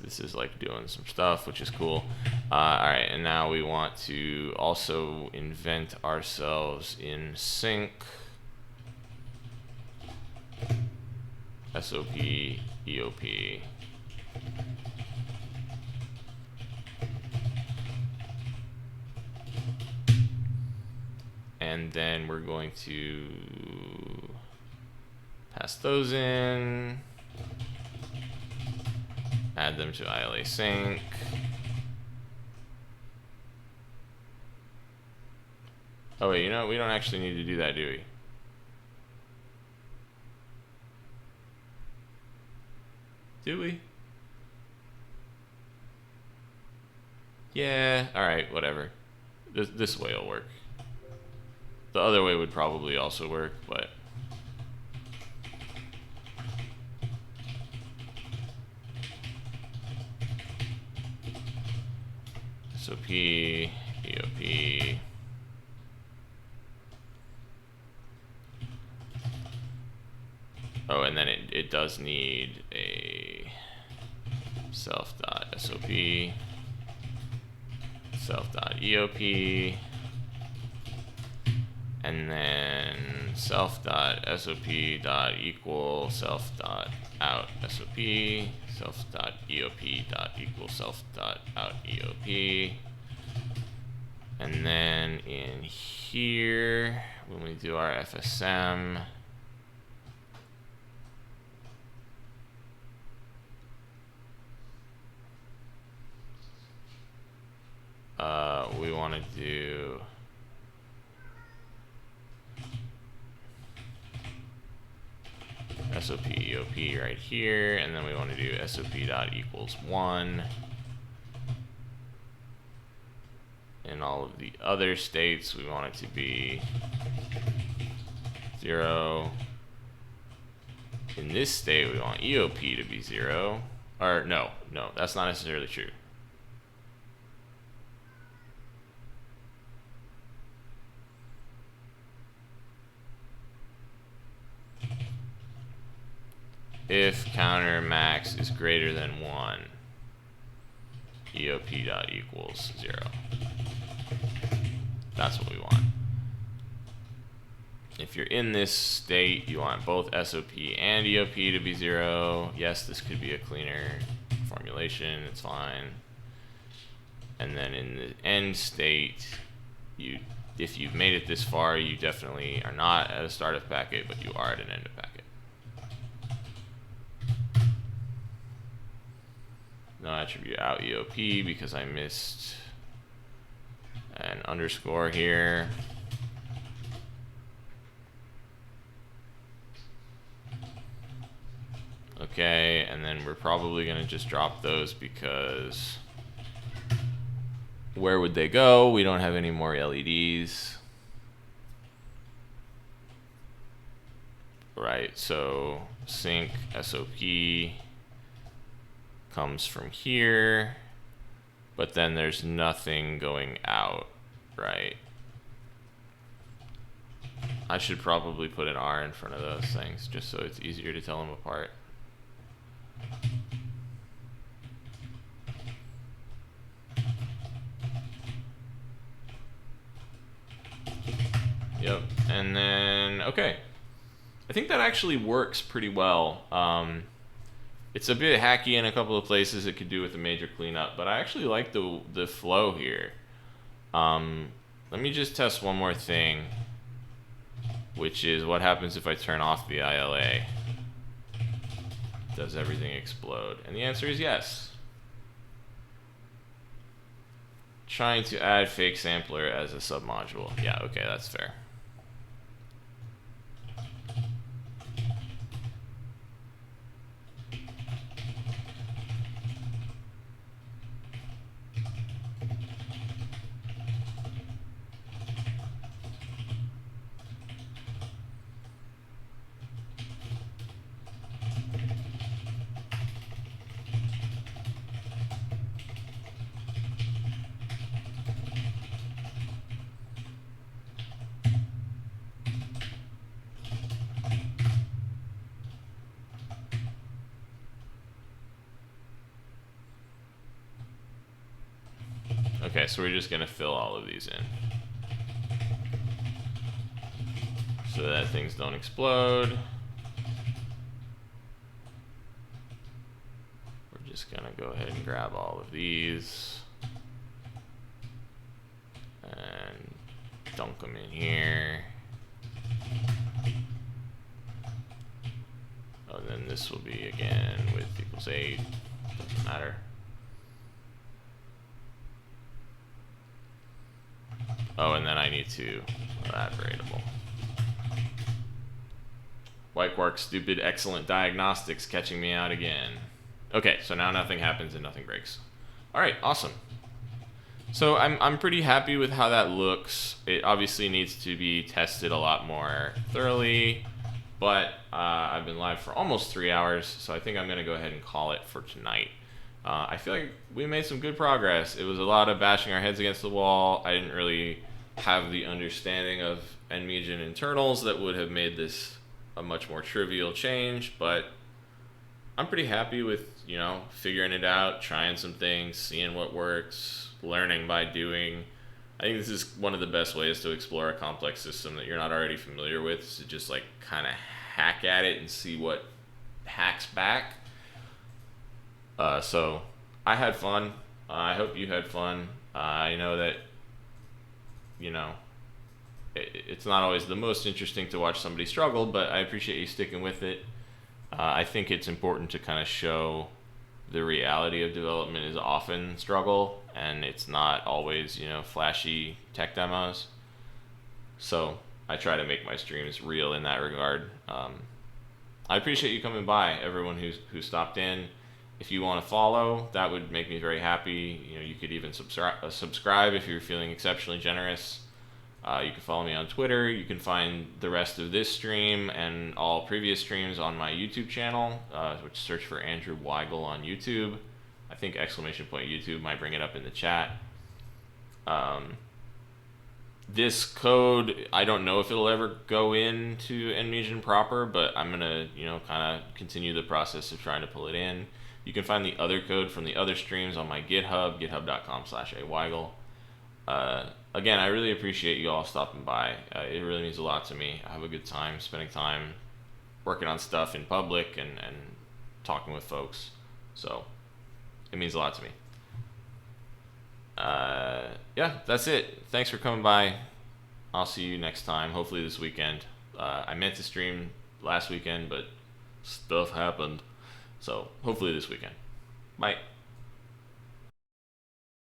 Speaker 1: This is like doing some stuff, which is cool. Alright, and now we want to also invent ourselves in sync. SOP, EOP. And then we're going to pass those in, add them to ILA sync. Oh wait, you know, we don't actually need to do that, do we? Do we? Yeah, alright, whatever. This way will work. The other way would probably also work, but... SOP, EOP. Oh, and then it does need a self.sop, self.eop, and then self.sop.equal self.out sop, self.eop.equal self.out eop. And then in here, when we do our FSM, we want to do SOP EOP right here, and then we want to do SOP.equals 1. In all of the other states, we want it to be 0. In this state, we want EOP to be 0. Or no, that's not necessarily true. If counter max is greater than 1, EOP.equals 0. That's what we want. If you're in this state, you want both SOP and EOP to be 0. Yes, this could be a cleaner formulation. It's fine. And then in the end state, if you've made it this far, you definitely are not at a start of packet, but you are at an end of packet. No attribute out EOP because I missed an underscore here. Okay, and then we're probably going to just drop those because where would they go? We don't have any more LEDs. Right, so sync SOP comes from here, but then there's nothing going out, right? I should probably put an R in front of those things just so it's easier to tell them apart. Yep, and then, okay. I think that actually works pretty well. It's a bit hacky in a couple of places. It could do with a major cleanup, but I actually like the flow here. Let me just test one more thing, which is what happens if I turn off the ILA. Does everything explode? And the answer is yes. Trying to add fake sampler as a submodule. Yeah, okay, that's fair. Okay, so we're just going to fill all of these in so that things don't explode. We're just going to go ahead and grab all of these and dunk them in here. Oh, and then this will be again with equals 8. Doesn't matter. Oh, and then I need to that variable. White Quark, stupid, excellent diagnostics catching me out again. Okay, so now nothing happens and nothing breaks. All right, awesome. So I'm pretty happy with how that looks. It obviously needs to be tested a lot more thoroughly, but I've been live for almost 3 hours, so I think I'm gonna go ahead and call it for tonight. I feel like we made some good progress. It was a lot of bashing our heads against the wall. I didn't really have the understanding of nmigen internals that would have made this a much more trivial change, but I'm pretty happy with, figuring it out, trying some things, seeing what works, learning by doing. I think this is one of the best ways to explore a complex system that you're not already familiar with, is to just like kind of hack at it and see what hacks back. So I had fun. I hope you had fun. I know that, you know, it's not always the most interesting to watch somebody struggle, but I appreciate you sticking with it. I think it's important to kind of show the reality of development is often struggle, and it's not always, flashy tech demos. So I try to make my streams real in that regard. I appreciate you coming by, everyone who stopped in. If you want to follow, that would make me very happy. You could even subscribe if you're feeling exceptionally generous. You can follow me on Twitter. You can find the rest of this stream and all previous streams on my YouTube channel, which search for Andrew Weigel on YouTube. I think !YouTube might bring it up in the chat. This code, I don't know if it'll ever go into nmigen proper, but I'm gonna, kind of continue the process of trying to pull it in. You can find the other code from the other streams on my GitHub, github.com/aweigel. Again, I really appreciate you all stopping by. It really means a lot to me. I have a good time spending time working on stuff in public and talking with folks. So it means a lot to me. Yeah, that's it. Thanks for coming by. I'll see you next time, hopefully this weekend. I meant to stream last weekend, but stuff happened. So hopefully this weekend. Bye.